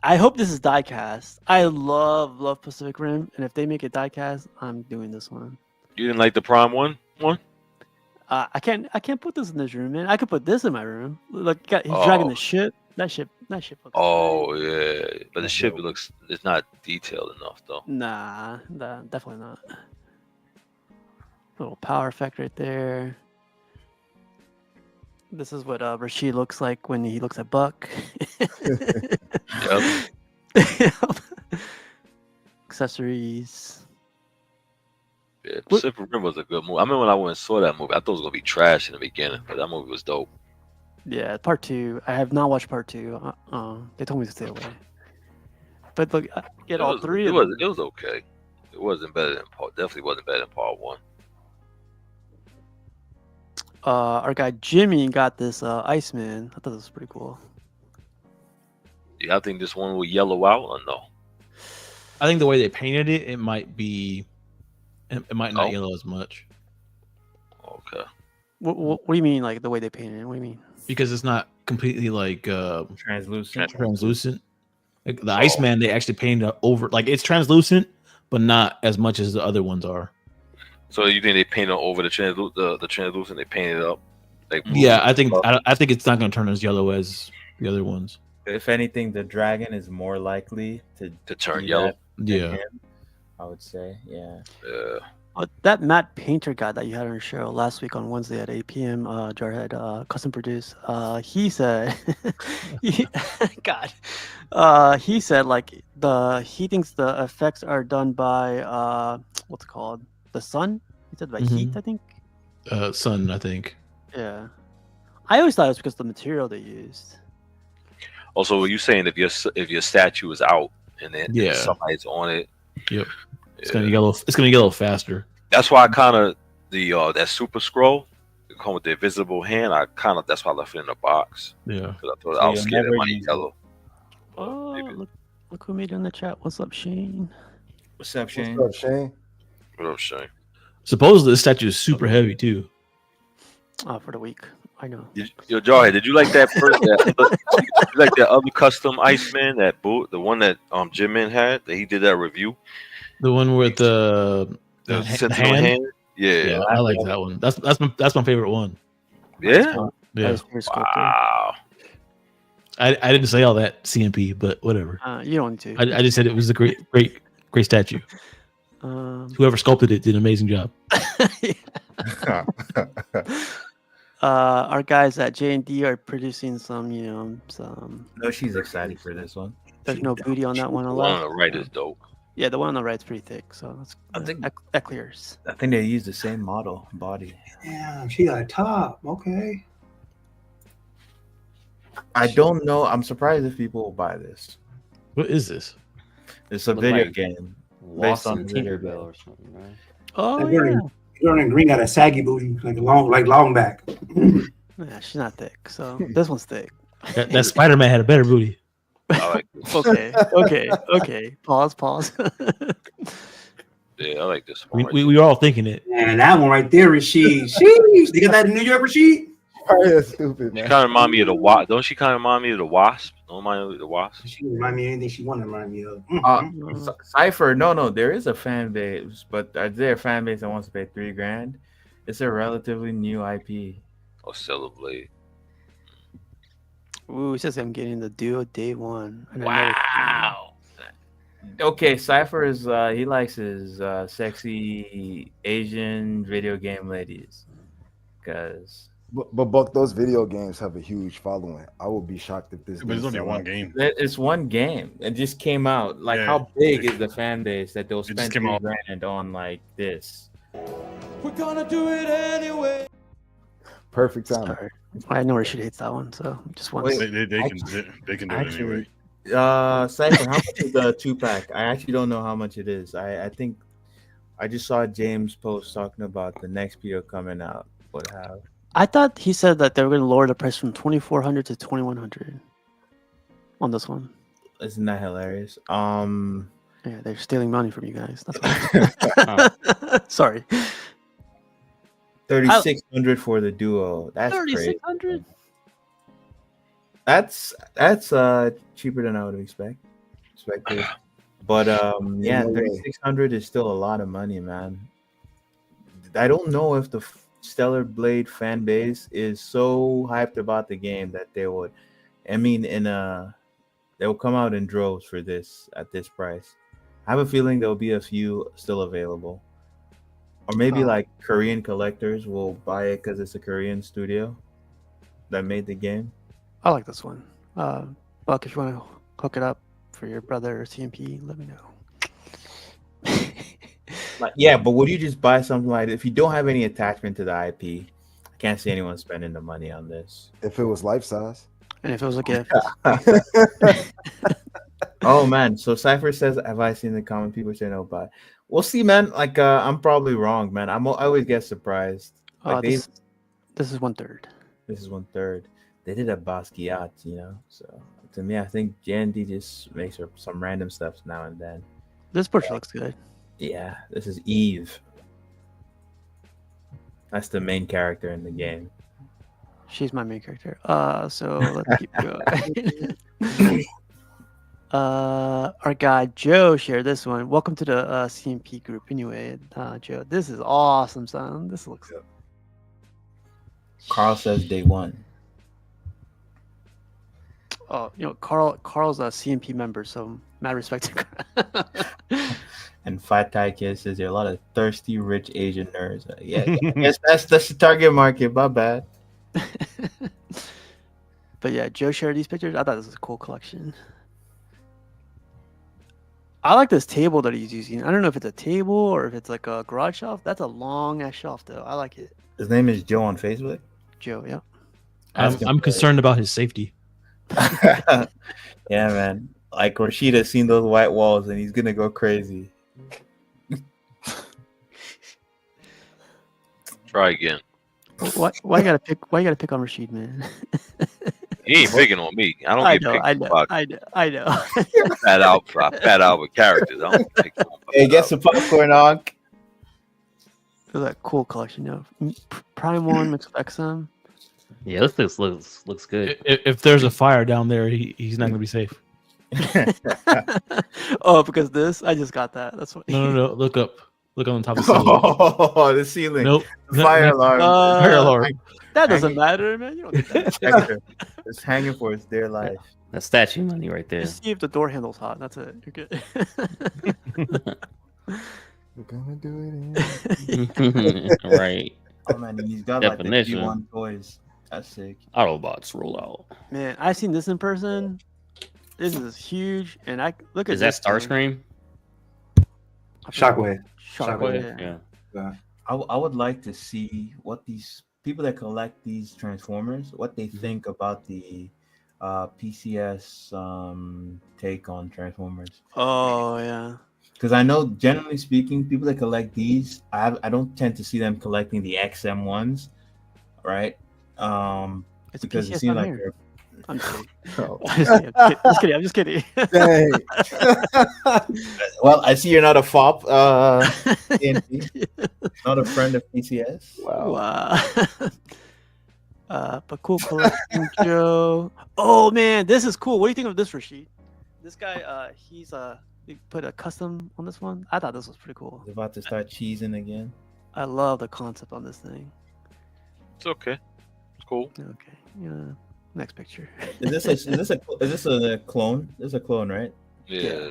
S4: I hope this is diecast. I love Pacific Rim, and if they make it diecast, I'm doing this one.
S1: You didn't like the Prime one?
S4: I can't put this in this room, man. I could put this in my room. Look, he's dragging the ship. That ship looks.
S1: Oh yeah, but the ship it's not detailed enough though.
S4: Nah, definitely not. Little power effect right there. This is what Rashid looks like when he looks at Buck.
S1: Yep.
S4: Accessories.
S1: Yeah, Pacific Rim was a good movie. I remember when I went and saw that movie. I thought it was gonna be trash in the beginning, but that movie was dope.
S4: Yeah, part 2. I have not watched part 2. They told me to stay away. But look, get all three.
S1: It was okay. It wasn't better than definitely wasn't better than part 1.
S4: Our guy Jimmy got this Iceman. I thought this was pretty cool.
S1: Yeah, I think this one will yellow out or no?
S9: I think the way they painted it, it might not yellow as much.
S1: Okay.
S4: What do you mean, like the way they painted it? What do you mean?
S9: Because it's not completely like
S5: translucent.
S9: Like the Iceman, they actually painted over, like it's translucent, but not as much as the other ones are.
S1: So you think they painted over the translucent? They painted it up.
S9: Yeah, I think it's not going to turn as yellow as the other ones.
S5: If anything, the dragon is more likely to
S1: turn yellow.
S9: Yeah,
S5: I would say. Yeah.
S4: That Matt Painter guy that you had on your show last week on Wednesday at 8 p.m. Jarhead, custom produced. He said, he said like he thinks the effects are done by what's it called, the sun. He said by heat, I think.
S9: Sun, I think.
S4: Yeah, I always thought it was because of the material they used.
S1: Also, were you saying if your statue is out and then somebody's on it?
S9: Yep. It's gonna yellow. It's gonna yellow faster.
S1: That's why I kind of that super scroll, come with the invisible hand. That's why I left it in the box.
S9: Yeah.
S1: Because I thought I was scared it might yellow.
S4: Oh, look who made it in the chat. What's up, Shane?
S5: What's up, Shane?
S6: What's up, Shane?
S1: What up, Shane?
S9: Supposedly, this statue is super heavy too.
S4: For the week, I know.
S1: Yo, Jarhead, did you like that first? You like that other custom Iceman, the one that Jimin had? That he did that review.
S9: The one with the hand?
S1: Yeah,
S9: I like that one. That's my favorite one.
S1: Yeah.
S9: Wow. I didn't say all that CNP, but whatever.
S4: You don't need to.
S9: I just said it was a great statue. Whoever sculpted it did an amazing job.
S4: Our guys at J&D are producing some, some.
S13: No, she's excited for this one.
S4: There's no booty on that one.
S1: The one on the right is dope.
S4: Yeah, the one on the right's pretty thick, so that's that clears.
S13: I think they use the same model body.
S7: Damn, she got a top. Okay.
S13: I don't know. I'm surprised if people will buy this.
S9: What is this?
S13: It's a
S8: Look
S13: video
S8: like
S13: game based
S8: Lost
S13: on
S8: in
S13: video
S8: Tinkerbell
S13: game.
S8: or something, right?
S4: Oh
S7: That
S4: yeah.
S7: girl in green got a saggy booty, like long back.
S4: Yeah, she's not thick, so this one's thick.
S9: That Spider-Man had a better booty.
S1: I like this.
S4: Okay. Pause.
S1: Yeah, I like this one.
S9: We were all thinking it.
S7: And that one right there is she. You got that in New York, Rashid?
S6: Probably stupid,
S1: She
S6: man.
S1: kind of remind me of the wasp. Don't she kind of remind me of the wasp? Don't remind me of the wasp.
S7: She can remind me of anything she want to remind me of.
S13: Cypher, no, there is a fan base, but is there a fan base that wants to pay $3,000? It's a relatively new IP.
S1: Oh, Stellar Blade.
S4: Ooh, it says I'm getting the duo day one. And
S13: Wow. Okay, Cypher is he likes his sexy Asian video game ladies, because
S6: But Buck, those video games have a huge following. I would be shocked if this.
S15: But it's
S6: didn't
S15: only
S6: sell
S15: one
S6: out.
S15: game.
S13: it's one game. It just came out. Like,
S15: Yeah.
S13: how big is the fan base that they'll
S15: It just
S13: spend
S15: came out.
S13: $3,000 on like this?
S17: We're gonna do it anyway.
S6: Perfect timing.
S4: Sorry. I know Rashid hates that one, so just one.
S13: Wait,
S15: They can do it anyway.
S13: Cypher, how much is the 2-pack? I actually don't know how much it is. I think I just saw James post talking about the next video coming out. Would have.
S4: I thought he said that they were going to lower the price from 2,400 to 2,100 on this one.
S13: Isn't that hilarious?
S4: Yeah, they're stealing money from you guys. That's Sorry.
S13: 3,600 for the duo. That's great.
S4: 3,600.
S13: That's cheaper than I would have expected. But yeah, 3,600 is still a lot of money, man. I don't know if the Stellar Blade fan base is so hyped about the game that they would. I mean, they will come out in droves for this at this price. I have a feeling there'll be a few still available, or maybe like Korean collectors will buy it because it's a Korean studio that made the game.
S4: I like this one. Buck, if you want to hook it up for your brother or CNP, let me know.
S13: Like, yeah, but would you just buy something like if you don't have any attachment to the IP? I can't see anyone spending the money on this.
S6: If it was life size,
S4: and if it was a gift.
S13: Oh man, so Cypher says, "Have I seen the comment? People say no, but we'll see, man. Like, I'm probably wrong, man. I always get surprised. Like,
S4: This is 1/3.
S13: This is 1/3. They did a Basquiat, So to me, I think Jandy just makes some random stuff now and then.
S4: This portrait looks good.
S13: Yeah, this is Eve. That's the main character in the game.
S4: She's my main character. So let's keep going. Our guy Joe shared this one. Welcome to the CNP group. Anyway, Joe, this is awesome, son. This looks good.
S13: Carl says day one.
S4: Oh, Carl's a CNP member, so mad respect to Carl.
S13: And Fat Thai Kid says there are a lot of thirsty, rich Asian nerds. Yeah, I guess that's the target market. My bad.
S4: But yeah, Joe shared these pictures. I thought this was a cool collection. I like this table that he's using. I don't know if it's a table or if it's like a garage shelf. That's a long ass shelf, though. I like it.
S13: His name is Joe on Facebook.
S4: Joe, yeah.
S9: I'm concerned about his safety.
S13: Yeah, man. Like Rashida's seen those white walls and he's gonna go crazy.
S1: Try again.
S4: Why you gotta pick? Why you gotta pick on Rashid, man?
S1: He ain't picking on me. I don't
S4: I
S1: get
S4: know,
S1: picked
S4: I know,
S1: about
S4: I know.
S1: fat out with characters. I don't pick on.
S13: Hey, get some popcorn on.
S4: That cool collection of Prime One mixed with XM.
S8: Yeah, this looks good.
S9: If there's a fire down there, he's not gonna be safe.
S4: Oh, because this, I just got that. That's what.
S9: No. Look up. Look on the top of the ceiling.
S13: Oh, the ceiling.
S9: Nope.
S13: Fire alarm.
S9: Fire alarm.
S4: That doesn't matter, man. You don't get that.
S13: It's hanging for its dear life.
S8: That's statue money right there.
S4: Just see if the door handle's hot. That's it. You're good.
S6: we're gonna do it.
S8: Right.
S13: Oh man, he's got like the
S8: Definition.
S13: G1 toys. That's sick.
S8: Autobots roll out.
S4: Man, I seen this in person. This is huge, and I look at
S8: Is that
S4: this thing.
S8: Starscream?
S7: Shockwave.
S8: Shockwave.
S13: Yeah. I would like to see what these people that collect these Transformers, what they think about the PCS take on Transformers.
S4: Oh yeah.
S13: Because I know, generally speaking, people that collect these, I don't tend to see them collecting the XM ones, right?
S4: It's
S13: because
S4: PCS
S13: it seems
S4: on
S13: like
S4: here.
S13: they're.
S4: I'm kidding.
S13: Oh.
S4: I'm just kidding.
S6: Dang.
S13: Well, I see you're not a FOP, CNP, not a friend of PCS.
S4: Wow. But cool collection, Joe. Oh man, this is cool. What do you think of this, Rashid? This guy, he's he put a custom on this one. I thought this was pretty cool.
S13: He's about to start cheesing again.
S4: I love the concept on this thing.
S1: It's okay. It's cool.
S4: Okay. Yeah. Next picture.
S13: Is this a clone? This is a clone, right?
S1: Yeah.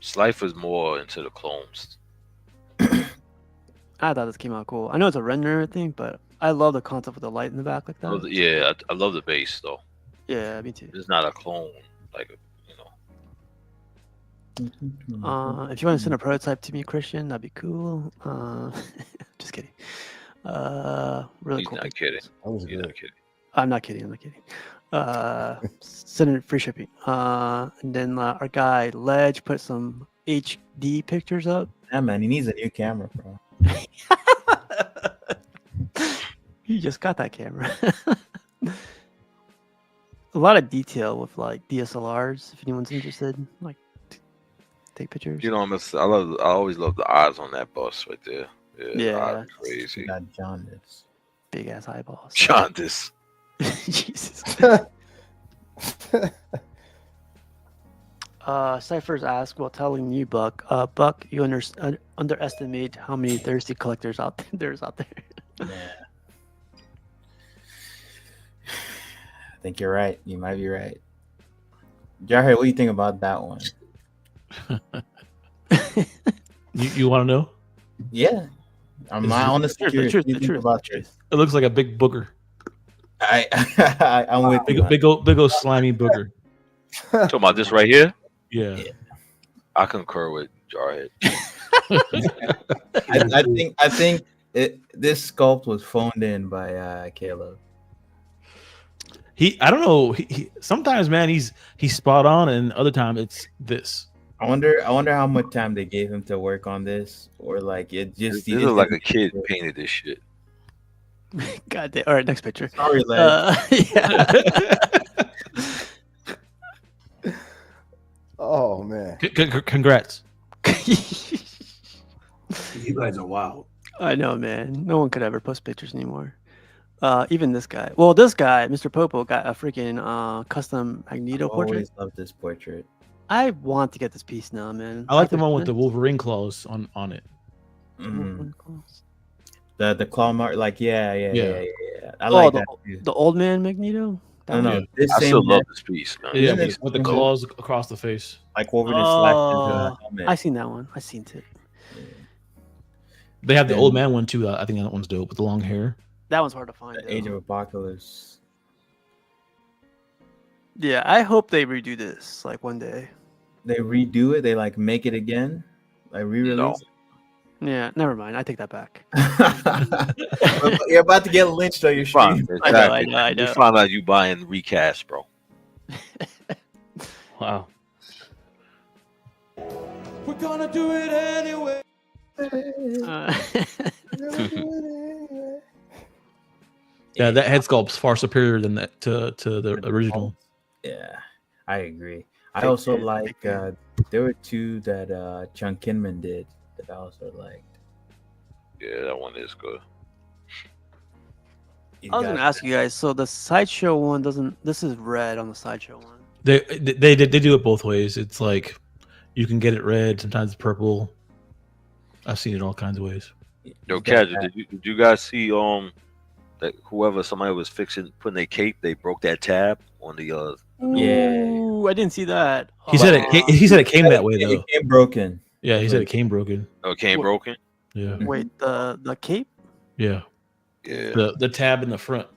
S1: Slifer's more into the clones.
S4: I thought this came out cool. I know it's a render thing, but I love the concept with the light in the back like that.
S1: Yeah, I love the base though.
S4: Yeah, me too.
S1: It's not a clone, like
S4: If you want to send a prototype to me, Christian, that'd be cool. Just kidding. Really
S1: He's
S4: cool.
S1: not kidding.
S6: He's
S1: not kidding.
S4: I'm not kidding. I'm not kidding. Send it free shipping. And then our guy Ledge put some HD pictures up.
S13: Yeah, man, he needs a new camera, bro.
S4: He just got that camera. A lot of detail with like DSLRs. If anyone's interested, like take pictures.
S1: You know, I always love the eyes on that bus right there. Yeah.
S4: Yeah.
S1: Eyes are crazy.
S13: Got jaundice.
S4: Big ass eyeballs.
S1: Jaundice.
S4: Jesus. Cyphers ask while telling you, Buck. Buck, you underestimate how many thirsty collectors there's out there.
S13: Yeah. I think you're right. You might be right. Jarhead, what do you think about that one?
S9: You want to know?
S13: Yeah. I'm honestly curious. What do you think about this?
S9: It looks like a big booger.
S13: I'm with you.
S9: Big old slimy booger.
S1: Talking about this right here?
S9: Yeah.
S1: I concur with Jarhead.
S13: I think this sculpt was phoned in by Caleb.
S9: I don't know. He sometimes, man, he's spot on, and other time it's this.
S13: I wonder how much time they gave him to work on this, or like it just.
S1: This is like a kid painted this shit.
S4: God damn. All right, next picture.
S13: Sorry, lad.
S4: Yeah.
S6: Oh man.
S9: Congrats.
S7: You guys are wild.
S4: I know, man. No one could ever post pictures anymore. Even this guy. Well, this guy, Mr. Popo, got a freaking custom Magneto portrait.
S13: Always love this portrait.
S4: I want to get this piece now, man.
S9: I like the one with the Wolverine claws on it.
S13: Mm. The claw mark, like yeah. I
S4: Oh,
S13: like that too.
S4: the old man Magneto. That
S13: No,
S4: one?
S13: no. This
S1: I
S13: same
S1: still love
S13: man-
S1: this piece, man.
S9: Yeah,
S13: Isn't it-
S9: with the claws across the face.
S13: like Wolverine slapped into the
S4: Oh,
S13: helmet.
S4: I seen that one. I seen it.
S9: They have the
S13: Then-
S9: old man one too. I think that one's dope with the long hair.
S4: That one's hard to find.
S13: The Age
S4: though.
S13: of Apocalypse.
S4: Yeah, I hope they redo this like one day.
S13: They redo it. They like make it again, like re-release.
S4: Yeah, never mind. I take that back.
S13: it. You're about to get lynched on your
S1: Fine,
S13: stream.
S1: exactly.
S4: I know.
S1: You found out you buying recast, bro.
S8: Wow.
S17: We're gonna do it anyway.
S9: Yeah, that head sculpt's far superior than that to the original.
S13: Yeah, I agree. I also like. There were two that Chung Kinman did that I also liked.
S1: Yeah, that one is good.
S4: I was gonna ask you guys. So the sideshow one doesn't. This is red on the sideshow one.
S9: They do it both ways. It's like you can get it red, sometimes purple. I've seen it all kinds of ways.
S1: Yo, Casual, did you guys see that somebody was putting their cape, they broke that tab on the
S4: Ooh, I didn't see that.
S9: He said it came that way though.
S13: It came broken.
S9: Yeah, he said it came broken.
S1: Oh, it came broken?
S9: Yeah.
S4: Wait, the cape?
S9: Yeah.
S18: Yeah.
S9: The tab in the front.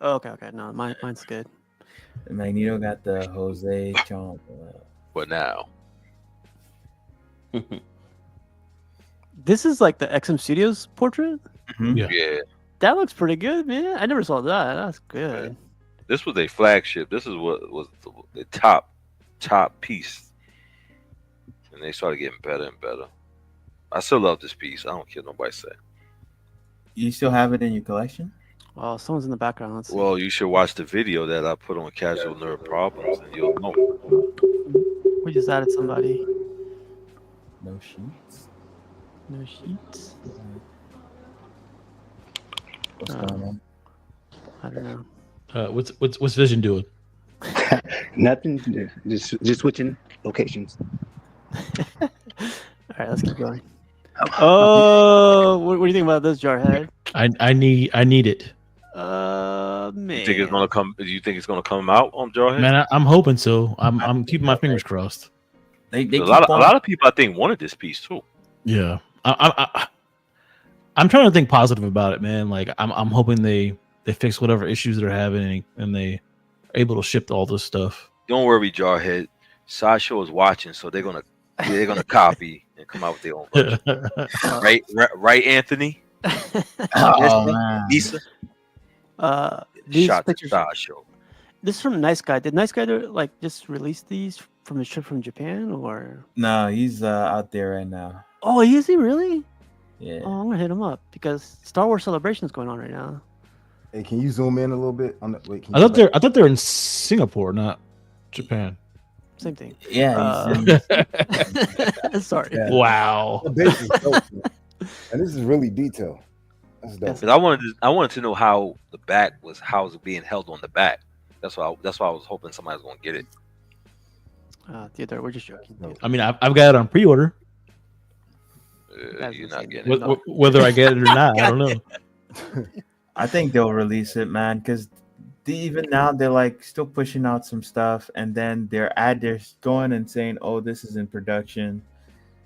S4: Oh, okay. No, mine's good.
S13: Magneto got the Jose Chomp.
S18: What now?
S4: This is like the XM Studios portrait.
S18: Yeah.
S4: That looks pretty good, man. I never saw that. That's good.
S18: This was a flagship. This is what was the top piece, and they started getting better and better. I still love this piece. I don't care what nobody say.
S13: You still have it in your collection?
S4: Oh, someone's in the background. Let's see.
S18: Well, you should watch the video that I put on Casual Nerd Problems, and you'll know.
S4: We just added somebody.
S13: No sheets.
S4: No sheets.
S13: What's going on?
S4: I don't know.
S9: What's Vision doing?
S19: Nothing. Just switching locations.
S4: All right, let's keep going. Oh, what do you think about this, Jarhead?
S9: I need it.
S4: Man.
S18: You think it's gonna come? Do you think it's gonna come out on Jarhead?
S9: Man, I'm hoping so. I'm keeping my fingers crossed.
S18: A lot of people I think wanted this piece too.
S9: Yeah, I'm trying to think positive about it, man. Like I'm hoping they fix whatever issues they're having and they are able to ship all this stuff.
S18: Don't worry, Jarhead. Sideshow is watching, so they're gonna copy and come out with their own version. right, Anthony.
S13: Oh, man.
S18: Lisa.
S4: These
S18: Shot
S4: pictures.
S18: to Sideshow.
S4: This is from Nice Guy. Did Nice Guy like just release these from his trip from Japan, or?
S13: No, he's out there right now.
S4: Oh, is he really?
S13: Yeah.
S4: Oh, I'm gonna hit him up because Star Wars Celebration is going on right now.
S6: Hey, can you zoom in a little bit on the? Wait, can
S9: I
S6: you
S9: thought they're in Singapore, not Japan.
S4: Same thing.
S13: Yeah.
S4: Sorry.
S6: Yeah.
S9: Wow.
S6: The base is dope, man. And this is really detailed. That's dope.
S18: Because I wanted to know how the back was, how it's being held on the back. That's why I was hoping somebody was gonna get it.
S4: Theodore, we're just joking.
S9: I mean, I've got it on pre-order.
S18: You're not getting it.
S9: Whether I get it or not, I don't know.
S13: I think they'll release it, man, because even now they're like still pushing out some stuff, and then they're going and saying, "Oh, this is in production."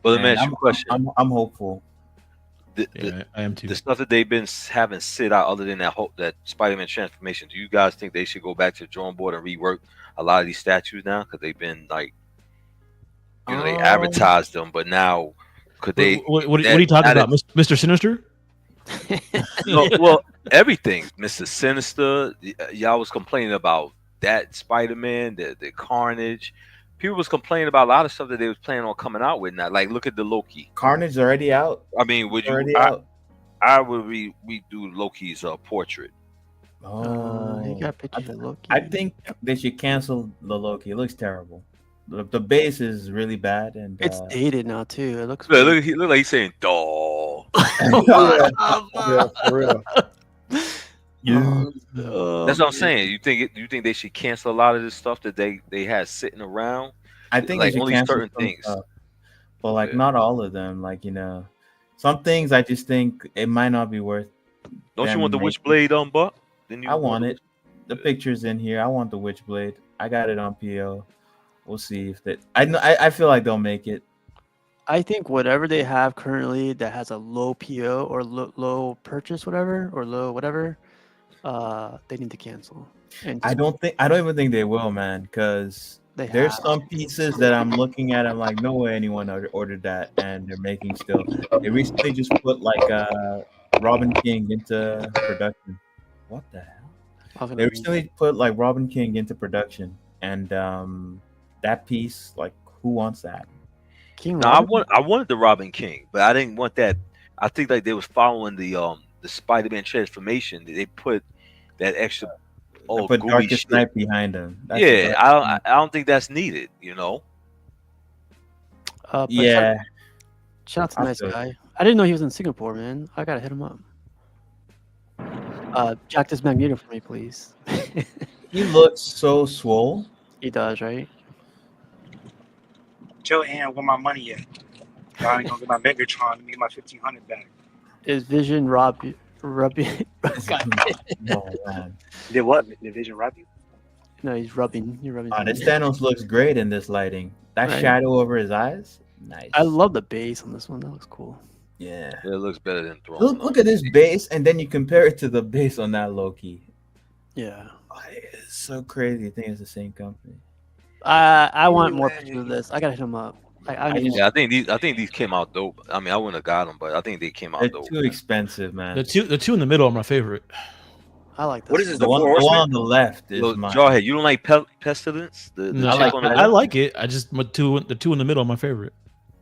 S18: But let me ask you a question.
S13: I'm hopeful.
S9: I am too.
S18: The stuff that they've been having sit out, other than that Spider-Man transformation, do you guys think they should go back to the drawing board and rework a lot of these statues now? Because they've been like, they advertised them, but now could they?
S9: What are you talking about, Mr. Sinister?
S18: No, well, everything, Mr. Sinister. Y'all was complaining about that Spider-Man, the Carnage. People was complaining about a lot of stuff that they was planning on coming out with now. Like, look at the Loki.
S13: Carnage already out.
S18: I mean, would you?
S13: Already out.
S18: I would redo Loki's portrait.
S13: Oh,
S4: you got pictures of Loki.
S13: I think they should cancel the Loki. It looks terrible. The base is really bad, and
S4: It's dated now too. It looks.
S18: Yeah, look, he look like he's saying "doll."
S6: Yeah, for real.
S18: That's what I'm saying. You think they should cancel a lot of this stuff that they had sitting around?
S13: I think
S18: like
S13: they should
S18: only
S13: cancel
S18: certain
S13: some
S18: things.
S13: stuff, but like not all of them. Like some things I just think it might not be worth.
S18: Don't you
S13: them
S18: want the
S13: making.
S18: Witchblade Buck?
S13: I want it. The picture's in here. I want the Witchblade. I got it on PO. We'll see if that. I feel like they'll make it.
S4: I think whatever they have currently that has a low PO or low purchase, whatever, or low whatever, they need to cancel. And
S13: I don't even think they will, man, because there's some pieces that I'm looking at. I'm like, no way anyone ordered that, and they're making still. They recently just put like Robin King into production. What the hell? They recently put like Robin King into production, and that piece, like, who wants that?
S18: No, I wanted the Robin King, but I didn't want that. I think like they was following the Spider-Man transformation. They put that extra
S13: put Darkest Night behind him. That's
S18: I don't think that's needed.
S13: Yeah.
S4: Shout out to Nice Guy. I didn't know he was in Singapore, man. I gotta hit him up. Jack this Magneto for me, please.
S13: He looks so swole.
S4: He does, right?
S7: Joe and where my money at? I ain't gonna get my Megatron and get my 1500 back.
S4: Is Vision rubbing?
S13: No, man.
S7: Did what? Did Vision rob you?
S4: No, he's rubbing. You're rubbing.
S13: This Thanos looks great in this lighting. That
S4: Right.
S13: shadow over his eyes, nice.
S4: I love the base on this one. That looks cool.
S13: Yeah.
S1: It looks better than Throne.
S13: Look at this base, and then you compare it to the base on that Loki.
S4: Yeah.
S13: It's so crazy. I think it's the same company.
S4: I want more pictures of this. I gotta hit him up. I need
S1: I think these came out dope. I mean, I wouldn't have got them, but I think they came out
S13: They're
S1: dope.
S13: too expensive, man.
S9: The two in the middle are my favorite.
S4: I like this.
S7: What is this?
S13: The one on the left is
S1: Look,
S13: mine.
S1: Jawhead, you don't like pestilence?
S9: No, I like it. I just the two in the middle are my favorite.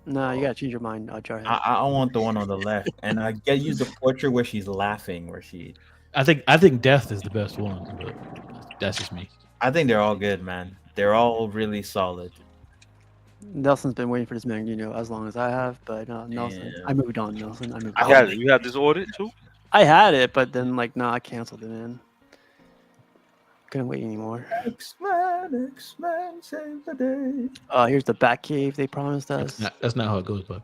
S4: No, you gotta change your mind, Jarhead.
S13: I want the one on the left, and I get use the portrait where she's laughing, where she.
S9: I think Death is the best one, but that's just me.
S13: I think they're all good, man. They're all really solid.
S4: Nelson's been waiting for this man, as long as I have. But Nelson, I moved on. Nelson, I moved on.
S1: You have this ordered too?
S4: I had it, but then I canceled it, man. Couldn't wait anymore.
S13: X-Men, save the day.
S4: Here's the Batcave they promised us.
S9: That's not how it goes, bud.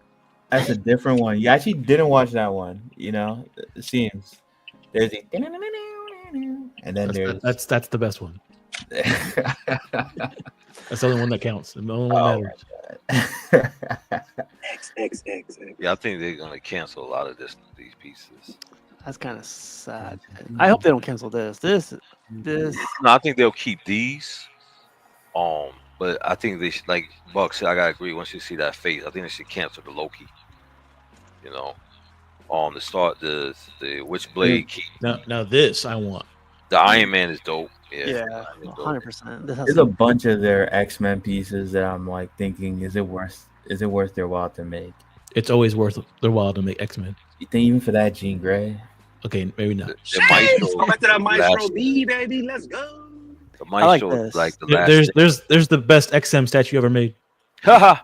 S13: That's a different one. You actually didn't watch that one. It seems there's the and then
S9: that's the best one. That's the only one that counts. The only one that matters.
S7: X.
S1: Yeah, I think they're gonna cancel a lot of these pieces.
S4: That's kind of sad. I hope they don't cancel this. This.
S1: No, I think they'll keep these. But I think they should, like Buck said, I gotta agree. Once you see that face, I think they should cancel the Loki. The start the Witchblade keep.
S9: Now this I want.
S1: The Iron Man is dope.
S4: Yeah, 100%.
S13: There's a bunch of their X-Men pieces that I'm like thinking, is it worth their while to make?
S9: It's always worth their while to make X-Men.
S13: You think even for that Jean Grey?
S9: Okay, maybe not.
S7: Go back to that Maestro B, baby. Let's go.
S1: The Maestro is like the last.
S9: There's the best XM statue ever made.
S1: Haha.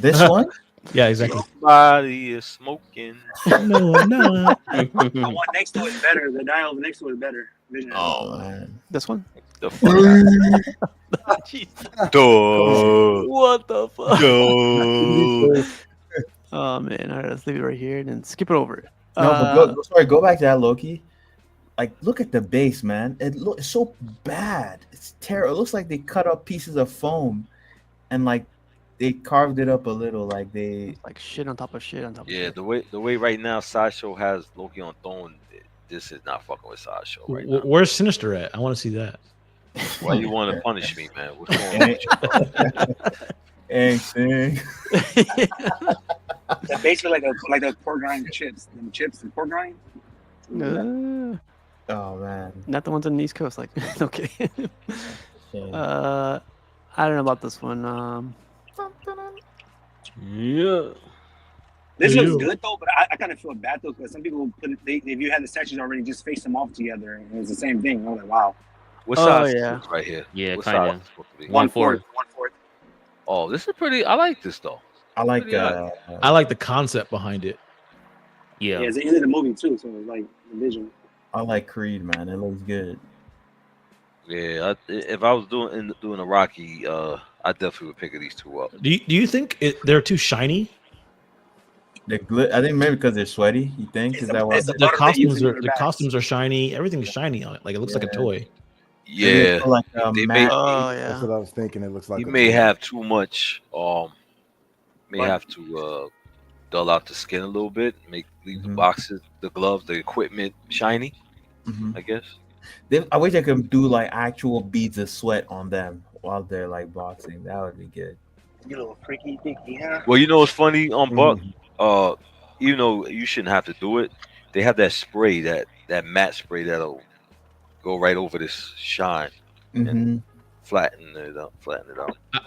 S13: This one?
S9: Yeah, exactly.
S1: Somebody is smoking.
S9: No.
S7: The one next to it is better. The dial next to it is better. Vision.
S13: Oh man,
S4: this one.
S1: The fuck.
S4: What the fuck?
S1: Duh.
S4: Oh man, all right, let's leave it right here and then skip it over.
S13: No, but go back to that Loki. Like, look at the base, man. It's so bad. It's terrible. It looks like they cut up pieces of foam, and like they carved it up a little. Like
S4: shit on top of shit on top of shit.
S1: Yeah, the way right now Sideshow has Loki on Throne, this is not fucking with Sideshow right now.
S9: Where's Sinister at? I want to see that.
S1: Why you want to punish me, man? What's going on with you?
S13: Anything.
S7: That's basically like the pork rind chips. Them chips and pork rind.
S13: Oh man.
S4: Not the ones on the East Coast. Like, okay. I don't know about this one.
S1: Yeah.
S7: This looks good though, but I kind of feel bad though because some people if you had the statues already, just face them off together, and it was the same thing. I was like, wow.
S1: What size is this right here?
S8: Yeah,
S1: what
S8: kind
S1: size
S8: of.
S7: 1/4.
S1: Oh, this is pretty. I like this though.
S13: I like
S9: the concept behind it.
S8: Yeah.
S7: It's the end of the movie too, so it's like the vision.
S13: I like Creed, man. It looks good.
S1: Yeah, if I was doing a Rocky, I definitely would pick these two up.
S9: Do you think they're too shiny?
S13: I think maybe because they're sweaty. You think? Is that why?
S9: The costumes are shiny. Everything's shiny on it. Like it looks like a toy.
S1: Yeah,
S13: like
S1: they
S6: That's what I was thinking. It looks like
S1: you may have too much. May have to dull out the skin a little bit. Leave the boxes, the gloves, the equipment shiny. I guess.
S13: I wish I could do like actual beads of sweat on them while they're like boxing. That would be good.
S7: You little freaky thinky, huh?
S1: Well, you know what's funny on Buck? Even though you shouldn't have to do it, they have that spray, that matte spray that'll go right over this shine and flatten it out.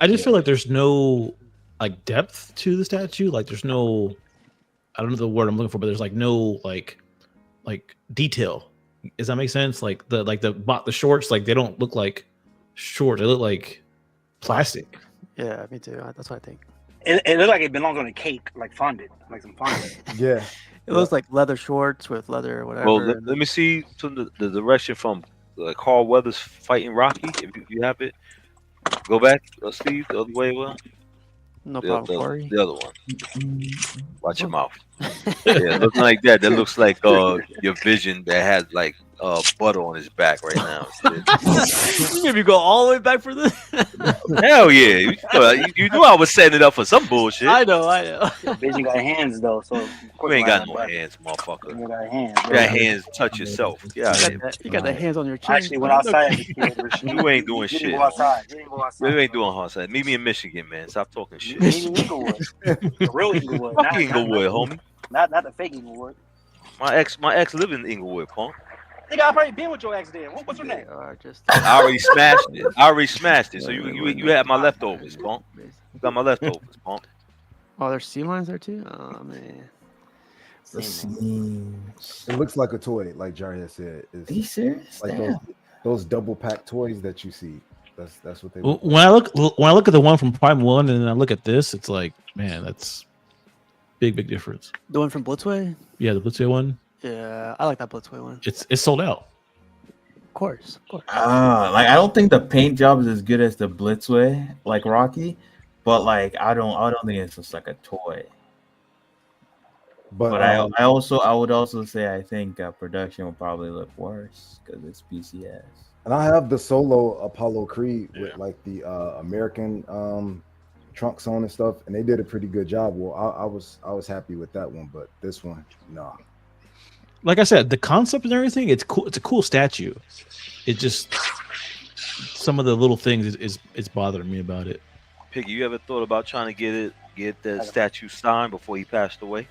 S9: I just feel like there's no like depth to the statue. Like there's no, I don't know the word I'm looking for, but there's like no like detail. Does that make sense? Like the shorts, like they don't look like shorts. They look like plastic.
S4: Yeah, me too. That's what I think.
S7: It looked like it belongs on a cake, like fondant, like some fondant.
S6: Yeah.
S4: It looks like leather shorts with leather or whatever.
S1: Well, let me see the direction from Carl Weathers fighting Rocky. If you have it, go back, Steve, the other way. Well,
S4: no problem, Corey.
S1: The other one. Watch your mouth. Yeah, looking like that. That looks like your vision that has like
S18: butter on his back right now.
S4: You made me go all the way back for this.
S18: Hell yeah! You knew I was setting it up for some bullshit.
S4: I know.
S7: Bitch, you got hands though, so
S18: You ain't got no hands, motherfucker.
S7: You got hands.
S18: You got hands. Touch yourself. Yeah.
S4: You got the hands on your chin.
S7: I actually went outside as a kid.
S18: You ain't doing
S7: You
S18: shit.
S7: didn't go outside. You didn't go outside.
S18: You ain't doing outside. Meet me in Michigan, man. Stop talking shit.
S7: Meet me in Inglewood. The real Inglewood.
S18: Fuck Inglewood, homie.
S7: Not the fake Inglewood.
S18: My ex lived in Inglewood, punk.
S7: Nigga, I probably been with your ex then. What's her name?
S18: I already smashed it. So you had my leftovers, punk. You got my leftovers, punk.
S4: Oh, there's sea lions there too. Oh man.
S6: It looks like a toy, like Jarhead said.
S13: Are you serious?
S6: Like those double pack toys that you see. That's what they.
S9: When I look at the one from Prime 1 and then I look at this, it's like, man, that's big difference.
S4: The one from Blitzway?
S9: Yeah, the Blitzway one.
S4: Yeah, I like that Blitzway one.
S9: It's sold out.
S4: Of course.
S13: Like I don't think the paint job is as good as the Blitzway, like Rocky, but like I don't think it's just like a toy. But I would also say I think production will probably look worse because it's PCS.
S6: And I have the solo Apollo Creed with like the American trunks on and stuff, and they did a pretty good job. Well, I was happy with that one, but this one, nah.
S9: Like I said, the concept and everything, it's cool. It's a cool statue. It just some of the little things is bothering me about it.
S18: Piggy, you ever thought about trying to get the statue signed before he passed away?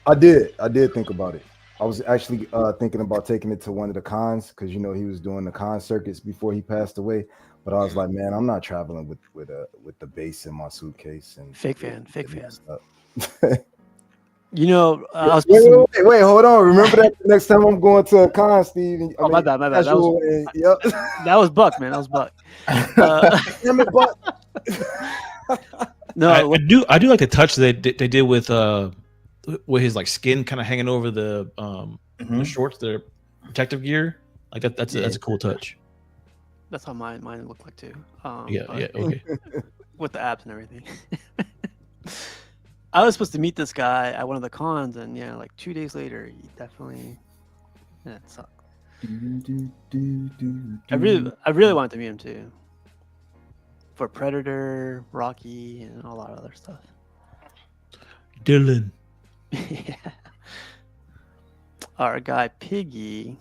S6: I did think about it. I was actually thinking about taking it to one of the cons because he was doing the con circuits before he passed away. But I was like, man, I'm not traveling with the base in my suitcase and
S4: fake fan.
S6: I was wait, hold on. Remember that next time I'm going to a con, Steve.
S4: My bad. That was Buck, man. That was Buck.
S6: Damn it, Buck.
S9: No, I do like the touch they did with his like skin kind of hanging over the shorts, the protective gear. Like that's a cool touch.
S4: That's how mine looked like too.
S9: Okay.
S4: With the abs and everything. I was supposed to meet this guy at one of the cons, and like 2 days later, he definitely it sucked. I really wanted to meet him too. For Predator, Rocky, and a lot of other stuff.
S9: Dylan.
S4: Yeah. Our guy Piggy.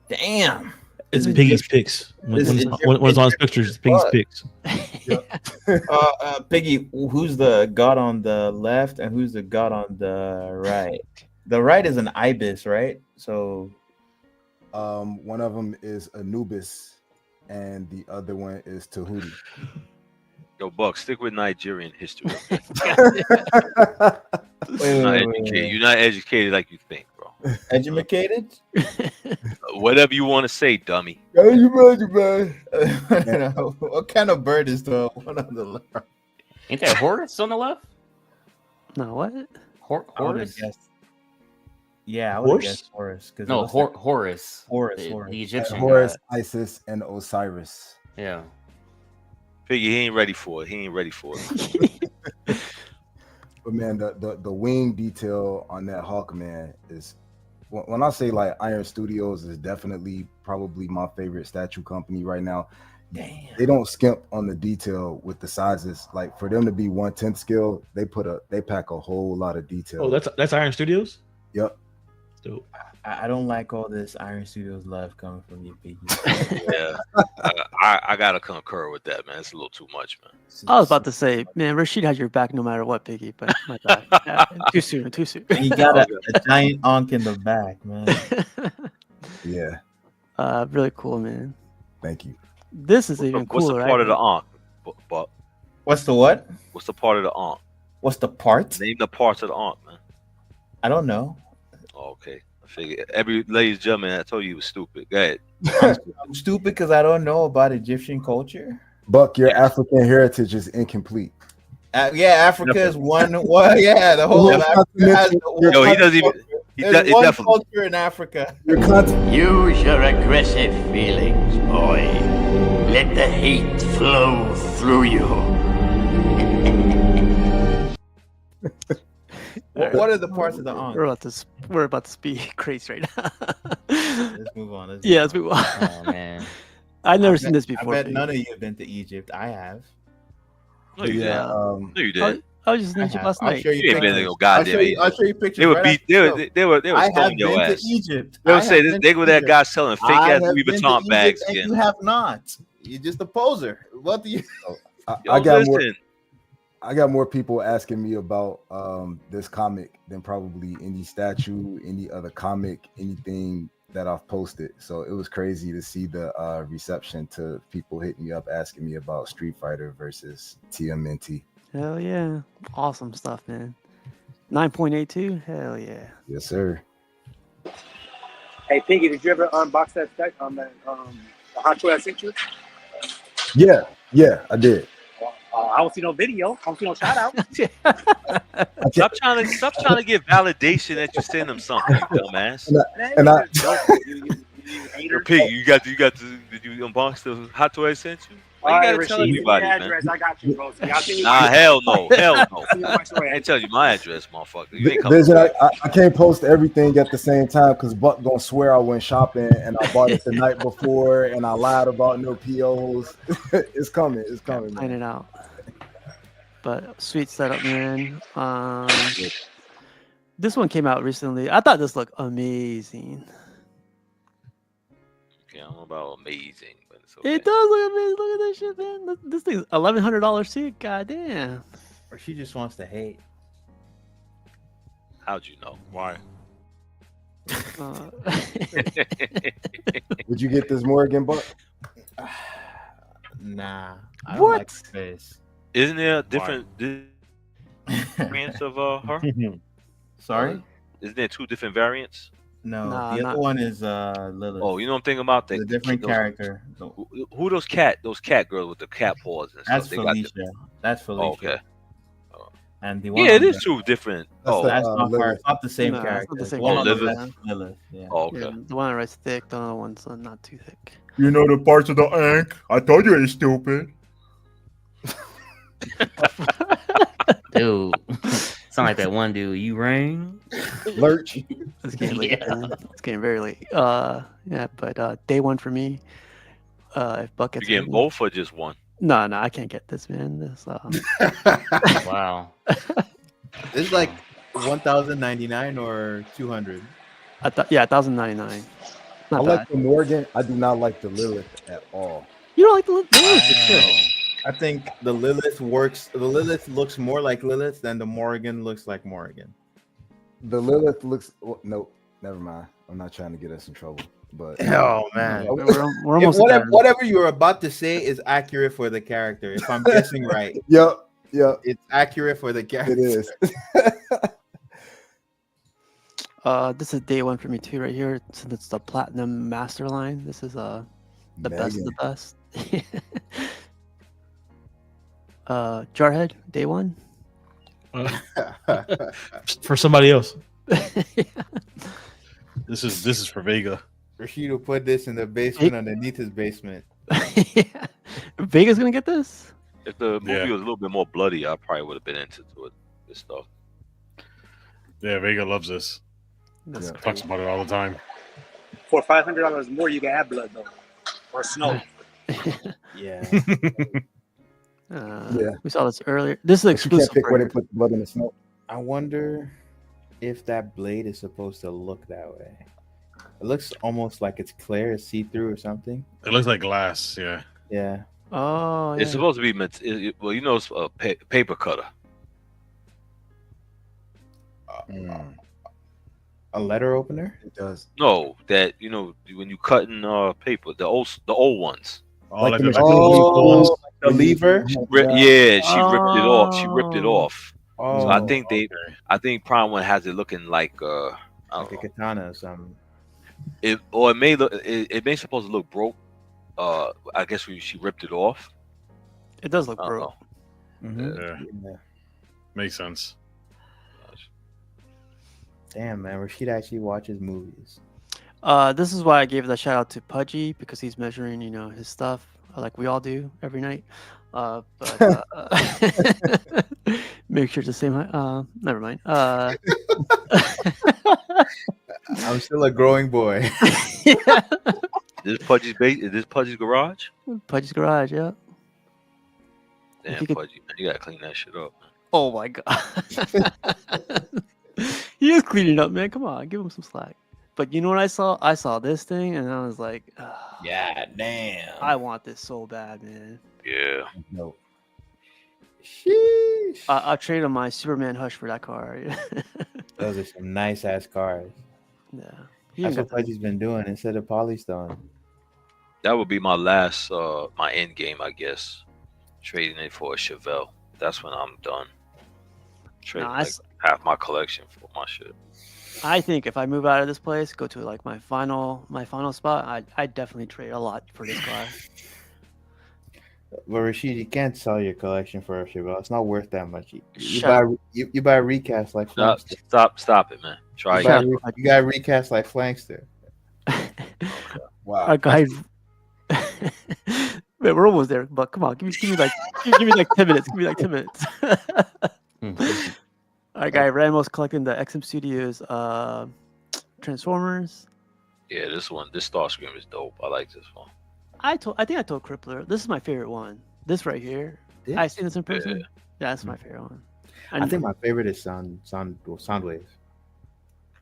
S13: Damn.
S9: It's Piggy's picks. When it's on his pictures, it's Piggy's picks.
S13: Piggy, who's the god on the left and who's the god on the right? The right is an ibis, right? So
S6: one of them is Anubis and the other one is Tahuti.
S18: Yo, Buck, stick with Nigerian history.
S13: Wait.
S18: You're not educated like you think, bro.
S13: Educated?
S18: Whatever you want to say, dummy.
S13: What kind of bird is the one on the left?
S8: Ain't that Horus on the left?
S4: No, what?
S8: Horus?
S13: Yeah, I would guess Horus.
S8: No, Horus.
S13: Horus.
S8: The Egyptian.
S6: Horus, Isis, and Osiris.
S8: Yeah.
S18: Figure he ain't ready for it.
S6: But man, the wing detail on that Hawk, man, is when I say like Iron Studios is definitely probably my favorite statue company right now.
S13: Damn.
S6: They don't skimp on the detail with the sizes. Like for them to be 1/10 scale, they pack a whole lot of detail.
S9: Oh, that's Iron Studios?
S6: Yep.
S9: Dope.
S13: I don't like all this Iron Studios love coming from you, Piggy.
S18: Yeah, I gotta concur with that, man. It's a little too much, man.
S4: I was about to say, man, Rashid has your back no matter what, Piggy, but my bad. Too soon.
S13: And you got a giant onk in the back, man.
S6: Yeah.
S4: Really cool, man.
S6: Thank you.
S4: This is even cooler.
S18: What's the part of the onk?
S13: What's the what?
S18: What's the part of the onk?
S13: What's the part?
S18: Name the parts of the onk, man.
S13: I don't know.
S18: Oh, okay. I figured ladies and gentlemen, I told you he was stupid. Go ahead.
S13: I'm stupid because I don't know about Egyptian culture.
S6: Buck, your African heritage is incomplete.
S13: Africa is one. Well, yeah, the whole of Africa has
S18: Yo, he doesn't even.
S13: There's one culture in Africa.
S20: Use your aggressive feelings, boy. Let the hate flow through you.
S13: What are the parts of the onk?
S4: We're about to speak crazy right now.
S13: Let's move on.
S4: Let's move on.
S8: Oh man,
S4: I've never seen this
S13: I
S4: before.
S13: bet none of you have been to Egypt. I have.
S18: No, you
S4: Yeah.
S18: did. No, you did.
S4: I was just in
S13: I
S4: Egypt
S13: have.
S4: last
S13: I'll
S4: night.
S13: show you
S18: You ain't been to
S13: pictures.
S18: no goddamn Egypt.
S13: I'll show you pictures.
S18: They would
S13: right
S18: beat.
S13: after the show.
S18: They would
S13: I have
S18: stone your
S13: been
S18: ass.
S13: to Egypt.
S18: They
S13: I
S18: would say
S13: have been
S18: they
S13: to
S18: were that
S13: Egypt.
S18: guy selling fake
S13: I
S18: ass
S13: have
S18: Louis
S13: been to
S18: Vuitton
S13: Egypt,
S18: bags
S13: and
S18: again.
S13: you have not. You're just a poser. What do you?
S6: I got more.
S18: listen.
S6: I got more people asking me about this comic than probably any statue, any other comic, anything that I've posted. So it was crazy to see the reception to people hitting me up asking me about Street Fighter versus TMNT.
S4: Hell yeah. Awesome stuff, man. 9.82? Hell yeah.
S6: Yes, sir.
S21: Hey, Piggy, did you ever unbox that stack on that the hot toy I sent you?
S6: Yeah, I did.
S21: I don't see no video. I don't see no shout out.
S18: Stop trying to get validation that you send them something, you dumbass. Yo, Pig, you got to did you unbox the hot toy I sent you? Why you gotta tell everybody, man?
S21: Address. I got you, bro.
S18: Nah, hell no. I ain't telling you my address, motherfucker. You ain't coming.
S6: Vision, I can't post everything at the same time because Buck gonna swear I went shopping and I bought it the night before and I lied about no POs. It's coming. It's coming.
S4: Find it out. But sweet setup, man. This one came out recently. I thought this looked amazing.
S18: Okay, I don't know about amazing, but it's okay.
S4: It does look amazing. Look at this shit, man. This thing's $1,100 seat. God damn.
S13: Or she just wants to hate.
S18: How'd you know? Why?
S6: Would you get this Morgan, Buck?
S13: Nah. I don't
S4: What?
S13: like space.
S18: Isn't there a different variants of her?
S13: Sorry?
S18: Isn't there two different variants?
S13: No,
S4: Nah,
S13: the
S4: not-
S13: other one is Lilith.
S18: Oh, you know what I'm thinking about?
S13: The different character.
S18: Who those cat girls with the cat paws and
S13: That's
S18: stuff?
S13: Felicia. That's Felicia.
S18: Oh, okay.
S13: And the one
S18: Yeah, it
S13: on
S18: is
S13: the-
S18: two different.
S6: That's
S13: That's
S6: the,
S13: not her.
S6: Lilith.
S13: It's not the same
S4: No, it's not
S13: character.
S4: the same
S13: One on the
S18: character.
S13: left is Lilith. Yeah.
S18: Oh, okay.
S4: Yeah, the one on the right's thick, the other one's not too thick.
S3: You know the parts of the ink? I told you it's stupid.
S8: dude. Sound like that one dude. You rang?
S6: Lurch.
S4: It's getting late. Man. It's getting very late. Yeah, but day one for me. If Buck
S18: You
S4: gets
S18: getting
S4: it-
S18: both or just one?
S4: No, I can't get this, man. This
S8: Wow.
S13: It's like 1,099 or 200.
S4: yeah, 1,099.
S6: I
S4: Not
S6: like
S4: bad.
S6: the Morgan. I do not like the Lilith at all.
S4: You don't like the Lilith?
S13: I think the Lilith works. The Lilith looks more like Lilith than the Morgan looks like Morgan.
S6: The Lilith looks. Nope. Never mind. I'm not trying to get us in trouble. But
S13: Oh man,
S4: We're
S13: If
S4: almost
S13: whatever,
S4: there.
S13: whatever you're about to say is accurate for the character. If I'm guessing right,
S6: Yep.
S13: it's accurate for the character.
S6: It is.
S4: This is day one for me too, right here. Since it's the platinum master line, this is the best of the best. Jarhead, day one.
S9: For somebody else.
S15: This is for Vega.
S13: Rashido put this in the basement underneath his basement.
S4: Vega's gonna get this.
S18: If the movie was a little bit more bloody, I probably would have been into it. This stuff.
S15: Yeah, Vega loves this.
S4: That's
S15: Talks about it all the time.
S21: For $500 more, you can have blood though, or snow.
S13: Yeah.
S6: Yeah.
S4: We saw this earlier. This is
S6: But you
S4: exclusive.
S6: can't pick
S4: for
S6: where they
S4: here.
S6: put the blood in the snow.
S13: I wonder if that blade is supposed to look that way. It looks almost like it's clear, it's see-through or something.
S15: It looks like glass. Yeah.
S13: Yeah.
S4: Oh, yeah.
S18: It's supposed to be well, you know, it's a paper cutter.
S13: A letter opener?
S6: It does.
S18: No, that you know when you cutting paper, the old ones.
S15: Oh, like the
S13: the lever?
S18: She ripped it off. She ripped it off.
S13: Oh,
S18: So I think Prime One has it looking like I don't
S13: like
S18: know.
S13: a katana or something.
S18: It may supposed to look broke. I guess she ripped it off.
S4: It does look
S18: I don't
S4: broke.
S18: know.
S15: Yeah. Makes sense.
S13: Damn, man, Rashid actually watches movies.
S4: This is why I gave that shout out to Pudgy because he's measuring, his stuff like we all do every night. But make sure it's the same height. Never mind.
S13: I'm still Still a growing boy.
S18: This Pudgy's base. Is this Pudgy's garage?
S4: Pudgy's garage, yeah.
S18: Damn,
S4: you could-
S18: Pudgy, man, you gotta clean that shit up. Man.
S4: Oh my god. He is cleaning up, man. Come on, give him some slack. But you know what I saw? I saw this thing and I was like,
S13: yeah, damn.
S4: I want this so bad, man.
S18: Yeah.
S6: No.
S13: Sheesh.
S4: I'll trade on my Superman Hush for that car.
S13: Those are some nice ass cars.
S4: Yeah.
S13: That's what Pudgy's been doing instead of Polystone.
S18: That would be my last, my end game, I guess. Trading it for a Chevelle. That's when I'm done. Trading like half my collection for my shit.
S4: I think if I move out of this place, go to like my final spot, I'd definitely trade a lot for this car.
S13: But Rashid, you can't sell your collection for a Chevelle. It's not worth that much. You
S4: Shut
S13: buy a recast like Flankster.
S18: Stop it, man. Try
S13: you
S18: again.
S13: got a recast like Flankster.
S6: Wow.
S4: Our guy. Wait, we're almost there, but come on, give me like 10 minutes. Give me like 10 minutes. All right, guy Ramos collecting the XM Studios Transformers.
S18: Yeah, this Starscream is dope. I like this one.
S4: I think I told Crippler, this is my favorite one. This right here.
S13: Yeah.
S4: I seen this in person. Yeah, that's my favorite one.
S13: I think my favorite is Soundwave.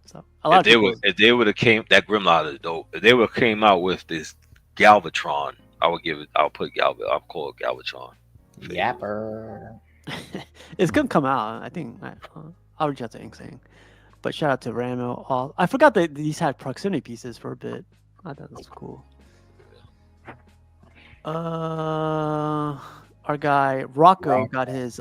S4: So a lot
S18: If they would have came, that Grimlock is dope. If they would have came out with this Galvatron, I'll call it Galvatron.
S13: Yapper.
S4: It's gonna come out. I think I'll reach out to Insane. But shout out to Ramo. I forgot that these had proximity pieces for a bit. I thought that was cool. Our guy Rocco got his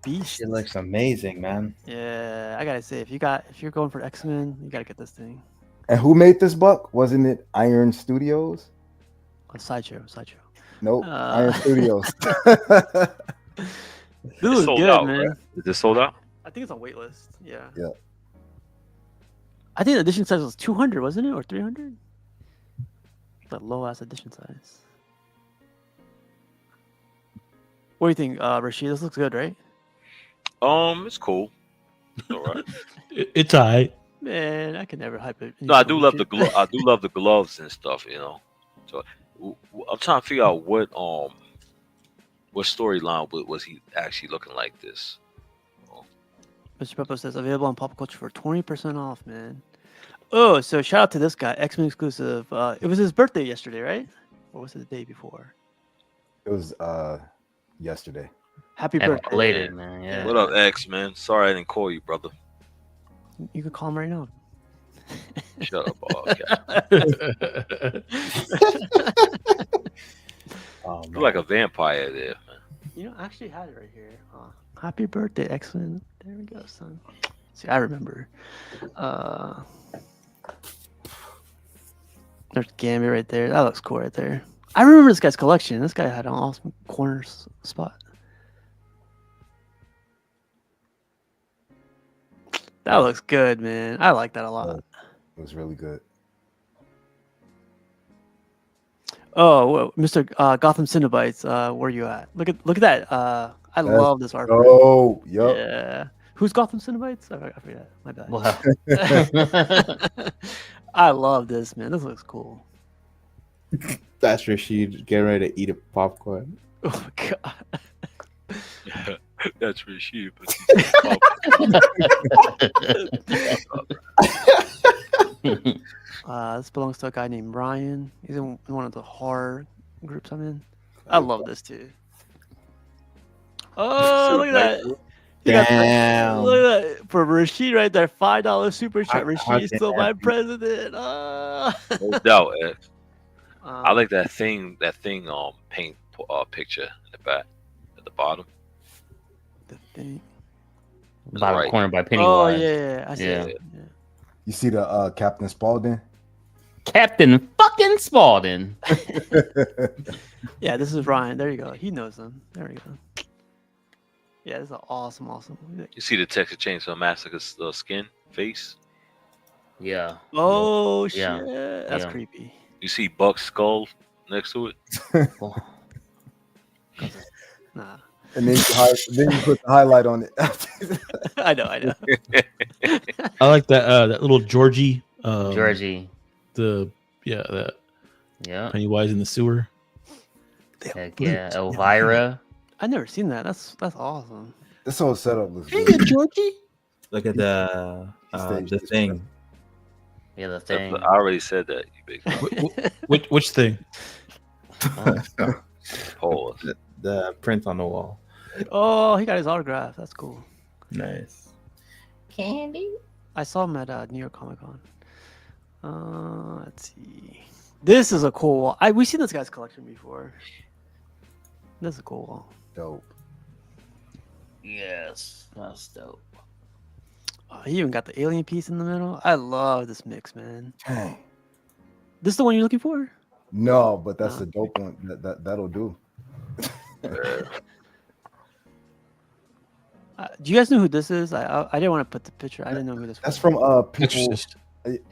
S4: Beast.
S13: It looks amazing, man.
S4: Yeah, I gotta say, if you're going for X-Men, you gotta get this thing.
S6: And who made this buck? Wasn't it Iron Studios?
S4: Sideshow.
S6: Nope, Iron Studios.
S4: This is good,
S18: out,
S4: man.
S18: Right? Is this sold out?
S4: I think it's on waitlist. Yeah.
S6: Yeah.
S4: I think the edition size was 200, wasn't it, or 300? That low ass edition size. What do you think, Rashid? This looks good, right?
S18: It's cool. It's all right.
S9: It's alright.
S4: Man, I can never hype it.
S18: No, I do love the I do love the gloves and stuff. You know, so I'm trying to figure out what storyline was he actually looking like this.
S4: Mr. Peppo says available on Pop Culture for 20% off, man. Oh, so shout out to this guy, X-Men exclusive. It was his birthday yesterday, right? Or was it the day before?
S6: It was yesterday.
S4: Happy birthday,
S8: belated, man. Yeah.
S18: What up, X, man? Sorry I didn't call you, brother.
S4: You could call him right now.
S18: Shut up, You're like a vampire there, man.
S4: You know, I actually had it right here. Happy birthday, X-Men. There we go, son. See, I remember. There's Gambit right there. That looks cool right there. I remember this guy's collection. This guy had an awesome corner spot. That looks good, man. I like that a lot.
S6: It was really good.
S4: Oh, well, Mr. Gotham Cinnabites, where you at? Look at that. I love this art.
S6: Oh, yep.
S4: Yeah. Who's Gotham Cinnabites? I forget. My bad.
S8: Wow.
S4: I love this, man. This looks cool.
S13: That's Rashid getting ready to eat a popcorn.
S4: Oh my god.
S18: That's Rashid.
S4: This belongs to a guy named Ryan. He's in one of the horror groups I'm in. I love this too. Oh, look at that.
S13: Damn.
S4: Look at that. For Rashid right there, $5 super chat. Rashid's still my
S13: damn.
S4: president.
S18: No doubt, X. I like that thing paint picture in the back at the bottom.
S4: The thing.
S8: Bottom
S18: Right.
S8: corner by Pennywise.
S4: Oh yeah, I see
S8: Yeah.
S4: it. Yeah.
S6: You see the Captain Spaulding?
S8: Captain fucking Spaulding.
S4: Yeah, this is Ryan. There you go. He knows them. There we go. Yeah, this is awesome.
S18: You see the Texas Chainsaw Massacre skin face?
S8: Yeah.
S4: Oh shit,
S8: Yeah.
S4: that's
S8: Yeah.
S4: creepy.
S18: You see Buck's skull next to it?
S4: Nah.
S6: And then you put the highlight on it.
S4: I know.
S9: I like that that little Georgie
S8: Georgie.
S9: That
S8: Yeah.
S9: Pennywise in the sewer.
S8: Heck yeah, Elvira.
S4: I never seen that. That's awesome.
S6: This whole setup looks
S4: Hey,
S6: good.
S4: Georgie.
S5: Look at the thing.
S8: Yeah, the thing.
S18: I already said that. You big
S9: Which thing?
S18: Pause.
S5: The print on the wall.
S4: Oh, he got his autograph. That's cool.
S5: Nice.
S12: Candy?
S4: I saw him at New York Comic Con. Let's see. This is a cool wall. We've seen this guy's collection before. This is a cool wall.
S6: Dope.
S8: Yes, that's dope.
S4: Oh, he even got the alien piece in the middle. I love this mix, man.
S6: Dang.
S4: This is the one you're looking for?
S6: No, but that's a dope one. That'll do.
S4: Do you guys know who this is? I didn't want to put the picture. I didn't know who this was.
S6: That's from people.
S9: Exorcist.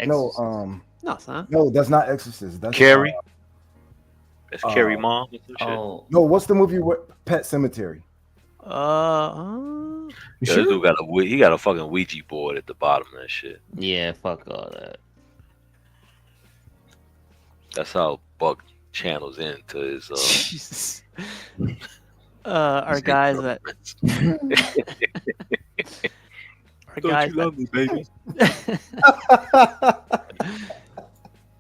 S6: No,
S4: no, it's not.
S6: No, that's not Exorcist. That's
S18: Carrie. That's Carrie mom.
S8: Oh.
S6: No, what's the movie with Pet Cemetery?
S18: Yeah, this dude got a fucking Ouija board at the bottom of that shit.
S8: Yeah, fuck all that.
S18: That's how Buck channels into his
S4: Jesus. Our guys that our guys
S18: love me, baby.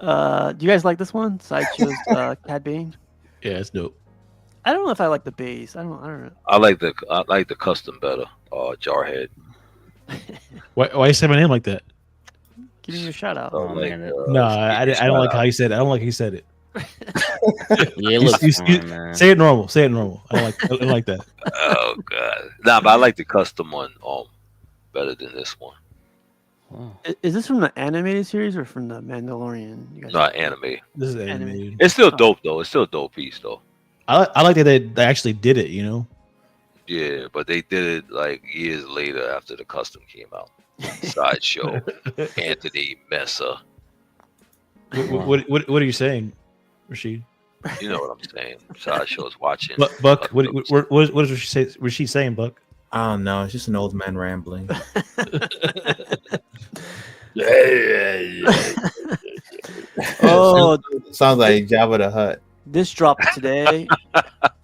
S4: Do you guys like this one? Sideshow's Cad Bane?
S9: Yeah, it's dope.
S4: I don't know if I like the base. I don't know.
S18: I like the custom better. Jarhead.
S9: Why you say my name like that?
S4: Give me a shout out.
S9: No, I don't like how you said it. I don't like how you said it.
S8: Yeah, it looks fun, man.
S9: Say it normal. Say it normal. I don't like that.
S18: Oh god. Nah, but I like the custom one better than this one.
S4: Is this from the animated series or from the Mandalorian? You guys
S18: Not anime.
S9: This is animated.
S18: It's still dope though. It's still a dope piece though.
S9: I like that they actually did it. You know.
S18: Yeah, but they did it like years later after the custom came out. Sideshow, Anthony Mesa.
S9: What are you saying, Rashid?
S18: You know what I'm saying. Sideshow's watching.
S9: Buck, what is she say? Was she saying, Buck?
S5: I don't know. It's just an old man rambling.
S4: Oh,
S5: sounds like Jabba the Hutt.
S4: This dropped today,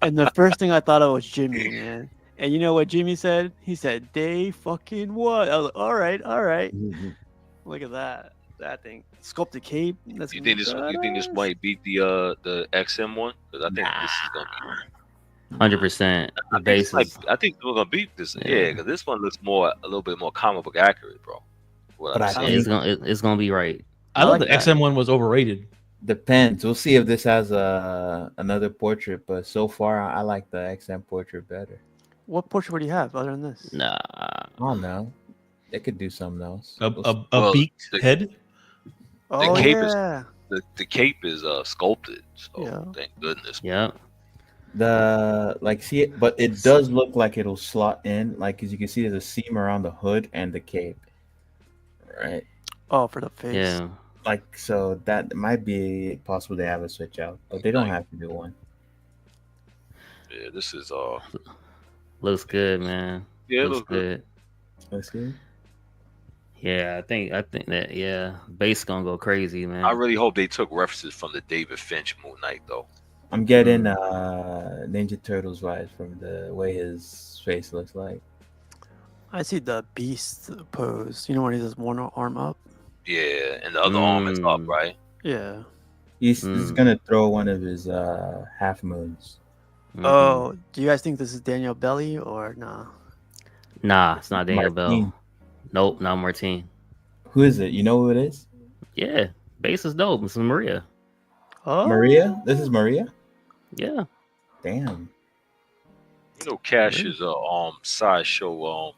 S4: and the first thing I thought of was Jimmy, man. And you know what Jimmy said? He said, "Day fucking what?" I was like, "All right." Look at that thing. Sculpted cape. That's
S18: You think this might beat the XM one? Because I think this is gonna be
S8: 100%. The base is.
S18: I think we're gonna beat this. Yeah, because this one looks a little bit more comic book accurate, bro.
S5: But I think
S8: it's gonna be right.
S9: I thought the XM one was overrated.
S5: Depends. We'll see if this has another portrait, but so far I like the XM portrait better.
S4: What portrait would you have other than this?
S8: Nah,
S5: I don't know. They could do something else.
S9: A beaked head.
S4: Oh,
S18: cape
S4: yeah.
S18: is the cape is sculpted. So
S4: Yeah.
S18: thank goodness.
S8: Yeah.
S5: See it, but it does look like it'll slot in. Like as you can see, there's a seam around the hood and the cape. Right.
S4: Oh, for the face.
S8: Yeah.
S5: Like so that might be possible they have a switch out, but they don't have to do one.
S18: Yeah, this is
S8: looks good, man.
S18: Yeah, it
S8: looks good.
S5: Looks good.
S8: Yeah, I think that base gonna go crazy, man.
S18: I really hope they took references from the David Finch Moon Knight though.
S5: I'm getting Ninja Turtles vibes from the way his face looks like.
S4: I see the beast pose. You know when he does one arm up?
S18: Yeah, and the other arm is up, right?
S4: Yeah.
S5: He's gonna throw one of his half moons.
S4: Oh, do you guys think this is Daniel Belly or nah?
S8: Nah, it's not Daniel
S5: Martine.
S8: Bell. Nope, not Martine.
S5: Who is it? You know who it is?
S8: Yeah, base is dope. This is Maria.
S4: Oh,
S5: Maria? This is Maria?
S8: Yeah.
S5: Damn.
S18: You know, Cash is sideshow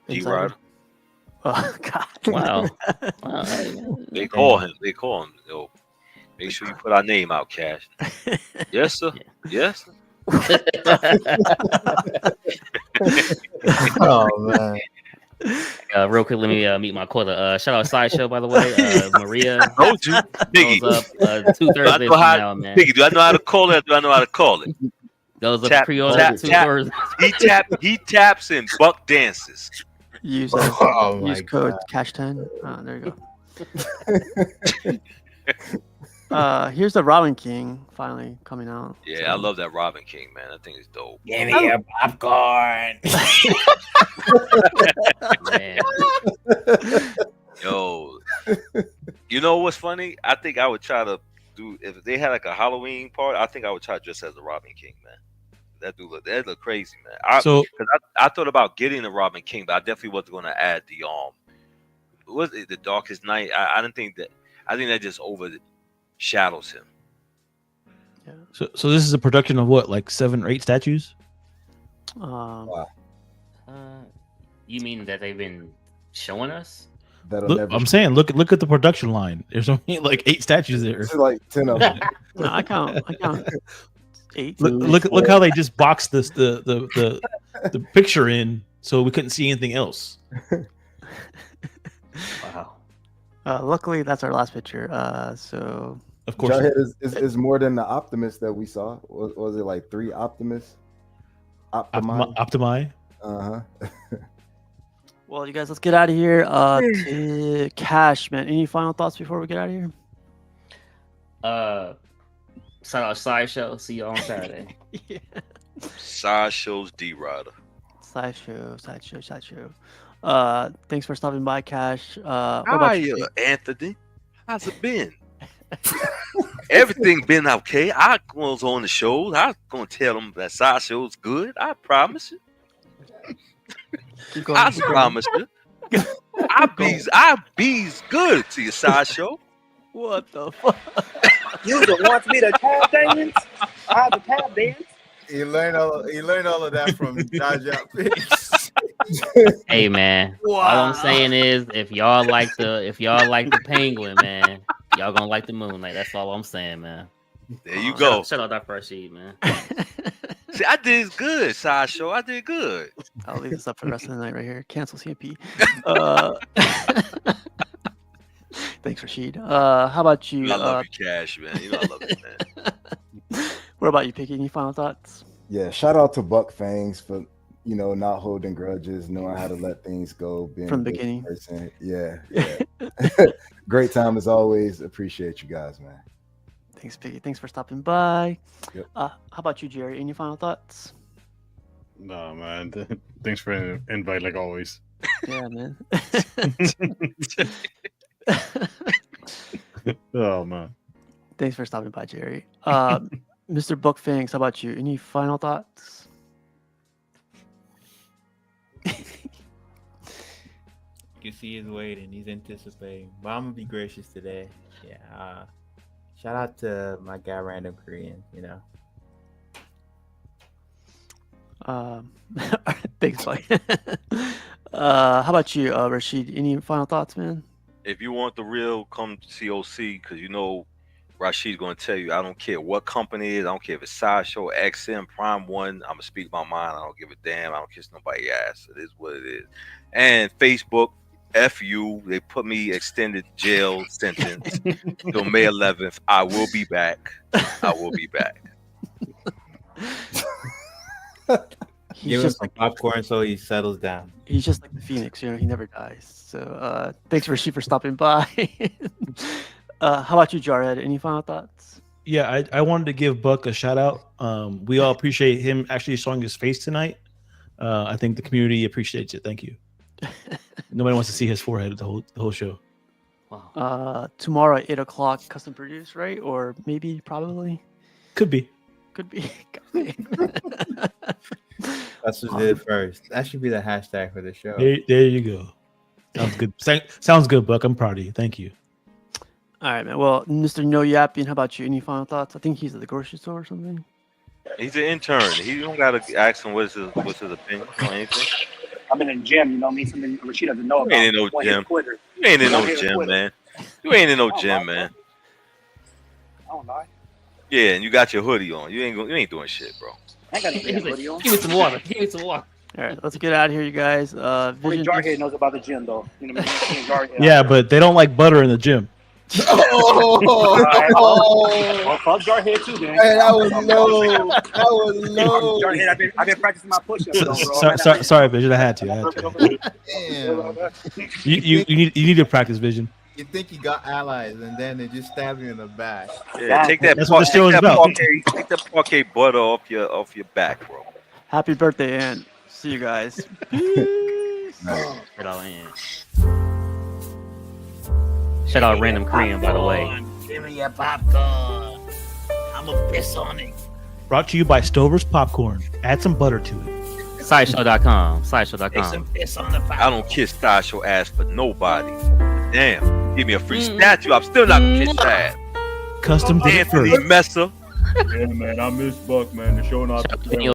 S18: D Rider.
S4: Oh God!
S8: Wow. Wow.
S18: They call him. Yo, make sure you put our name out, Cash. Yes, sir. Yes. Sir.
S5: Oh man.
S8: Real quick, let me meet my quota. Shout out Sideshow, by the way. Maria.
S18: Told you, Biggie.
S8: Goes up 2 Thursdays from now, man.
S18: Biggie, do I know how to call it? Or do I know how to call it?
S8: Goes up pre-order 2 Thursdays.
S18: He taps and Buck dances.
S4: Use
S5: Oh my
S4: use code Cash10. There you go. Here's the Robin King finally coming out.
S18: Yeah, I love that Robin King, man. I think it's dope.
S13: Give me your popcorn.
S18: Yo, you know what's funny? I think I would try to do if they had like a Halloween party. I think I would try to dress as the Robin King, man. That look crazy, man. I thought about getting the Robin King, but I definitely wasn't going to add the was it the Darkest Night? I didn't think that. I think that just overshadows him.
S4: Yeah.
S9: So this is a production of what, like 7 or 8 statues?
S6: Wow.
S8: You mean that they've been showing us?
S9: I'm saying, look at the production line. There's only like 8 statues there.
S6: It's like 10 of them.
S4: No, I count 8.
S9: Look how they just boxed this the picture in, so we couldn't see anything else.
S8: Wow.
S4: Luckily, that's our last picture. So
S9: of course,
S6: Jarhead is more than the Optimus that we saw. Was it like 3 Optimus?
S9: Optimi.
S4: Well, you guys, let's get out of here. Cash, man. Any final thoughts before we get out of here?
S8: Shout out Sideshow. See you on Saturday.
S4: Yeah.
S18: Sideshow's D-Rider.
S4: Sideshow. Thanks for stopping by, Cash.
S18: Hi, Anthony. How's it been? Everything been okay. I was on the show. I was gonna tell them that Sideshow's good. I promise you. I promise you. I be's good to your Sideshow.
S4: What the fuck?
S21: You the wants me to tap dance? I have a tap dance.
S13: He learned all of that from Jaja.
S8: Hey man, all I'm saying is if y'all like the penguin, man, y'all gonna like the moonlight. That's all I'm saying, man.
S18: There you go.
S8: Shut out that first sheet, man.
S18: See, I did good, Sideshow. I did good.
S4: I'll leave this up for the rest of the night right here. Cancel CNP. Thanks, Rashid. How about you?
S18: I love you, Cash, man. You know I love you, man.
S4: What about you, Picky? Any final thoughts?
S6: Yeah, shout out to Buck Fangs for not holding grudges, knowing how to let things go, being
S4: from the
S6: a good
S4: beginning.
S6: person. Yeah. Great time as always. Appreciate you guys, man.
S4: Thanks, Piggy. Thanks for stopping by.
S6: Yep.
S4: How about you, Jerry? Any final thoughts?
S15: No, man. Thanks for the invite, like always.
S4: Yeah, man.
S15: Oh man.
S4: Thanks for stopping by, Jerry. Mr. Buckfangs, how about you? Any final thoughts?
S5: You see he's waiting, he's anticipating. But I'm gonna be gracious today. Yeah. Shout out to my guy Random Korean,
S4: Thanks, Mike. How about you, Rashid? Any final thoughts, man?
S18: If you want the real, come to COC, because Rashid's going to tell you, I don't care what company it is. I don't care if it's Sideshow, XM, Prime One. I'm going to speak my mind. I don't give a damn. I don't kiss nobody's ass. It is what it is. And Facebook, F you. They put me extended jail sentence till May 11th. I will be back. I will be back.
S5: Give him some popcorn so he settles down.
S4: He's just like the Phoenix, he never dies. So thanks, Rashid, for stopping by. How about you, Jarhead? Any final thoughts?
S9: Yeah, I wanted to give Buck a shout out. We all appreciate him actually showing his face tonight. I think the community appreciates it. Thank you. Nobody wants to see his forehead the whole show.
S4: Wow. Tomorrow at 8 o'clock, custom produced, right? Or maybe, probably.
S9: Could be.
S5: That's what did first. That should be the hashtag for the show.
S9: There you go. Sounds good. Sounds good, Buck. I'm proud of you. Thank you.
S4: All right, man. Well, Mr. No Yapping, how about you? Any final thoughts? I think he's at the grocery store or something.
S18: He's an intern. He don't gotta ask him what's his opinion on anything.
S21: I've been in the gym, me something Rashid doesn't know about.
S18: You ain't in no gym. You ain't in no gym, man. You ain't in no gym, man.
S21: I don't lie.
S18: Yeah, and you got your hoodie on. You ain't doing shit, bro.
S21: I ain't got a hoodie on.
S8: Give me some water. Give me some water.
S4: All right, let's get out of here, you guys.
S21: Only Jarhead knows about the gym, though. You know what I mean? Jarhead,
S9: Yeah, but they don't like butter in the gym.
S21: Well, fuck Jarhead too, man.
S13: Hey, that was low. That was low.
S21: Jarhead, I've been practicing my push-ups, though, bro.
S9: Sorry, Vision. I had to.
S13: Damn.
S9: You need to practice, Vision.
S13: You think you got allies, and then they just stab you in the back.
S1: Yeah, take that.
S9: That's what the show is about.
S1: Take that parquet butter off your back, bro.
S4: Happy birthday, Aunt. See you guys.
S8: It all in. Shout out Random Korean, by the way.
S20: Give me your popcorn. I'm a piss on it.
S9: Brought to you by Stover's Popcorn. Add some butter to it.
S8: Sideshow.com.
S20: Take some
S8: Sideshow.com.
S20: piss on the popcorn.
S1: I don't kiss Sideshow ass for nobody. Damn, give me a free statue. I'm still not gonna kiss that.
S9: Custom did it
S1: Anthony
S9: first.
S1: Messer.
S14: Yeah, man, I miss Buck, man. The show not.